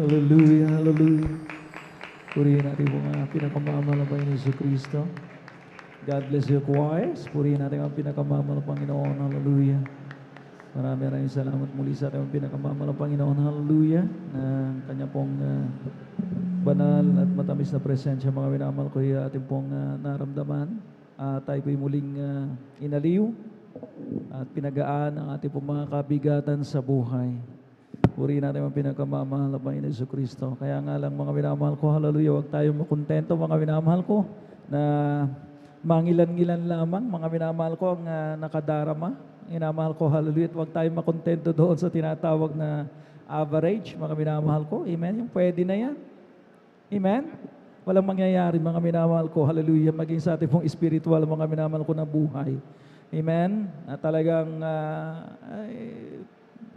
Hallelujah, hallelujah. Purihin natin po mga pinakamamahal na Panginoon Yesu Cristo. God bless you, choirs. Purihin natin ang pinakamamahal na Panginoon. Hallelujah. Maraming salamat muli sa ating pinakamamahal na Panginoon. Hallelujah. Na kanya pong banal at matamis na presensya, mga minamahal ko, ating pong naramdaman. Tayo po'y muling inaliw at pinagaan ang ating pong mga kabigatan sa buhay. Purihin natin ang pinakamamahal na Panginoon Yesu Cristo. Kaya nga lang, mga minamahal ko, hallelujah, huwag tayong makontento, mga minamahal ko, na mangilan-ngilan lamang, mga minamahal ko, ang nakadarama. Minamahal ko, hallelujah, at huwag tayong makontento doon sa tinatawag na average, mga minamahal ko. Amen? Yung pwede na yan. Amen? Walang mangyayari, mga minamahal ko, hallelujah, maging sa ating pong spiritual, mga minamahal ko na buhay. Amen? Na talagang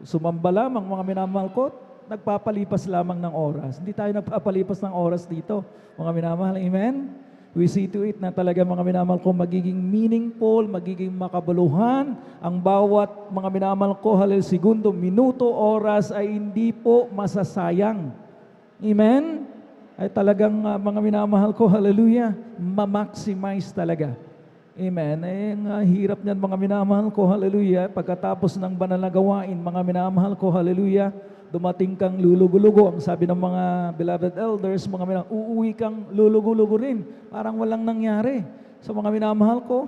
sumamba lamang, mga minamahal ko, nagpapalipas lamang ng oras. Hindi tayo nagpapalipas ng oras dito, mga minamahal. Amen? We see to it na talaga, mga minamahal ko, magiging meaningful, magiging makabuluhan ang bawat, mga minamahal ko, segundo, minuto, oras ay hindi po masasayang. Amen? Ay talagang, mga minamahal ko, hallelujah, ma-maximize talaga. Amen. Eh, hirap niyan, mga minamahal ko, hallelujah. Pagkatapos ng banal na gawain, mga minamahal ko, hallelujah, dumating kang lulugo-lugo. Ang sabi ng mga beloved elders, mga minamahal, uuwi kang lulugo-lugo rin. Parang walang nangyari. So mga minamahal ko,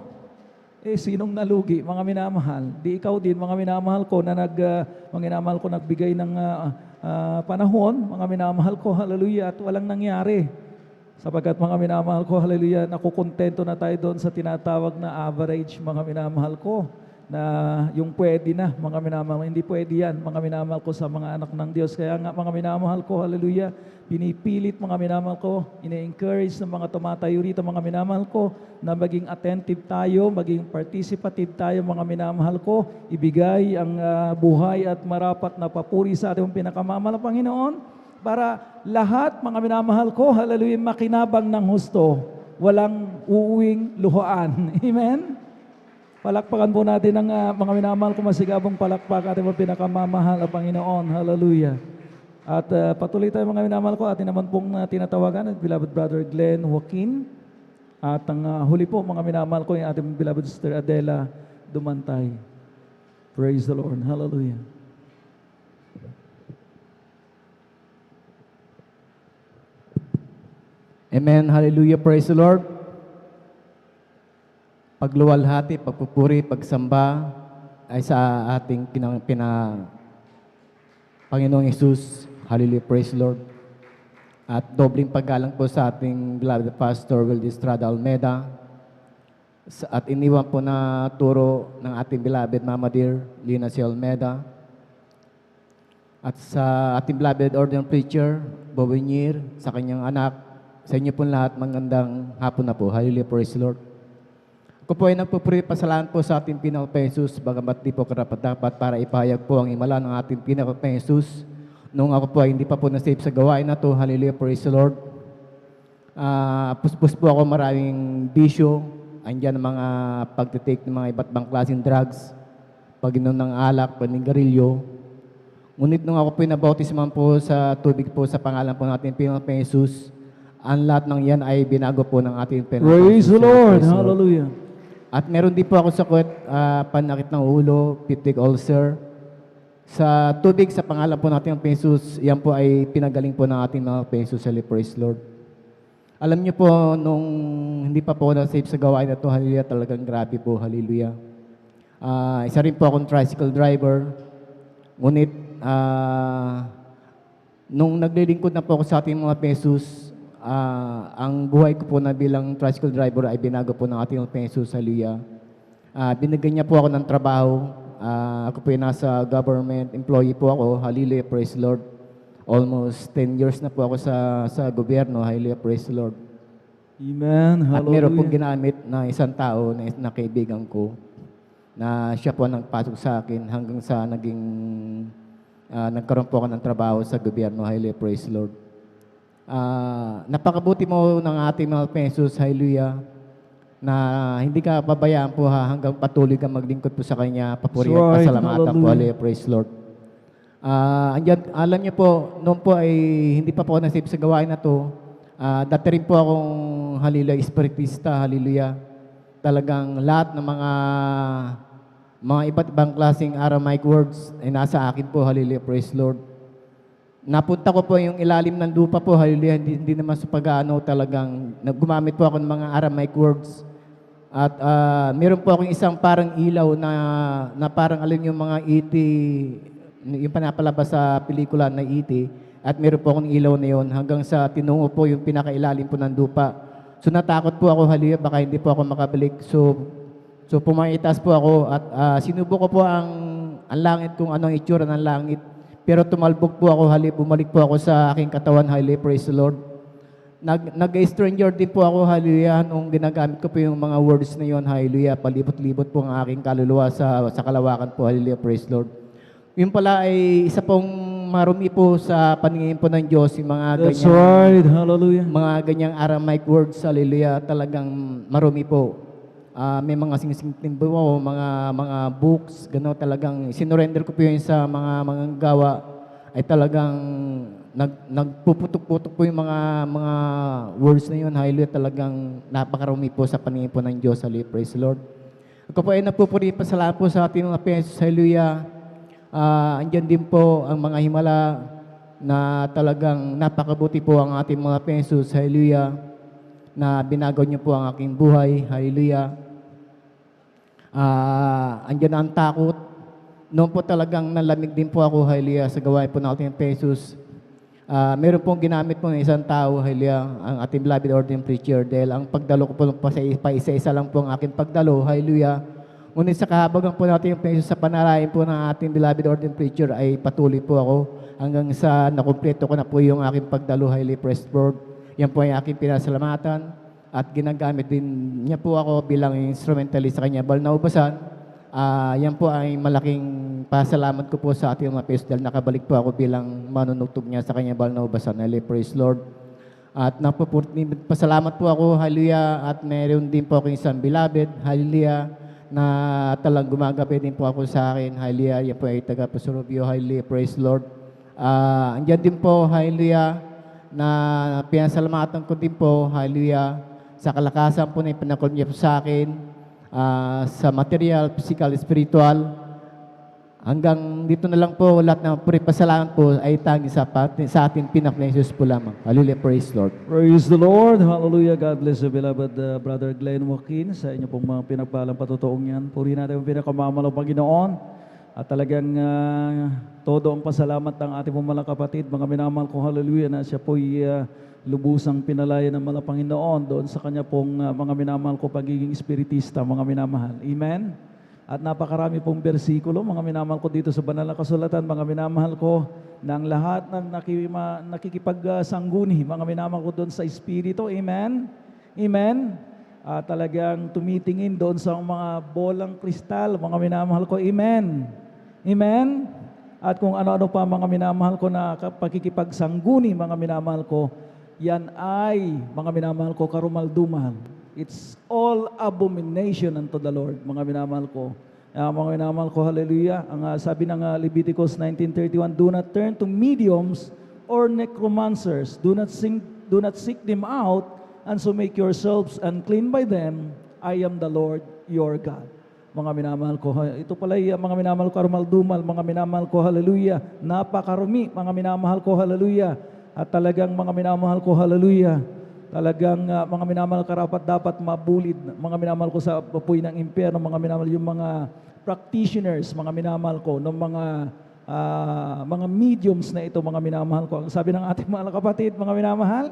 sinong nalugi? Mga minamahal. Di ikaw din, mga minamahal ko, na mga minamahal ko nagbigay ng panahon, mga minamahal ko, hallelujah, at walang nangyari. Sapagkat, mga minamahal ko, hallelujah, nakukontento na tayo doon sa tinatawag na average, mga minamahal ko, na yung pwede na, mga minamahal, hindi pwede yan, mga minamahal ko, sa mga anak ng Diyos. Kaya nga, mga minamahal ko, hallelujah, pinipilit, mga minamahal ko, ine-encourage ng mga tumatayo rito, mga minamahal ko, na maging attentive tayo, maging participative tayo, mga minamahal ko, ibigay ang buhay at marapat na papuri sa ating pinakamamahal na Panginoon, para lahat, mga minamahal ko, hallelujah, makinabang ng husto, walang uuwing luhaan. Amen? Palakpakan po natin ang mga minamahal ko, masigabong palakpak ating pinakamamahal na Panginoon. Hallelujah. At patuloy tayo, mga minamahal ko, atin naman pong tinatawagan at beloved brother Glenn Joaquin. At ang huli po, mga minamahal ko, yung ating beloved sister Adela Dumantay. Praise the Lord. Hallelujah. Amen. Hallelujah. Praise the Lord. Pagluwalhati, pagpupuri, pagsamba ay sa ating Panginoong Yesus. Hallelujah. Praise the Lord. At dobling paggalang po sa ating beloved Pastor Wildy Estrada Almeda. At iniwan po na turo ng ating beloved Mama Dear Lina C. Almeda. At sa ating beloved ordinary preacher, Bowinier, sa kanyang anak, sa inyo po lahat, magandang hapon na po. Hallelujah, praise the Lord. Ako po ay nagpupuri pasalamat po sa ating pinaka-Jesus, bagamat di po karapat-dapat para ipahayag po ang himala ng ating pinaka-Jesus. Nung ako po ay hindi pa po na-save sa gawain na to, hallelujah, praise the Lord. Puspos po ako maraming bisyo, andyan ang mga pagtitake ng mga iba't bang klaseng drugs, pag-inom ng alak, panigarilyo. Ngunit nung ako po nabautisman po sa tubig po sa pangalan po natin pinaka-Jesus, ang lahat ng yan ay binago po ng ating Praise the Lord. Hallelujah. At meron din po ako sakit, panakit ng ulo, peptic ulcer. Sa tubig, sa pangalan po natin ng Jesus, yan po ay pinagaling po ng ating mga Jesus. Praise the Lord. Alam niyo po, nung hindi pa po na-save sa gawain na ito, hallelujah, talagang grabe po, hallelujah. Isa rin po akong tricycle driver. Ngunit, nung naglilingkod na po ako sa ating mga Jesus, ang buhay ko po na bilang tricycle driver ay binago po ng ating Jesus, hallelujah. Binigyan niya po ako ng trabaho. Ako po ay nasa government employee po ako, hallelujah, praise the Lord. Almost 10 years na po ako sa gobyerno, hallelujah, praise the Lord. Amen, At hallelujah. meron pong ginamit na isang tao na kaibigan ko na siya po ang nagpasok sa akin hanggang sa nagkaroon po ako ng trabaho sa gobyerno, hallelujah, praise the Lord. Napakabuti mo ng ating mga Jesus, hallelujah, na hindi ka pabayaan po hanggang patuloy ka maglingkod po sa Kanya, papuri at That's right, pasalamatan po, hallelujah. hallelujah, praise the Lord. Andyan, alam niyo po, noon po ay hindi pa po ako nasave sa gawain na to. Dati rin po akong hallelujah, espiritista, hallelujah. Talagang lahat ng mga iba't ibang klaseng Aramaic words ay nasa akin po, hallelujah, praise Lord. Napunta ko po yung ilalim ng lupa po, hallelujah, hindi naman sa pag-ano talagang gumamit po ako ng mga Aramaic words. At meron po akong isang parang ilaw na parang alam yung mga E.T., yung panapalabas sa pelikula na E.T., at meron po akong ilaw na yun hanggang sa tinungo po yung pinakailalim po ng lupa. So natakot po ako, hallelujah, baka hindi po ako makabalik. So pumaitas po ako at sinubo ko po ang langit kung anong itsura ng langit. Pero tumalbog po ako, hallelujah, bumalik po ako sa aking katawan, hallelujah, praise the Lord. Nag-stranger din po ako, hallelujah, nung ginagamit ko po yung mga words na yun, hallelujah, palibot-libot po ang aking kaluluwa sa kalawakan po, hallelujah, praise the Lord. Yun pala ay isa pong marumi po sa paningin po ng Diyos, yung mga That's ganyan, right. Hallelujah. mga ganyang Aramaic words, hallelujah, talagang marumi po. May mga sing-sing po, mga books, gano'n talagang sinurrender ko po yun sa mga gawa, ay talagang nagpuputok-putok po yung mga words na yun, hallelujah, talagang napakarumi po sa paningin po ng Diyos, hallelujah, praise the Lord. Ako po ay nagpupuri pasalamat po sa ating mga Pesos, hallelujah. Andyan din po ang mga himala na talagang napakabuti po ang ating mga Pesos, hallelujah, na binagaw niyo po ang aking buhay, hallelujah. Andyan ang takot. Noon po talagang nalamig din po ako, hallelujah, sa gawain po ng ating Pesos. Meron pong ginamit po ng isang tao, hallelujah, ang ating beloved ordained preacher, dahil ang pagdalo ko po pa isa-isa lang po ang aking pagdalo, hallelujah. Ngunit sa kahabagan po natin yung Pesos sa panarayan po ng ating beloved ordained preacher ay patuloy po ako hanggang sa nakumpleto ko na po yung aking pagdalo, highly praised Lord. Yan po ay aking pinasalamatan at ginagamit din niya po ako bilang instrumentalist sa kanya balnaubasan. Yan po ay malaking pasalamat ko po sa ating mga Pesos dahil nakabalik po ako bilang manunugtog niya sa kanya balnaubasan, highly praised Lord. At pasalamat po ako, hallelujah, at meron din po akong isang beloved, hallelujah, na talagang gumagabi din po ako sa akin, hallelujah, yan po ay taga-Pasurubio, hallelujah, praise Lord. Andyan din po, hallelujah, na pinasalamatan ko din po, hallelujah, sa kalakasan po na ipinakol niya po sa akin, sa material, physical, spiritual. Hanggang dito na lang po, lahat ng pasalamat po ay tanging sa ating pinakang Jesus po lamang. Hallelujah, praise Lord. Praise the Lord. Hallelujah. God bless you, beloved Brother Glenn Joaquin, sa inyo pong mga pinagpalang patutuong yan. Purihin natin ang pinakamamalaw Panginoon. At talagang todo ang pasalamat ng ating pong mga kapatid, mga minamahal ko, hallelujah, na siya po'y lubusang pinalaya ng mga Panginoon doon sa kanya pong mga minamahal ko pagiging espiritista, mga minamahal. Amen. At napakarami pong bersikulo, mga minamahal ko dito sa banal na kasulatan, mga minamahal ko, ng lahat na nakikipagsangguni, mga minamahal ko doon sa Espiritu. Amen? Amen? Talagang tumitingin doon sa mga bolang kristal, mga minamahal ko. Amen? Amen? At kung ano-ano pa, mga minamahal ko, na pagkikipagsangguni, mga minamahal ko, yan ay, mga minamahal ko, karumal-dumal. It's all abomination unto the Lord, mga minamahal ko. Mga minamahal ko, hallelujah. Ang sabi ng Leviticus 19:31, do not turn to mediums or necromancers. Do not seek them out, and so make yourselves unclean by them. I am the Lord your God. Mga minamahal ko, ito pala mga minamahal ko, karumal-dumal, mga minamahal ko, hallelujah. Napakarumi, mga minamahal ko, hallelujah. At talagang mga minamahal ko, hallelujah. Talagang mga minamahal karapat dapat mabulid, mga minamahal ko sa apoy ng impyerno, mga minamahal yung mga practitioners, mga minamahal ko, ng mga mediums na ito, mga minamahal ko. Ang sabi ng ating mga kapatid, mga minamahal,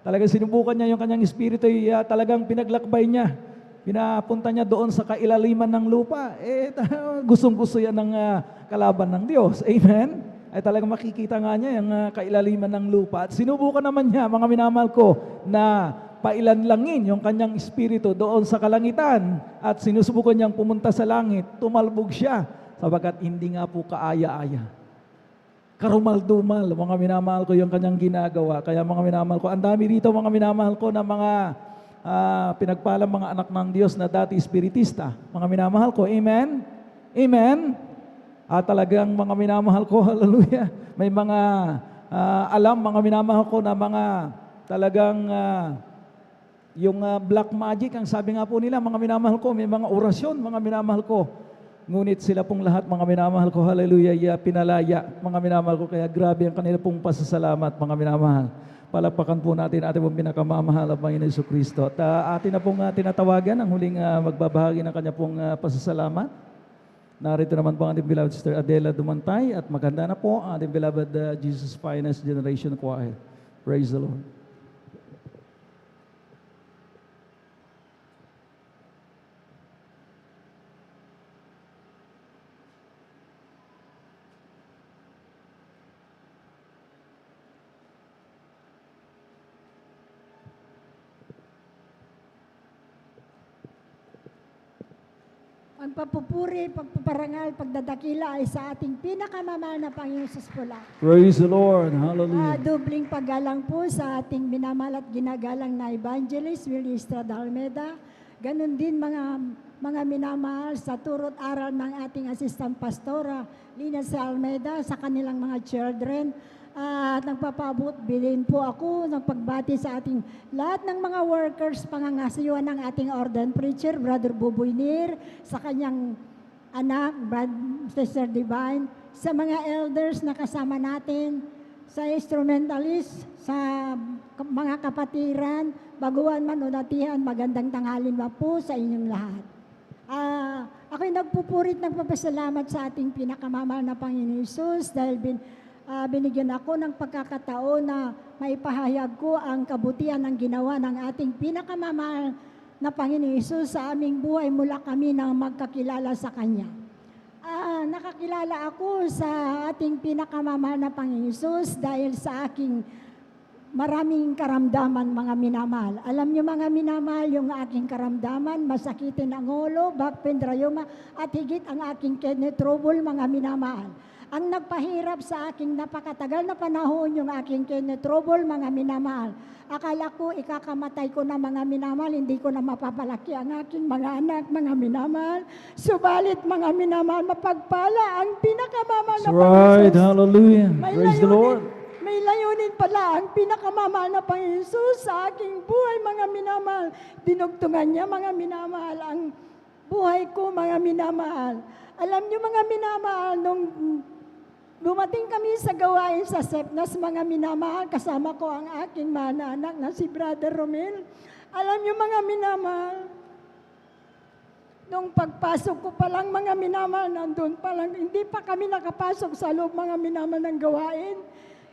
talagang sinubukan niya yung kanyang espiritu, talagang pinaglakbay niya. Pinapunta niya doon sa kailaliman ng lupa. Gustong-gusto yan ng kalaban ng Diyos. Amen? Ay talagang makikita nga niya yung kailaliman ng lupa. At sinubukan naman niya, mga minamahal ko, na pailanlangin yung kanyang espiritu doon sa kalangitan. At sinusubukan niyang pumunta sa langit, tumalbog siya, sabagat hindi nga po kaaya-aya. Karumal-dumal, mga minamahal ko, yung kanyang ginagawa. Kaya mga minamahal ko, ang dami rito, mga minamahal ko, na mga pinagpalang mga anak ng Diyos na dati espiritista. Mga minamahal ko, amen? Amen? At talagang mga minamahal ko, hallelujah, may mga alam, mga minamahal ko na mga talagang yung black magic, ang sabi nga po nila, mga minamahal ko, may mga orasyon, mga minamahal ko. Ngunit sila pong lahat, mga minamahal ko, hallelujah, pinalaya, mga minamahal ko, kaya grabe ang kanila pong pasasalamat, mga minamahal. Palakpakan po natin ating pong pinakamamahal ang Panginoon Jesucristo. At atin na pong tinatawagan ang huling magbabahagi ng kanya pong pasasalamat. Narito naman po ang ating beloved Sister Adela Dumantay at maganda na po ang ating beloved Jesus Finest Generation Choir. Praise the Lord. Ang papupuri, pagpaparangal, pagdadakila ay sa ating pinakamamahal na Panginoon sa Pula. Praise the Lord. Hallelujah. Dubling paggalang po sa ating minamahal at ginagalang na Evangelist Willie Estrada Almeda. Ganon din mga minamahal sa turot aral ng ating Assistant Pastora Lina C. Almeda sa kanilang mga children. At nagpapabot bilin po ako ng pagbati sa ating lahat ng mga workers, pangangasiwa ng ating ordained preacher, Brother Buboy Nir, sa kanyang anak, Sister Divine, sa mga elders na kasama natin, sa instrumentalist, sa mga kapatiran, baguhan man o natihan, magandang tanghalin ba po sa inyong lahat. Ako'y nagpupurit, nagpapasalamat sa ating pinakamamahal na Panginoon Hesus dahil binigyan ako ng pagkakataon na maipahayag ko ang kabutihan ng ginawa ng ating pinakamamahal na Panginoon Hesus sa aming buhay mula kami na magkakilala sa Kanya. Nakakilala ako sa ating pinakamamahal na Panginoon Hesus dahil sa aking maraming karamdaman, mga minamahal. Alam niyo mga minamahal, yung aking karamdaman, masakitin ang ulo, back pain, rayuma, at higit ang aking kidney trouble, mga minamahal. Ang nagpahirap sa aking napakatagal na panahon yung aking kidney trouble, mga minamahal. Akala ko ikakamatay ko na, mga minamahal, hindi ko na mapapalaki ang aking mga anak, mga minamahal. Subalit mga minamahal, mapagpala ang pinakamamahal na That's right. Panginoon. Hallelujah. May Praise the layunin, Lord. may layunin pala ang pinakamamahal na Panginoon Hesus sa aking buhay, mga minamahal. Dinugtungan niya, mga minamahal, ang buhay ko, mga minamahal. Alam niyo, mga minamahal, nung dumating kami sa gawain sa Sepnas, mga minamahal, kasama ko ang aking mga anak na si Brother Romel. Alam niyo, mga minamahal, nung pagpasok ko pa lang, mga minamahal, nandun pa lang, hindi pa kami nakapasok sa loob, mga minamahal, ng gawain.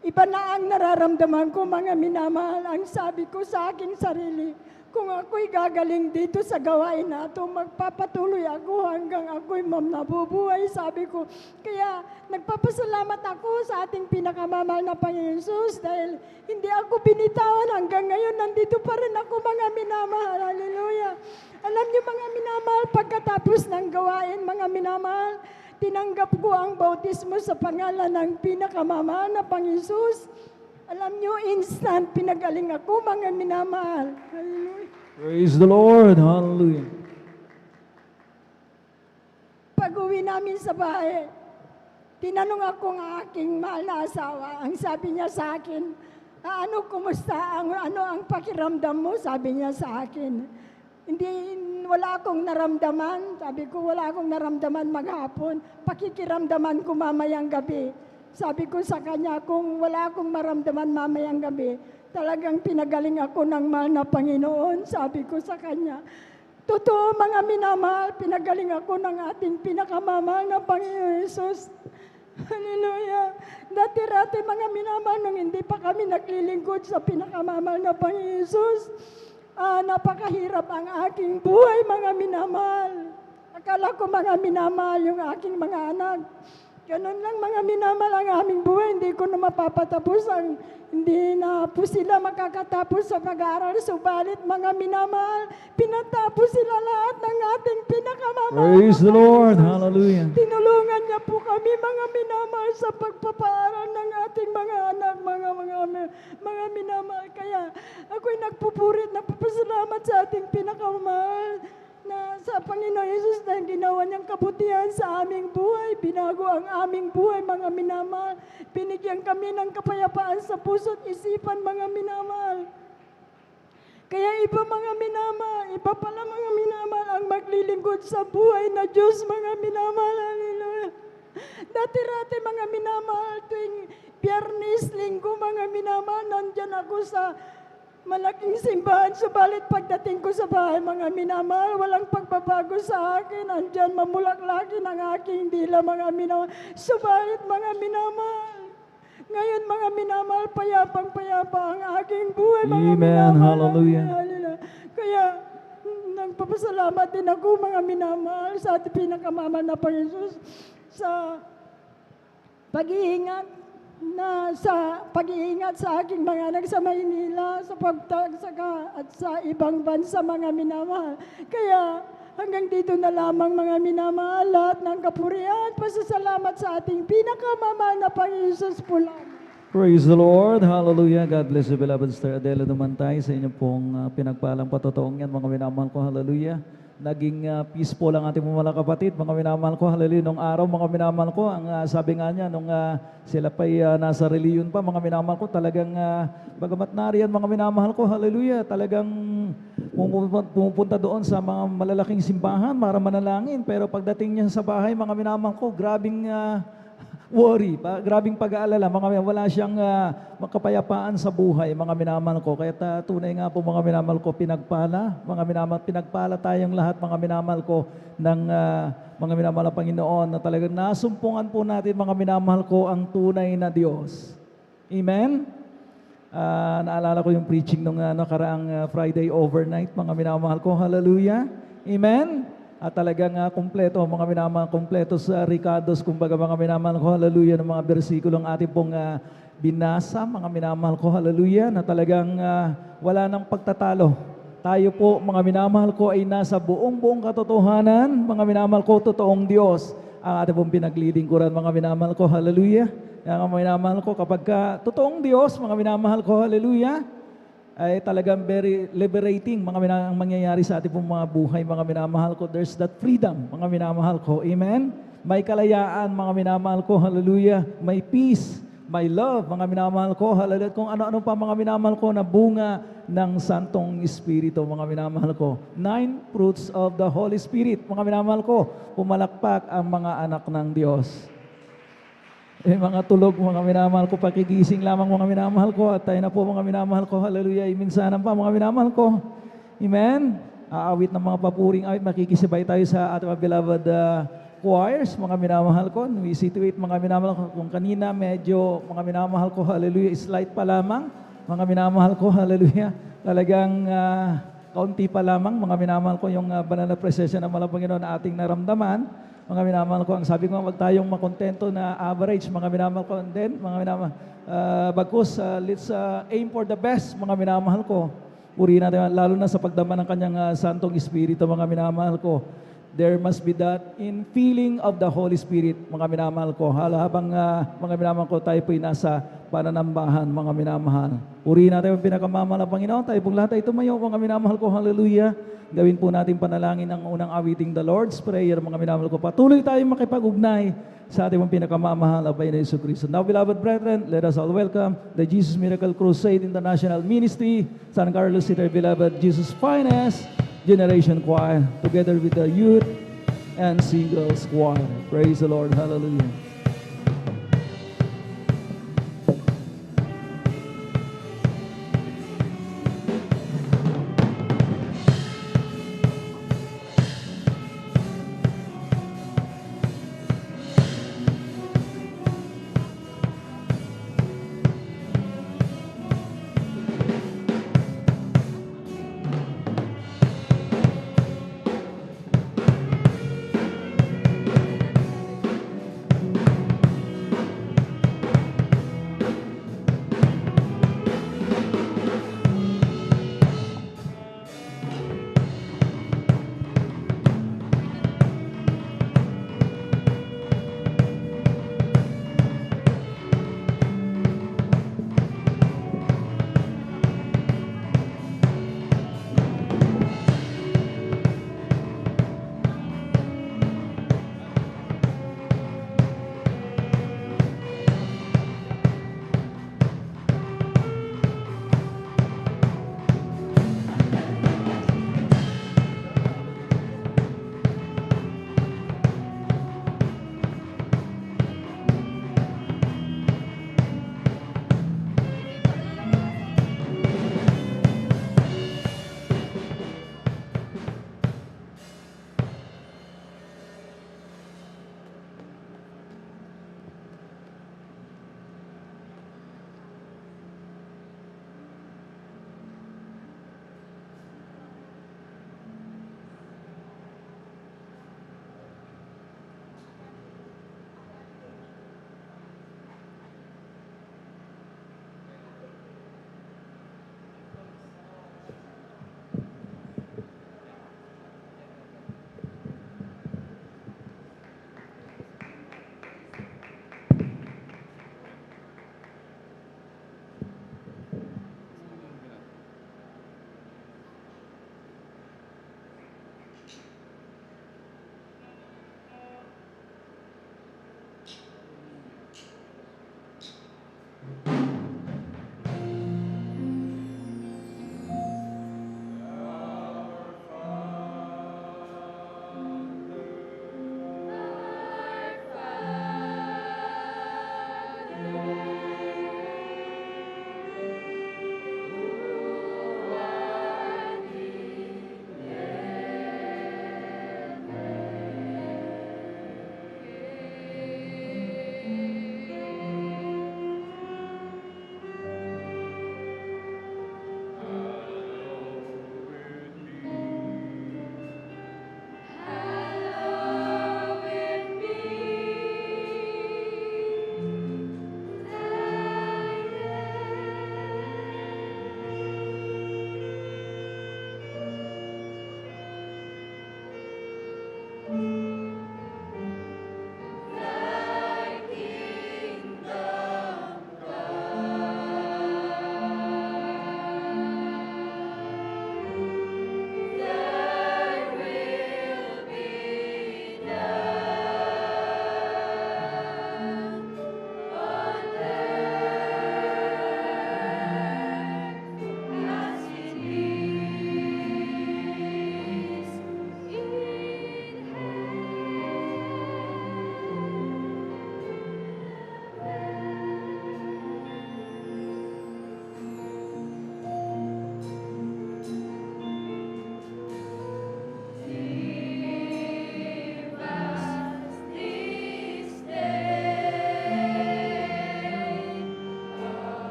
Iba na ang nararamdaman ko, mga minamahal. Ang sabi ko sa aking sarili, kung ako'y gagaling dito sa gawain na ito, magpapatuloy ako hanggang ako'y nabubuhay, sabi ko. Kaya nagpapasalamat ako sa ating pinakamamahal na Panginoon Hesus dahil hindi ako binitawan hanggang ngayon. Nandito pa rin ako, mga minamahal. Hallelujah. Alam niyo, mga minamahal, pagkatapos ng gawain, mga minamahal, tinanggap ko ang bautismo sa pangalan ng pinakamamahal na Panginoon Hesus. Alam niyo, instant, pinagaling ako, mga minamahal. Hallelujah. Praise the Lord. Hallelujah. Pag-uwi namin sa bahay, tinanong ako ng aking mahal na asawa. Ang sabi niya sa akin, kumusta? Ano ang pakiramdam mo? Sabi niya sa akin. Wala akong naramdaman. Sabi ko, wala akong naramdaman maghapon. Pakikiramdaman ko mamayang gabi. Sabi ko sa kanya, kung wala akong maramdaman mamayang gabi, talagang pinagaling ako ng mahal na Panginoon. Sabi ko sa kanya, totoo, mga minamahal, pinagaling ako ng ating pinakamamahal na Panginoon Hesus. Hallelujah. Dati-rati, mga minamahal, nung hindi pa kami naglilingkod sa pinakamamahal na Panginoon Hesus, napakahirap ang aking buhay, mga minamahal. Akala ko, mga minamahal, yung aking mga anak. Ganun lang, mga minamahal, ang aming buhay. Hindi ko na mapapatapos. Hindi na po sila makakatapos sa pag-aaral. Subalit, mga minamahal, pinatapos sila lahat ng ating pinakamamahal. Praise the Lord. Hallelujah. Tinulungan niya po kami, mga minamahal, sa pagpapaaral ng ating mga anak, mga minamahal. Kaya ako'y nagpupurit, nagpapasalamat sa ating pinakamamahal na sa Panginoon Yesus na ginawa niyang kabutihan sa aming buhay. Binago ang aming buhay, mga minamahal. Binigyan kami ng kapayapaan sa puso't isipan, mga minamahal. Kaya iba mga minamahal, iba pala mga minamahal ang maglilingkod sa buhay na Diyos, mga minamahal. Hallelujah. Dati-rati mga minamahal, tuwing Biyernes, Linggo, mga minamahal, nandyan ako sa malaking simbahan. Subalit pagdating ko sa bahay, mga minamahal, walang pagbabago sa akin. Andyan mamulaklakin ang aking dila, mga minamahal. Subalit mga minamahal, ngayon mga minamahal, payapang-payapa ang aking buhay, mga Amen. minamahal. Hallelujah. Hallelujah. Kaya nagpapasalamat din ako, mga minamahal, sa ating pinakamamahal na Panginoon sa pag-iingat sa aking mga anak sa Maynila, sa pagtagsaka at sa ibang bansa, mga minamahal. Kaya hanggang dito na lamang, mga minamahal, lahat ng kapurihan, pasasalamat sa ating pinakamamahal na Panginoon Jesus po lamang. Praise the Lord. Hallelujah. God bless you, beloved Sister Adela Dumantay, sa inyong pong pinagpalang patotoong yan, mga minamahal ko. Hallelujah. Naging peaceful ang ating mga kapatid, mga minamahal ko. Hallelujah. Nung araw, mga minamahal ko, ang sabi nga niya, nung sila pa'y nasa reliyon pa, mga minamahal ko, talagang bagamat nariyan, mga minamahal ko, hallelujah, talagang pumupunta doon sa mga malalaking simbahan para manalangin. Pero pagdating niya sa bahay, mga minamahal ko, grabing worry, grabing pag-aalala, wala siyang makapayapaan sa buhay, mga minamahal ko. Kaya tunay nga po, mga minamahal ko, pinagpala tayong lahat, mga minamahal ko, ng mga minamahal na Panginoon, na talagang nasumpungan po natin, mga minamahal ko, ang tunay na Diyos. Amen? Naalala ko yung preaching nung nakaraang Friday overnight, mga minamahal ko, hallelujah. Amen? At talagang kumpleto, mga minamahal, kumpleto sa Ricados, kumbaga mga minamahal ko, hallelujah, ng mga bersikulong ating pong binasa, mga minamahal ko, hallelujah, na talagang wala nang pagtatalo. Tayo po, mga minamahal ko, ay nasa buong katotohanan, mga minamahal ko, totoong Diyos, ang ating pong pinaglilingkuran, mga minamahal ko, hallelujah. Kaya mga minamahal ko, kapag totoong Diyos, mga minamahal ko, hallelujah, ay talagang very liberating, ang mangyayari sa ating pong mga buhay, mga minamahal ko. There's that freedom, mga minamahal ko. Amen? May kalayaan, mga minamahal ko. Hallelujah. May peace, may love, mga minamahal ko. Hallelujah. Kung ano-ano pa, mga minamahal ko, na bunga ng Santong Espiritu, mga minamahal ko. 9 fruits of the Holy Spirit, mga minamahal ko. Pumalakpak ang mga anak ng Diyos. Mga tulog, mga minamahal ko, pakigising lamang, mga minamahal ko, at tayo na po, mga minamahal ko, hallelujah, minsanan pa, mga minamahal ko, amen. Aawit ng mga papuring awit, makikisabay tayo sa ating mga beloved choirs, mga minamahal ko. We situate, mga minamahal ko, kung kanina medyo, mga minamahal ko, hallelujah, slight pa lamang, mga minamahal ko, hallelujah, talagang kaunti pa lamang, mga minamahal ko, yung banal na presensya ng malang Panginoon na ating naramdaman. Mga minamahal ko, ang sabi ko, wag tayong makontento na average, mga minamahal ko. And then, mga minamahal, bagkus, let's aim for the best, mga minamahal ko. Purihin natin, lalo na sa pagdama ng kanyang Santong Espiritu, mga minamahal ko. There must be that in feeling of the Holy Spirit, mga minamahal ko. Habang mga minamahal ko, tayo po'y nasa pananambahan, mga minamahal. Purihin natin ang pinakamamahal ng Panginoon. Tayo pong lahat ay tumayo, mga minamahal ko. Hallelujah. Gawin po natin panalangin ang unang awiting, the Lord's Prayer, mga minamahal ko. Patuloy tayong makipag-ugnay sa ating pinakamamahal na Panginoon Hesus Kristo. Now, beloved brethren, let us all welcome the Jesus Miracle Crusade International Ministry, San Carlos City, beloved Jesus Finest Generation Choir, together with the youth and singles choir. Praise the Lord. Hallelujah.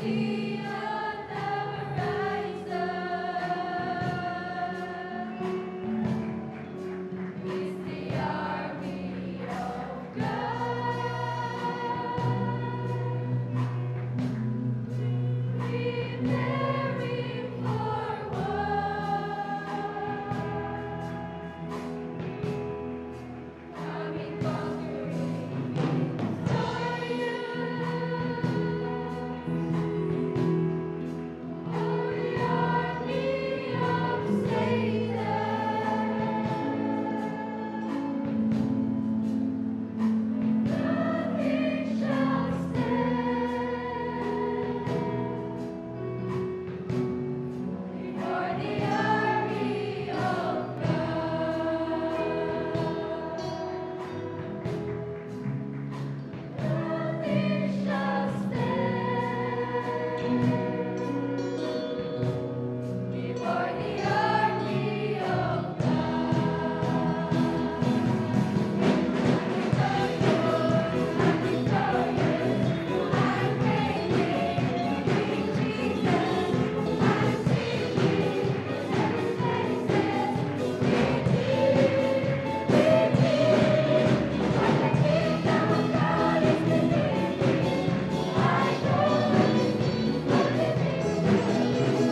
see on the horizon is the army of God, preparing for war, coming conquering victorious. Oh, the army of Satan, nothing shall stand before the army of God. Nothing shall stand before the army of God. I'm victorious, I'm reigning in Jesus. I'm singing heaven's praises. For the kingdom of God is within me. I know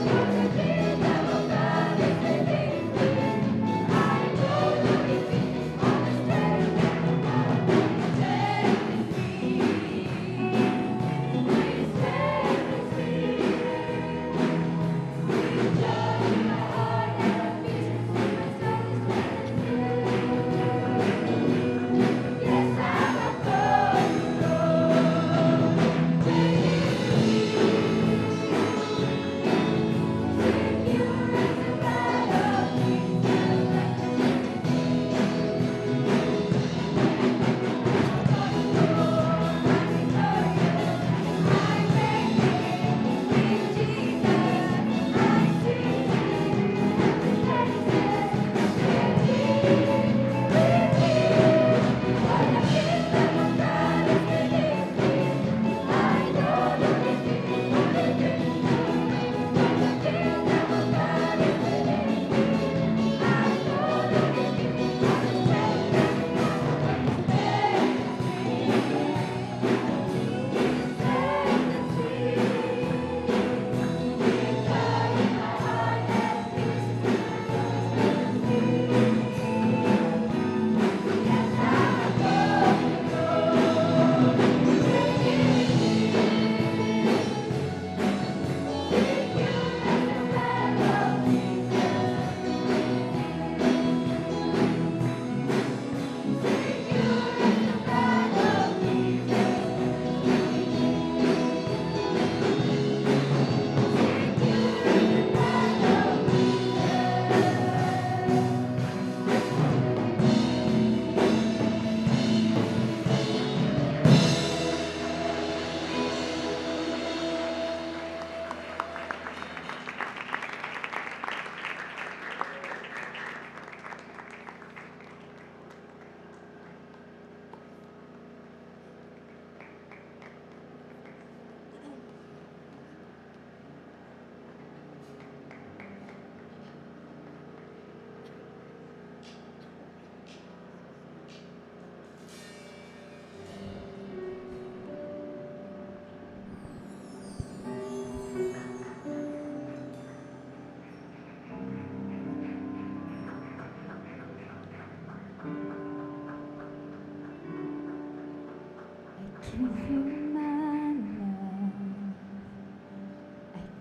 for the kingdom of God is within me. I know the defeat on the strength of God. Take me, please take me. With joy in my heart and peace in my soul is strength. Yes, I'm a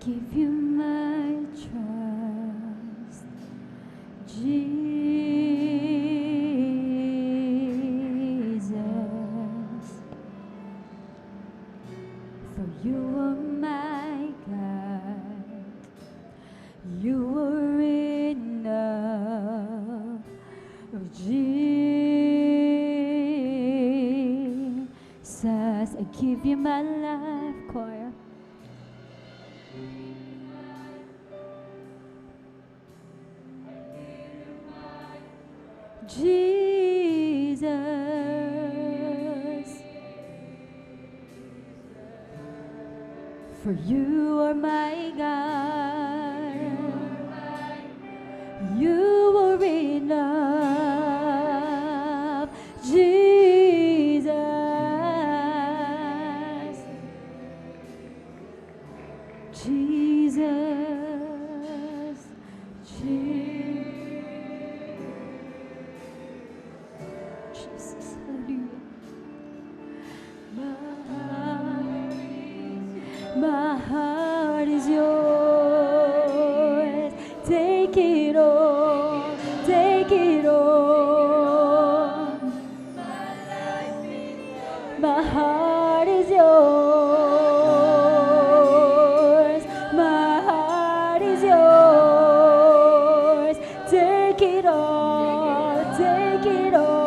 give you my trust, Jesus. For you are my God, you are enough, Jesus. I give you my life, choir. Jesus, For you are my God. You are enough, Jesus. Jesus. Jesus. Hallelujah. My heart is yours. Take it all, take it all. My heart is yours. My heart is yours. Take it all, take it all.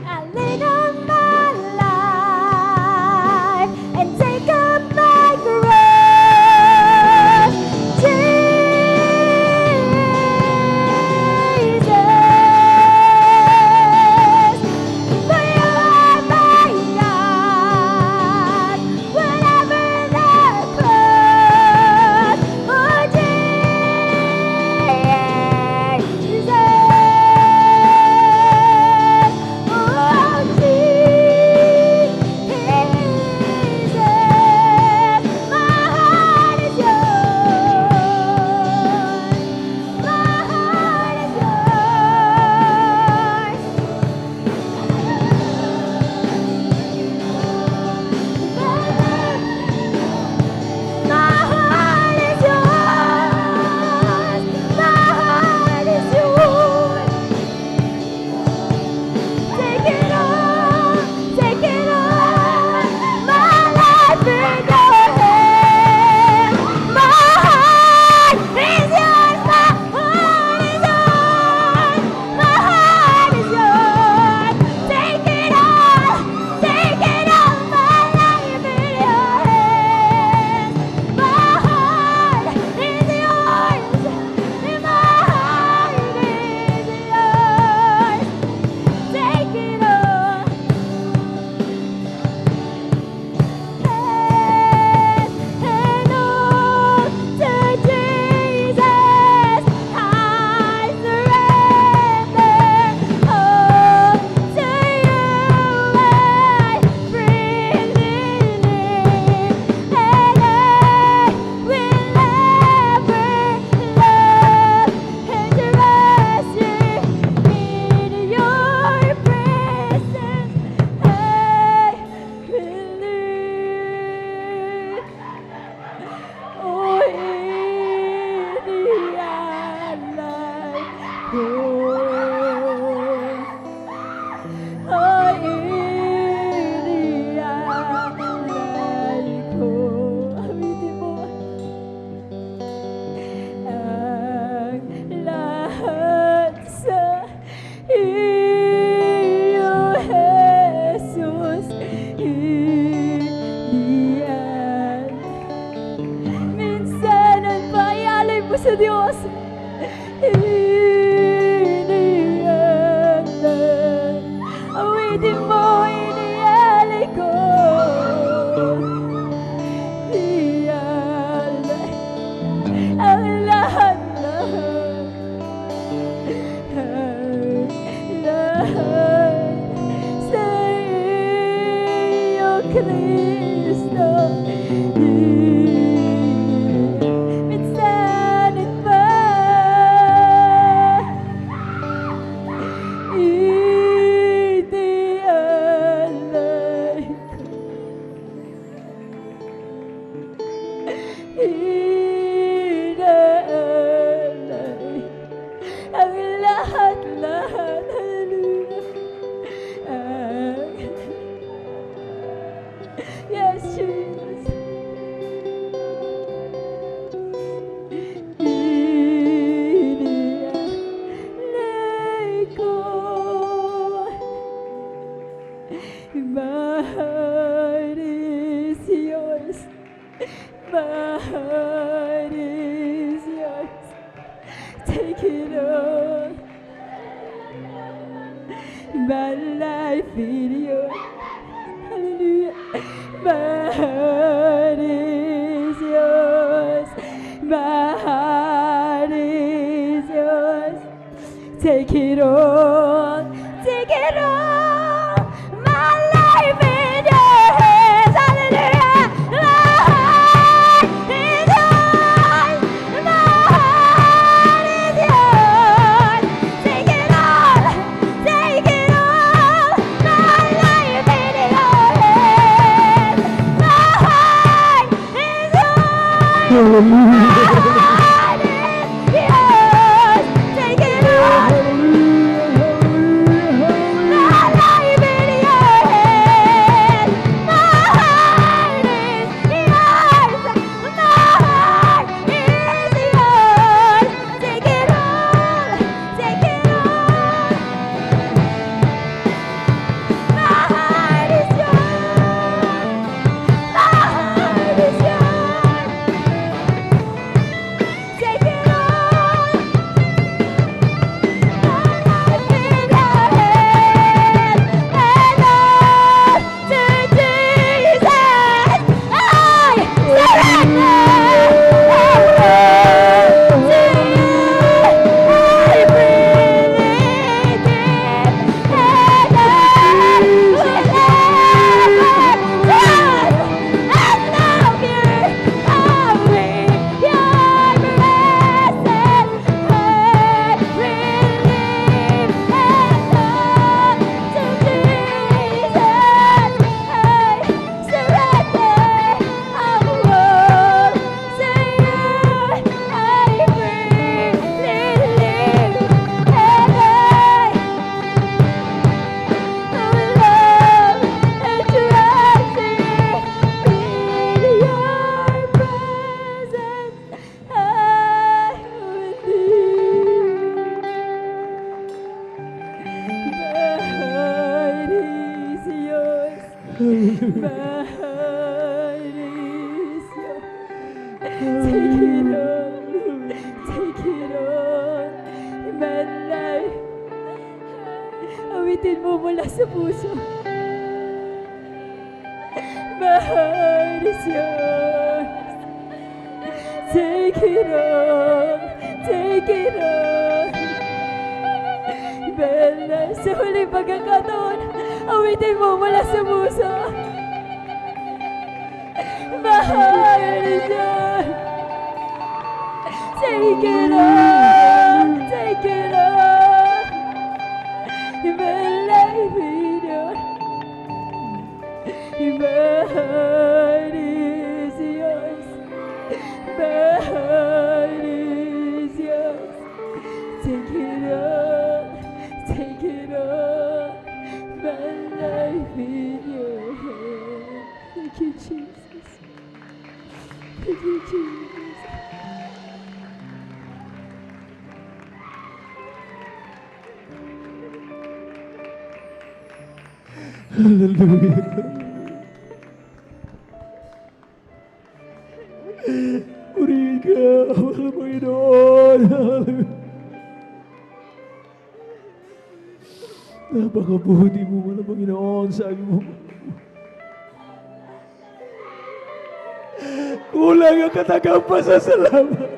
I lay down my life and take up my cross, Jesus. For you are my God, whatever the cost, oh Jesus. Take it all, take it all. My life in your hands. My heart is yours. My heart is yours. My heart is yours. Take it all, take it all. My life in your hands. My heart is yours. My heart is yours. Take it all. And all to Jesus I surrender. All to you I freely live. And I will ever love and trust you. In your presence, I believe. Oh, in the light, oh, in the light, awitin mo. Ang lahat sa iyo, Jesus, iniyan. Minsan ang payalay mo sa Diyos, iniyan na. Awitin mo, iniyalay ko. Iyalay ang lahat-lahat. Lahat sa iyo, Kristo. Minsan at pa inialay ko. Inaalay ang lahat-lahat. Hallelujah. Yes, Jesus. Inialay ko. My heart is yours. My heart is yours. Take it all. My heart is yours. Take it all, take it all. My life in your hands. Hallelujah. My heart is yours. My heart is yours. Take it all, take it all. My life in your hands. My heart is yours. Hallelujah. Awitin mo mula sa puso. My heart is yours. Take it all, take it all. Bella, sa huling pagkakataon, awitin mo mula sa puso. My heart is yours. Take it all, take it all. My life in your, my heart is yours. My heart is yours. Take it all, take it all. My life in your hands. Thank you, Jesus. Thank you, Jesus. Hallelujah. Purihin ka, wala Panginoon. Hallelujah. Napakabuti mo, wala Panginoon, sa aking mga. Kulang ang katagang pasasalamat.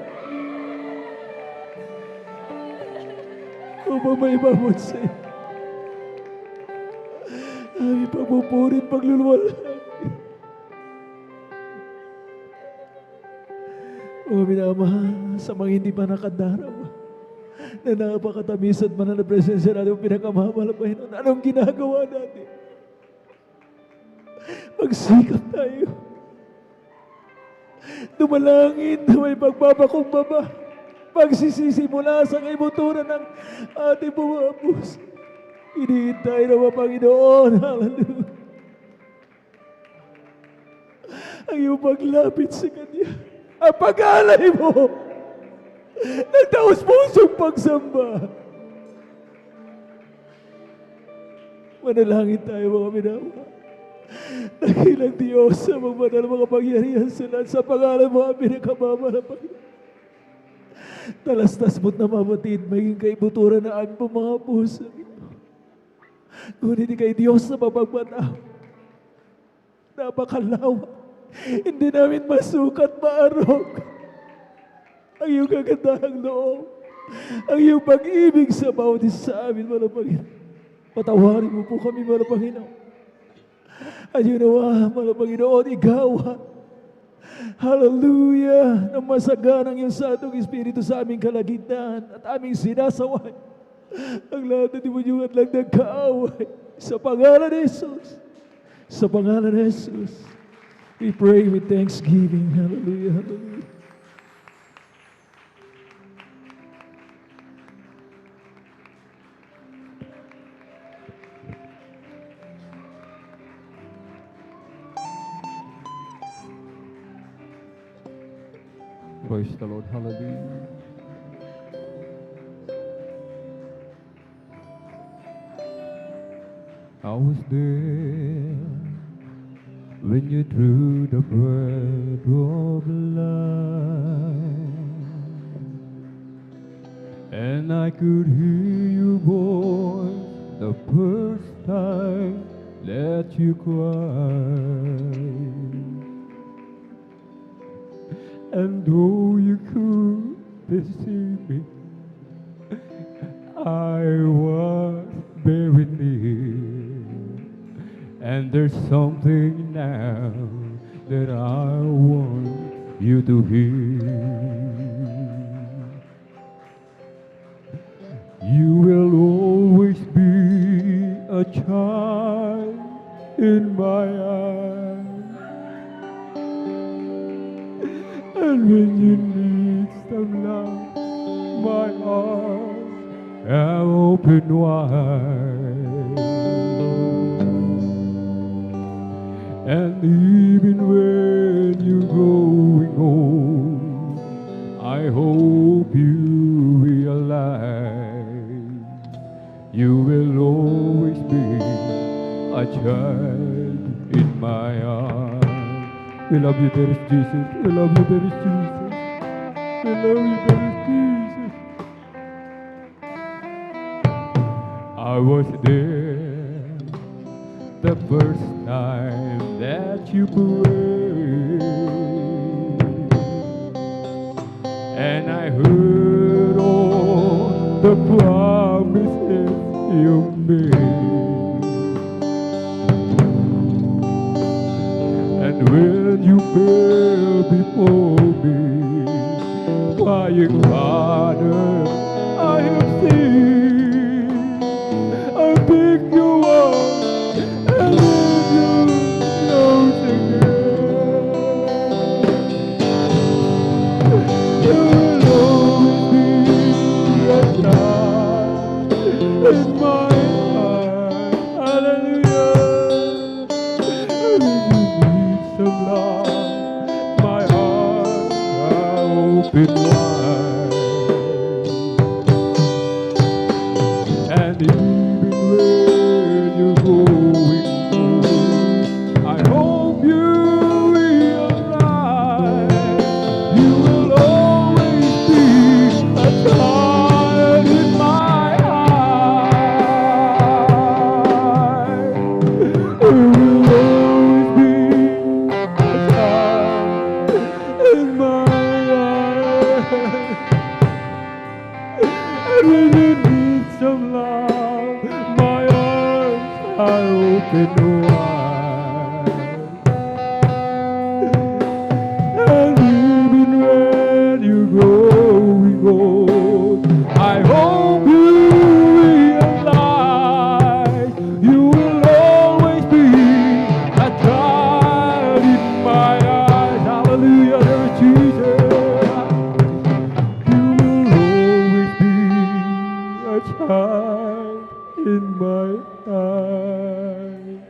Upang may babot sa'yo. Aming pagpupurit, pagluluwalhati. O minamahal, sa mga hindi pa nakadarama, na napakatamis at manal na presensya natin, pinakamahal na Panginoon, anong ginagawa natin? Magsikap tayo. Dumalangin na may pagbabakumbaba, pagsisisi mula sa kaibuturan ng ating mga puso. Hinihintay naman, Panginoon. Hallelujah. Ang iyong paglapit sa Kanya. Ang pag-alay mo. Nagtaos pusong pagsamba. Manalangin tayo, mga minawa. Dakilang Diyos sa magbanal mga pangyarihan sila sa pangalan mo ang pinakamama na Panginoon. Talastas mo't namamatid, maging kaibuturan na ang mga puso. Ngunit kay Diyos na mapagbataw. Napakalawak. Hindi namin masukat maarog. ang iyong kagandahang loob, ang iyong pag-ibig sa bawat isa sa amin, mga Panginoon. Patawarin mo po kami, mga Panginoon. At yun nawa, mga Panginoon, igawa. Hallelujah! Na masaganang iyong Santong Espiritu sa aming kalagitnaan at aming sinasaway ang lahat na dimonyong at lang ng kaaway sa pangalan ni Jesus. Sa pangalan ni Jesus. We pray with thanksgiving. Hallelujah, hallelujah. Praise the Lord. Hallelujah. I was there when you threw the bread of life, and I could hear your voice the first time that you cried. And though you couldn't see me, I was very near. And there's something now that I want you to hear. You will always be a child in my eyes. And when you need some love, my arms are open wide. And even when you're growing old, I hope you realize you will always be a child in my arms. We love you, dearest Jesus. We love you, dearest Jesus. We love you, dearest Jesus. I was there the first time that you prayed, and I heard all the promises you made. And when you fell before me, crying, Father, I have seen. I pick you up and leave you close again. You will always be a child in my heart. Hallelujah. Some love, my heart open wide. And even when you're going through, I hope you realize you will always be a child in my heart. You will always be in my eyes. And when you need some love, my arms are open wide. And even when you're growing old, I hope you realize you will always be a child in my eyes. Hallelujah, Lord Jesus. You will always be a child in my eyes.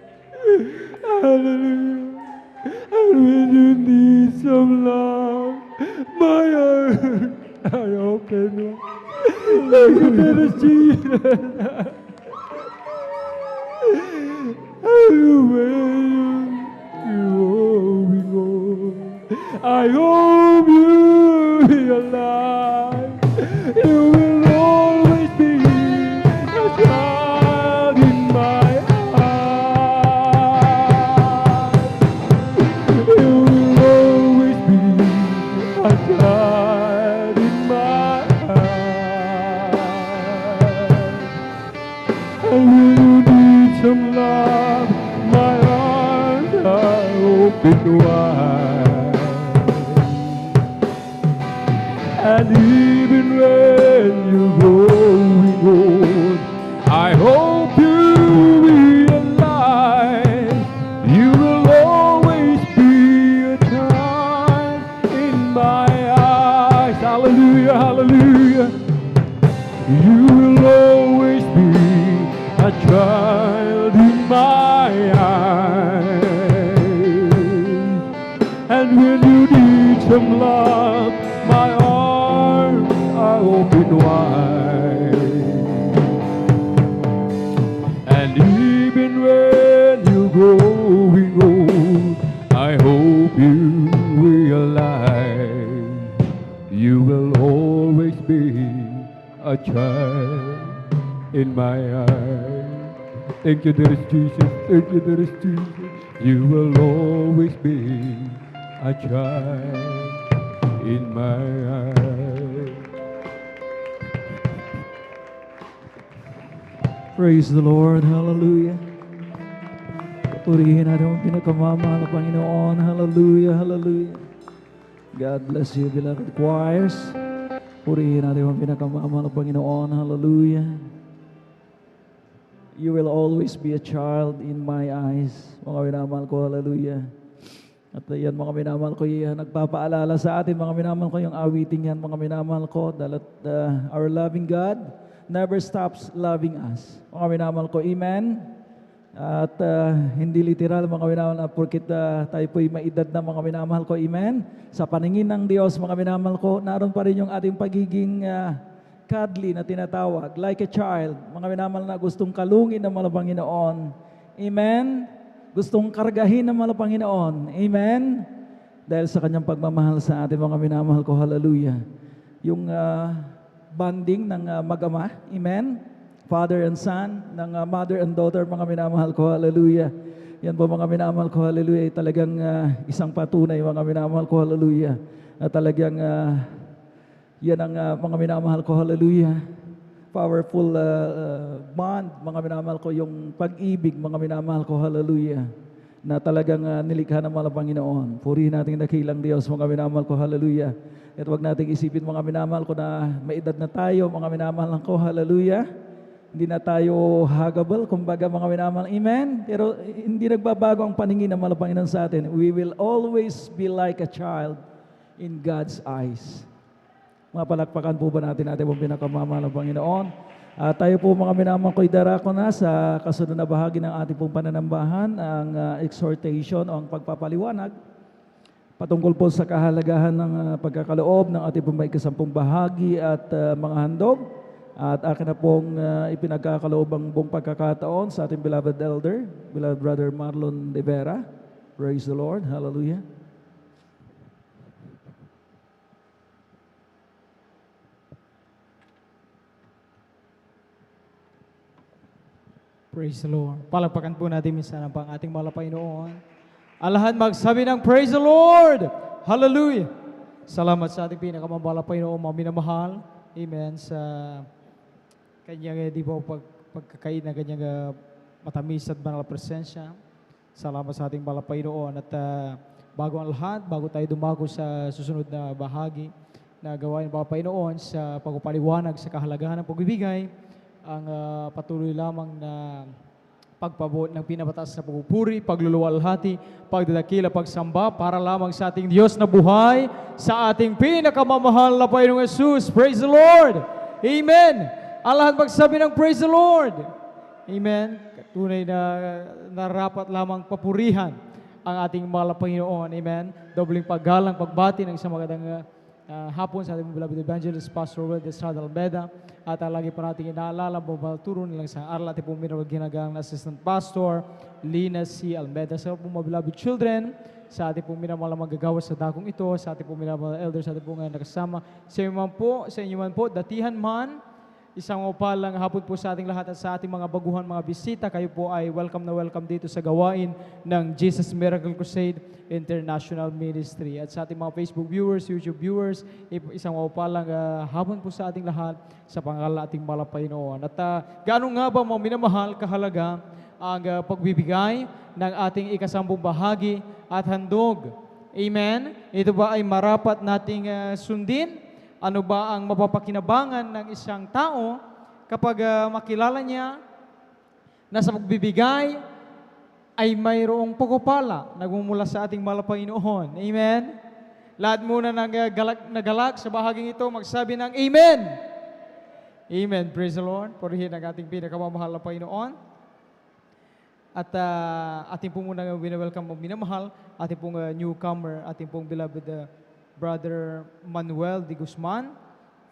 Hallelujah. And when you need some love, my heart I open wide. Thank you, Lord Jesus. I hope you realize you will always be a child in my heart. You will always be a child in even when you're going on, I hope you realize you will always be a child in my eyes. Hallelujah, hallelujah. You will always be a child in my eyes. And when you need some love, my arms are open wide. And even when you're growing old, I hope you realize you will always be a child in my eyes. Thank you, dearest Jesus. Thank you, dearest Jesus. You will always be a child in my eyes. Praise the Lord. Hallelujah. Purihin natin ang pinakamamahal na Panginoon. Hallelujah, hallelujah. God bless you, beloved choirs. Purihin natin ang pinakamamahal na Panginoon. Hallelujah. You will always be a child in my eyes. Mga minamahal ko, hallelujah. At yan, mga minamahal ko, yan, nagpapaalala sa atin, mga minamahal ko, yung awiting yan, mga minamahal ko, that our loving God never stops loving us. Mga minamahal ko, amen. At hindi literal, mga minamahal, na porkit tayo po'y maedad na, mga minamahal ko, amen. Sa paningin ng Diyos, mga minamahal ko, naroon pa rin yung ating pagiging cuddly na tinatawag, like a child, mga minamahal na gustong kalungin ng mga Panginoon. Amen. Gustong kargahin ng mga Panginoon. Amen. Dahil sa kanyang pagmamahal sa atin, mga minamahal ko, hallelujah. Yung bonding ng mag-ama, amen. Father and son, ng mother and daughter, mga minamahal ko, hallelujah. Yan po, mga minamahal ko, hallelujah, ay talagang isang patunay, mga minamahal ko, hallelujah. Na talagang yan ang mga minamahal ko, hallelujah. Powerful bond, mga minamahal ko, yung pag-ibig, mga minamahal ko, hallelujah. Na talagang nilikha ng mga Panginoon. Purihin natin dakilang Diyos, mga minamahal ko, hallelujah. At huwag nating isipin, mga minamahal ko, na may edad na tayo, mga minamahal ko, hallelujah. Hindi na tayo hagable, kumbaga, mga minamahal, amen. Pero hindi nagbabago ang paningin ng mga Panginoon sa atin. We will always be like a child in God's eyes. Mga palakpakan po ba natin pong pinakamamahal ng Panginoon? Tayo po, mga minamahal ko, idarako na sa kasunod na bahagi ng ating pong pananambahan, ang exhortation o ang pagpapaliwanag patungkol po sa kahalagahan ng pagkakaloob ng ating pong ikasampung bahagi at mga handog. At akin na pong ipinagkakaloob ang buong pagkakataon sa ating beloved elder, beloved brother Marlon De Vera. Praise the Lord. Hallelujah. Praise the Lord. Palagpakan po natin minsan ang ating mahal na Panginoon. Ang lahat magsabi ng Praise the Lord! Hallelujah! Salamat sa ating pinakamamahal na Panginoon, mga minamahal. Amen. Sa kanyang, di ba, pagkakain na kanyang matamis at banal na presensya. Salamat sa ating mahal na Panginoon. At bago ang lahat, bago tayo dumago sa susunod na bahagi na gawain ng mga Panginoon sa pagpapaliwanag sa kahalagahan ng pagbibigay, ang patuloy lamang na pagpabuot ng pinabataas na pagpupuri, pagluluwalhati, pagdadakila, pagsamba para lamang sa ating Diyos na buhay, sa ating pinakamamahal na Panginoong Jesus. Praise the Lord! Amen! Ang lahat magsabi ng Praise the Lord! Amen! Tunay na narapat lamang papurihan ang ating mahal na Panginoon. Amen! Dobling paggalang, pagbati ng isang magandang hapon sa ating beloved evangelist, Pastor Will Estrada Almeda. At lagi po natin inaalala, turo nilang sa aral ating pong minawag ginagang Assistant Pastor, Lina C. Almeda. Sa pong mga beloved children, sa ating pong minamahal na manggagawa sa dakong ito, sa ating pong minamahal elders, sa ating pong nakasama. Sa inyo man po, datihan man, isang upalang hapon po sa ating lahat at sa ating mga baguhan, mga bisita. Kayo po ay welcome na welcome dito sa gawain ng Jesus Miracle Crusade International Ministry. At sa ating mga Facebook viewers, YouTube viewers, isang upalang hapon po sa ating lahat sa pangalan ating mahal na Panginoon. At gaano nga ba mga minamahal kahalaga ang pagbibigay ng ating ikasambung bahagi at handog? Amen? Ito ba ay marapat nating sundin? Ano ba ang mapapakinabangan ng isang tao kapag makilala niya na sa pagbibigay ay mayroong pagpapala nagmumula sa ating mahal na Panginoon. Amen? Lahat muna nagalak sa bahaging ito, magsabi ng Amen! Amen. Praise the Lord. Purihin ang ating pinakamamahal na Panginoon. At ating pong muna welcome mo minamahal, ating pong newcomer, ating pong beloved Brother Manuel de Guzman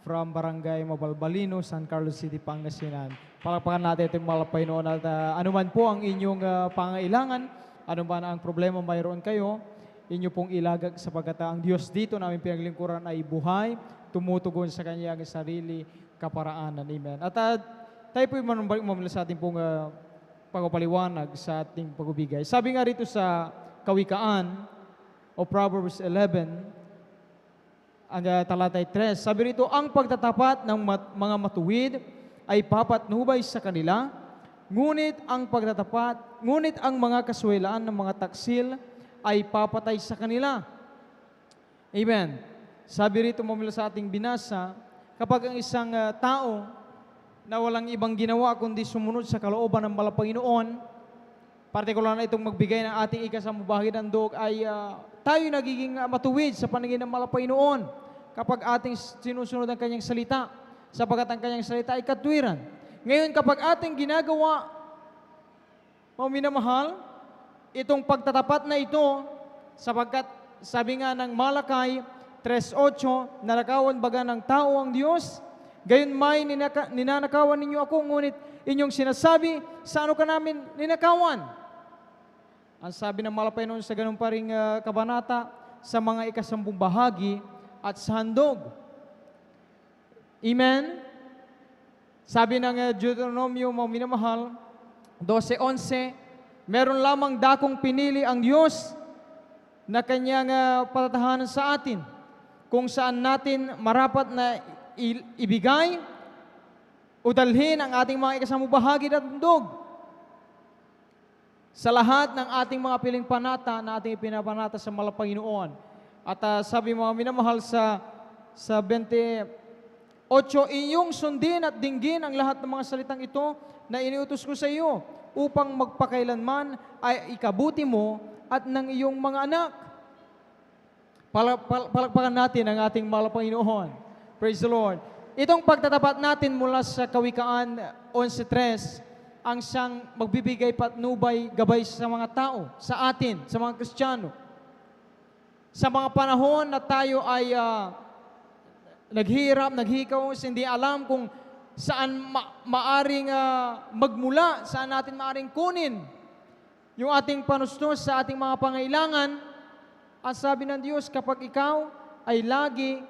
from Barangay Mabalbalino, San Carlos City, Pangasinan. Palakpakan natin ating mahal na Panginoon at anuman po ang inyong pangailangan, anuman ang problema mayroon kayo, inyo pong ilagak sapagkat ang Diyos dito namin pinaglingkuran ay buhay, tumutugon sa kanyang sarili kaparaanan. Amen. At tayo po manubalik mamula sa ating pong pagpapaliwanag sa ating pagbibigay. Sabi nga rito sa Kawikaan o Proverbs 11, ang talatay 3, sabi rito, ang pagtatapat ng mga matuwid ay papatnubay sa kanila, ngunit ang mga kaswelaan ng mga taksil ay papatay sa kanila. Amen. Sabi rito mamula sa ating binasa, kapag ang isang tao na walang ibang ginawa kundi sumunod sa kalooban ng mahal na Panginoon, partikular na itong magbigay ng ating ikasamang bahagi ng dog, ay tayo nagiging matuwid sa paningin ng mahal na Panginoon kapag ating sinusunod ang kanyang salita, sapagkat ang kanyang salita ay katwiran. Ngayon, kapag ating ginagawa, mga minamahal, itong pagtatapat na ito, sapagkat sabi nga ng Malakay 3:8, nanakawan baga ng tao ang Diyos, gayon may ninanakawan ninyo ako, ngunit inyong sinasabi, sa ano ka namin ninakawan? Ang sabi ng Malapay noon sa ganun pa ring kabanata, sa mga ikasampung bahagi at sa handog. Amen? Sabi ng Deuteronomio, mga minamahal, 12:11, meron lamang dakong pinili ang Diyos na kanyang patatahanan sa atin, kung saan natin marapat na ibigay o dalhin ang ating mga ikasamang bahagi at handog. Sa lahat ng ating mga piling panata na ating ipinapanata sa mahal na Panginoon. At sabi mga minamahal sa 28, inyong sundin at dinggin ang lahat ng mga salitang ito na iniutos ko sa iyo upang magpakailanman ay ikabuti mo at ng iyong mga anak. Palakpakan natin ang ating mahal na Panginoon. Praise the Lord. Itong pagtatapat natin mula sa Kawikaan 11:3, ang siyang magbibigay patnubay, gabay sa mga tao, sa atin, sa mga Kristiyano. Sa mga panahon na tayo ay naghihirap, naghihikaw, hindi alam kung saan maaring magmula, saan natin maaring kunin yung ating panustos sa ating mga pangailangan. Ang sabi ng Diyos, kapag ikaw ay lagi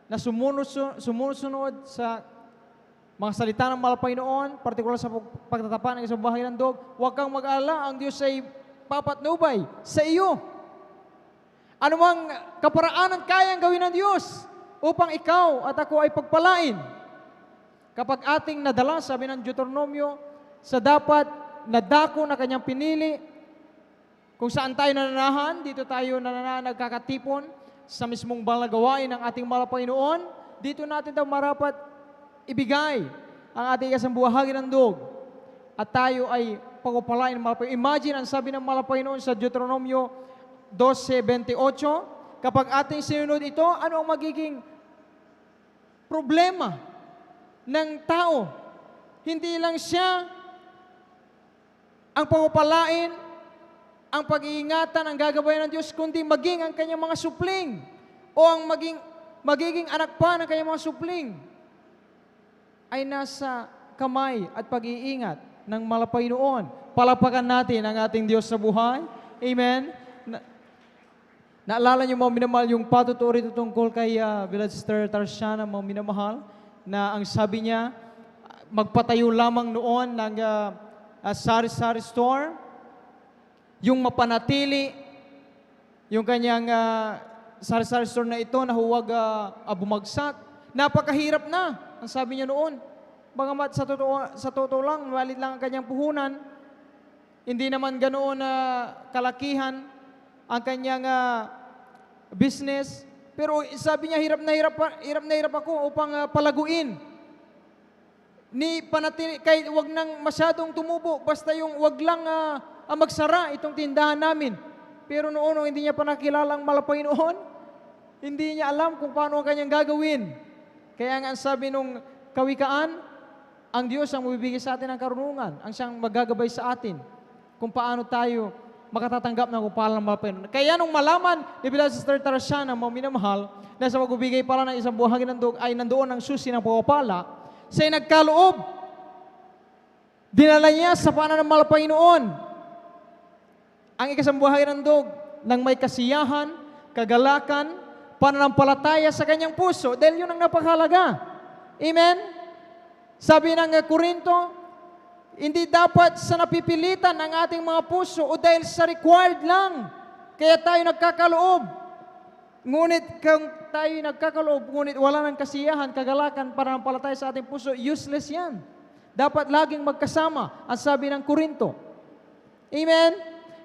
na sumusunod sa mga salita ng mahal na Panginoon, partikular sa pagtatapan ng isang bahay ng dog, huwag kang mag-alala, ang Diyos ay papatnubay sa iyo. Ano mang kaparaanan kayang gawin ng Diyos upang ikaw at ako ay pagpalain. Kapag ating nadala, sabi ng Deuteronomio, sa dapat na dako na kanyang pinili, kung saan tayo nananahan, dito tayo nagkakatipon sa mismong banal na gawain ng ating mahal na Panginoon, dito natin daw marapat ibigay ang ating kasambuhagi ng dog. At tayo ay pagpapalain ng mahal na Panginoon. Imagine, ang sabi ng mahal na Panginoon sa Deuteronomio 12:28, kapag ating sinunod ito, ano ang magiging problema ng tao? Hindi lang siya ang pagpapalain, ang pag-iingatan, ang gagabayan ng Diyos, kundi maging ang kanyang mga supling o ang magiging anak pa ng kanyang mga supling ay nasa kamay at pag-iingat ng mahal na Panginoon. Palapakan natin ang ating Diyos sa buhay. Amen. Naalala niyo mga minamahal yung patuturi tungkol kay Beloved Sister Tarsiana, mga minamahal, na ang sabi niya, magpatayo lamang noon ng sari-sari store, yung mapanatili, yung kanyang sari-sari store na ito na huwag bumagsak. Napakahirap na, ang sabi niya noon. Bagamat sa totoo lang, malit lang ang kanyang puhunan, hindi naman ganoon kalakihan ang kanyang business, Pero sabi niya, hirap na hirap ako upang palaguin. Kahit wag nang masyadong tumubo, basta yung wag lang magsara itong tindahan namin. Pero noon, hindi niya pa nakilala ang malapay noon. Hindi niya alam kung paano ang kanyang gagawin. Kaya nga ang sabi nung kawikaan, ang Diyos ang mabibigay sa atin ng karunungan, ang siyang magagabay sa atin kung paano tayo makatatanggap ng kupalan ng malapay noon. Kaya nung malaman ni Bila Sister Tarsiana, mga minamahal, na sa magbibigay pala ng isang buhangin ay nandoon ang susi ng pagpapala, siya'y nagkaloob. Dinala niya sa pananampalataya noon ang ikasambuhay ng dog ng may kasiyahan, kagalakan, pananampalataya sa kanyang puso dahil yun ang napakahalaga. Amen? Sabi ng Korinto, hindi dapat sa napipilitan ang ating mga puso o dahil sa required lang. Kaya tayo nagkakaloob. Ngunit kung tayo nagkakaloob, ngunit wala ng kasiyahan, kagalakan, pananampalataya sa ating puso, useless yan. Dapat laging magkasama, ang sabi ng Korinto. Amen?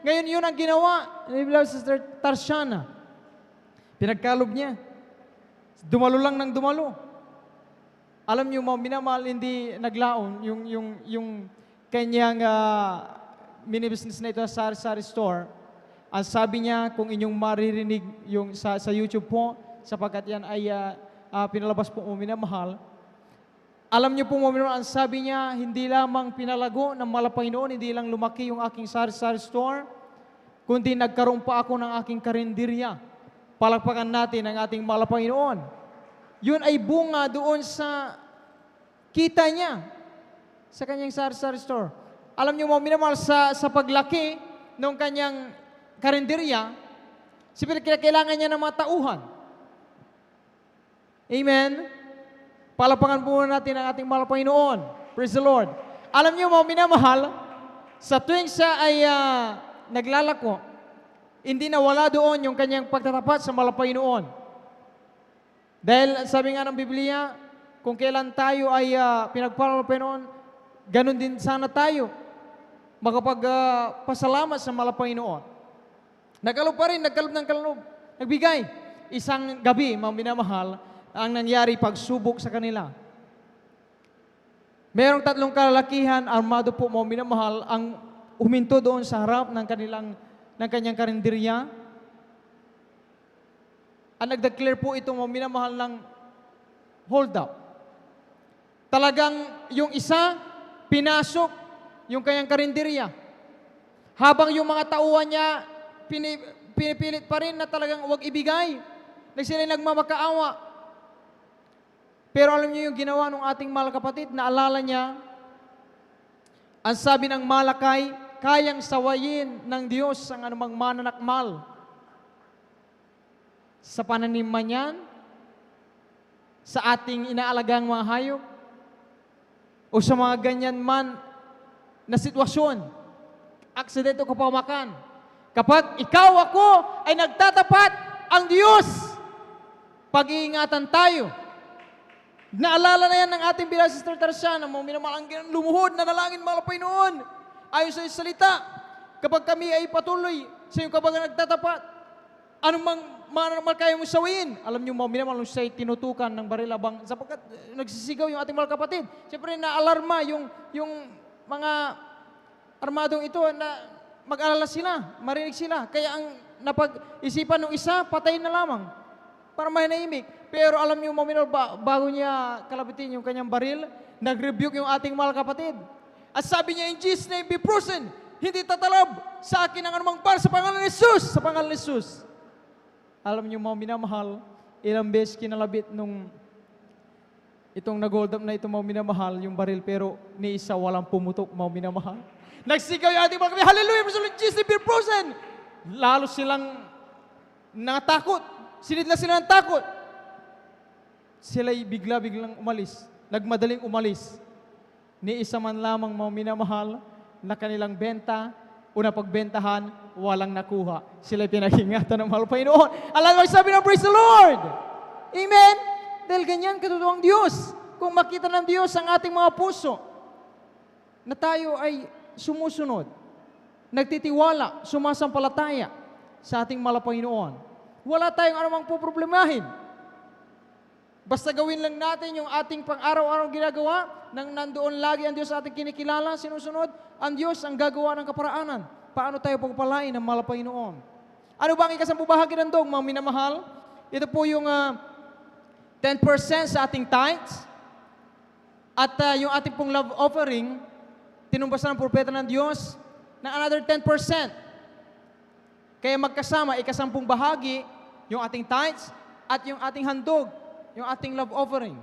Ngayon yun ang ginawa ni Sister Tarsiana. Pinagkalob niya. Dumalo lang ng dumalo. Alam niyo mga minamahal, hindi naglaon yung kanyang mini-business na ito sa Sari Store. Ang sabi niya, kung inyong maririnig yung sa YouTube po, sapagkat yan ay pinalabas po mga minamahal, alam niyo po mga minamahal, ang sabi niya, hindi lamang pinalago ng malapay noon, hindi lang lumaki yung aking Sari Store, kundi nagkaroon pa ako ng aking karinderya. Palakpakan natin ang ating malapay noon. Yun ay bunga doon sa kita niya sa kanyang Sari Store. Alam niyo mga minamahal, sa paglaki ng kanyang karinderya, siyempre kailangan niya ng mga tauhan. Amen? Palapakan po natin ang ating malapay noon. Praise the Lord. Alam niyo mga minamahal, sa tuwing siya ay naglalako, hindi nawala doon yung kanyang pagtatapat sa malapay noon. Dahil sabi nga ng Biblia, kung kailan tayo ay pinagpapalapay noon, ganun din sana tayo makapagpasalamat sa malapay noon. Nagkalob pa rin, nagbigay. Isang gabi, mga minamahal, ang nangyari pagsubok sa kanila. Merong 3 kalalakihan, armado po mga minamahal, ang huminto doon sa harap ng kanyang karinderya. Ang nag-declare po itong mga minamahal ng hold up. Talagang yung isa, pinasok yung kanyang karinderya. Habang yung mga tauhan niya, pinipilit pa rin na talagang huwag ibigay. Sila nagmamakaawa. Pero alam niyo yung ginawa ng ating mahal kapatid, naalala niya, ang sabi ng Malakay, kayang sawayin ng Diyos ang anumang mananakmal sa pananimman niyan, sa ating inaalagang mga hayop, o sa mga ganyan man na sitwasyon, aksidente o kapamakan. Kapag ikaw ako ay nagtatapat, ang Diyos, pag-iingatan tayo. Naalala na yan ng ating Bila Sister Tarsiana, mga minamahal, ang lumuhod na nalangin malapay noon. Ayon sa salita, kapag kami ay patuloy sa iyong kapag nagtatapat, anumang kaya mo sawiin. Alam niyo mga minamahal, siya'y tinutukan ng baril abang, sapagkat nagsisigaw yung ating mga kapatid. Siyempre naalarma yung mga armadong ito na mag-alala sila, marinig sila. Kaya ang napag-isipan ng isa, patay na lamang para manahimik. Pero alam niyo mga bago niya kalabitin yung kanyang baril, nag-rebuke yung ating mahal kapatid. At sabi niya, in Jesus' name be frozen, hindi tatalab sa akin ang anumang bar sa pangalan ni Jesus, sa pangalan ni Jesus. Alam niyo mga minamahal, ilang beses kinalabit nung itong nag-hold up na itong mga minamahal, yung baril, pero ni isa walang pumutok mga minamahal. Nagsigaw yung ating mga kapatid, hallelujah, in Jesus' name be frozen. Lalo silang natakot, sinidla sila ng takot. Sila'y biglang umalis, nagmadaling umalis. Ni isa man lamang mga minamahal na kanilang benta o napagbentahan, walang nakuha. Sila'y pinag-ingatan ng mahal Panginoon. Alam mo, sabi ng praise the Lord. Amen? Dahil ganyan katotoo ang Diyos. Kung makita ng Diyos ang ating mga puso, na tayo ay sumusunod, nagtitiwala, sumasampalataya sa ating mahal Panginoon. Wala tayong anumang poproblemahin. Basta gawin lang natin yung ating pang-araw-araw ginagawa, nang nandoon lagi ang Diyos sa ating kinikilala, sinusunod, ang Diyos ang gagawa ng kaparaanan. Paano tayo pagpalain ng mahal na Panginoon? Ano ba ang ikasampung bahagi ng dog, mga minamahal? Ito po yung 10% sa ating tithes. At yung ating pong love offering, tinumbas ng propeta ng Diyos na another 10%. Kaya magkasama, ikasampung bahagi, yung ating tithes at yung ating handog, yung ating love offering.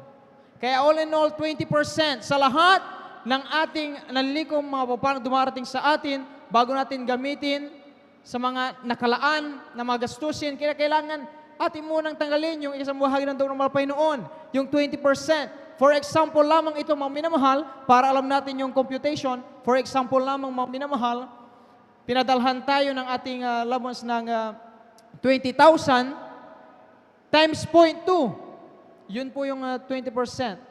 Kaya all in all, 20% sa lahat ng ating nanlikom mga papalang dumarating sa atin bago natin gamitin sa mga nakalaan na mga gastusin. Kaya kailangan atin munang tanggalin yung isang bahagi ng ng Panginoon, yung 20%. For example lamang ito, mga minamahal, para alam natin yung computation. For example lamang, mga minamahal, pinadalhan tayo ng ating allowance ng 20,000 times 0.2. Yun po yung 20%.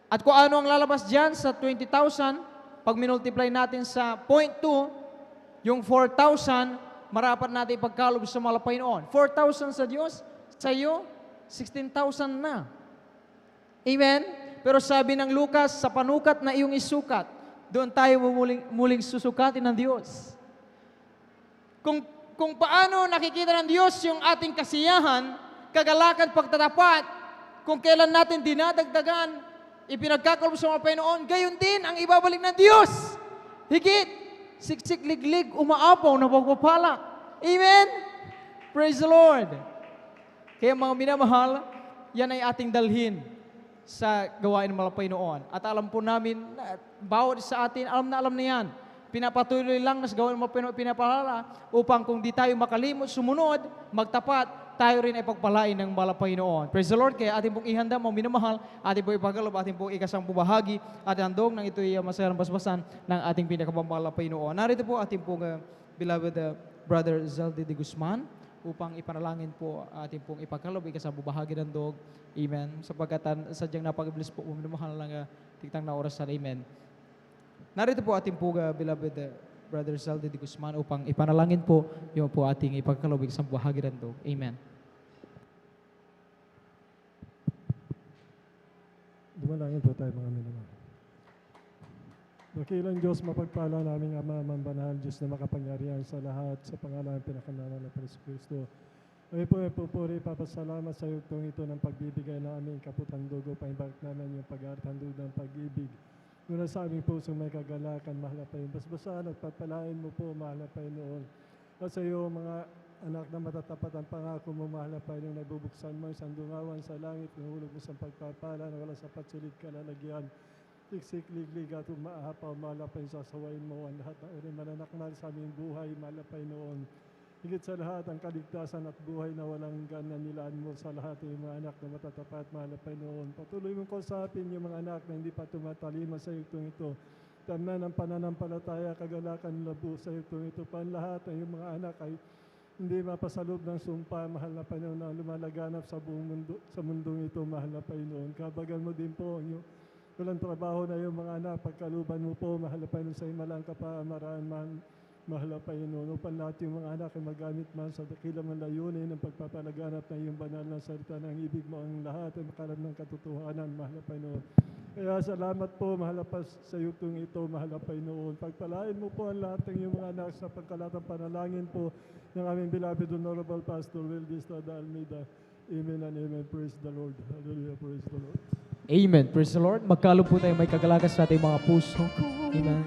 At kung ano ang lalabas dyan sa 20,000, pag minultiply natin sa 0.2, yung 4,000, marapat natin ipagkalob sa mahal na Panginoon. 4,000 sa Diyos, sa iyo, 16,000 na. Amen? Pero sabi ng Lucas, sa panukat na iyong isukat, doon tayo muling susukatin ng Diyos. Kung paano nakikita ng Diyos yung ating kasiyahan, kagalakan, pagtatapat, kung kailan natin dinadagdagan, ipinagkakalob sa mga Panginoon, gayon din ang ibabalik ng Diyos. Higit, siksik, liglig, umaapaw na pagpapala. Amen? Praise the Lord. Kaya mga minamahal, yan ay ating dalhin sa gawain ng mga Panginoon. At alam po namin, bawat sa atin, alam na yan. Pinapatuloy lang na sa gawain ng mga Panginoon pinapalala upang kung di tayo makalimot, sumunod, magtapat, tayo rin ay pagpalain ng mahal na Panginoon. Praise the Lord. Kaya ating pong ihanda, mga minamahal, ating pong ipagkalob, ating pong ikasampung bahagi, at handog ng ito'y masayang basbasan ng ating pinakamamahal na Panginoon. Narito po ating pong beloved Brother Zeldy de Guzman upang ipanalangin po ating pong ipagkalob, ikasampung bahagi ng dog. Amen. Sapagkat sadyang napag-iblis po, mga minamahal lang tiktang na orasan. Amen. Narito po ating pong beloved Brother Zeldy de Guzman upang ipanalangin po yung po ating ipagkalobig sa bahagi ng dog. Amen. Dumalangin po tayo mga minamahal. Dakilang Diyos, mapagpala namin Ama, Manbanal, Diyos na makapangyarihan sa lahat, sa pangalan ng pinakamalan ng Panginoon Kristo. Kami po ay pupuri, papasalamat sa iyo ito ng pagbibigay namin, kaputang dugo, paimbalik namin yung pag-aartandog ng pag-ibig. Mula sa aming pusong may kagalakan, mahal na Panginoon. Basbasan at pagpalain mo po, mahal na Panginoon. At sa iyo, mga anak na matatapat ang pangako mo, mahal na Panginoon, nagbubuksan mo isang dungawan sa langit, nahulog mo sa pagpapala, na wala sa patsulit kalalagyan. Tiksik, liglig at umaapaw, mahal na Panginoon, sasawain mo ang lahat ng uri mananakmal sa aming buhay, mahal na Panginoon. Higit sa lahat, ang kaligtasan at buhay na walang hanggan na nilaan mo sa lahat ng mga anak na matatapat, mahal na Panginoon. Patuloy mong kausapin yung mga anak na hindi pa tumatalima sa yugtong ito. Tamnan ang pananampalataya, kagalakan, labo sa yugtong ito. Pan lahat ng yung mga anak ay hindi mapasalob ng sumpa, mahal na Panginoon, na lumalaganap sa buong mundo, sa mundong ito, mahal na Panginoon. Kabagan mo din po ang walang trabaho na yung mga anak, pagkaluban mo po, mahal na Panginoon, sa imalang kapamaran, mahal na Panginoon, upang lahat yung mga anak ay magamit man sa dakilang ng layunin ng pagpapalaganap ng iyong banal na salita ng ibig mo ang lahat ay makalam ng katotohanan, mahal na Panginoon. Kaya salamat po, mahal na sa yugtong ito, mahal na Panginoon. Pagpalain mo po ang lahat ng iyong mga anak sa pagkalatang panalangin po ng aming beloved Honorable Pastor Will Estrada Almeida. Amen and amen. Praise the Lord. Hallelujah. Praise the Lord. Amen. Praise the Lord. Magkalob po tayo may kagalakan sa ating mga puso. Amen.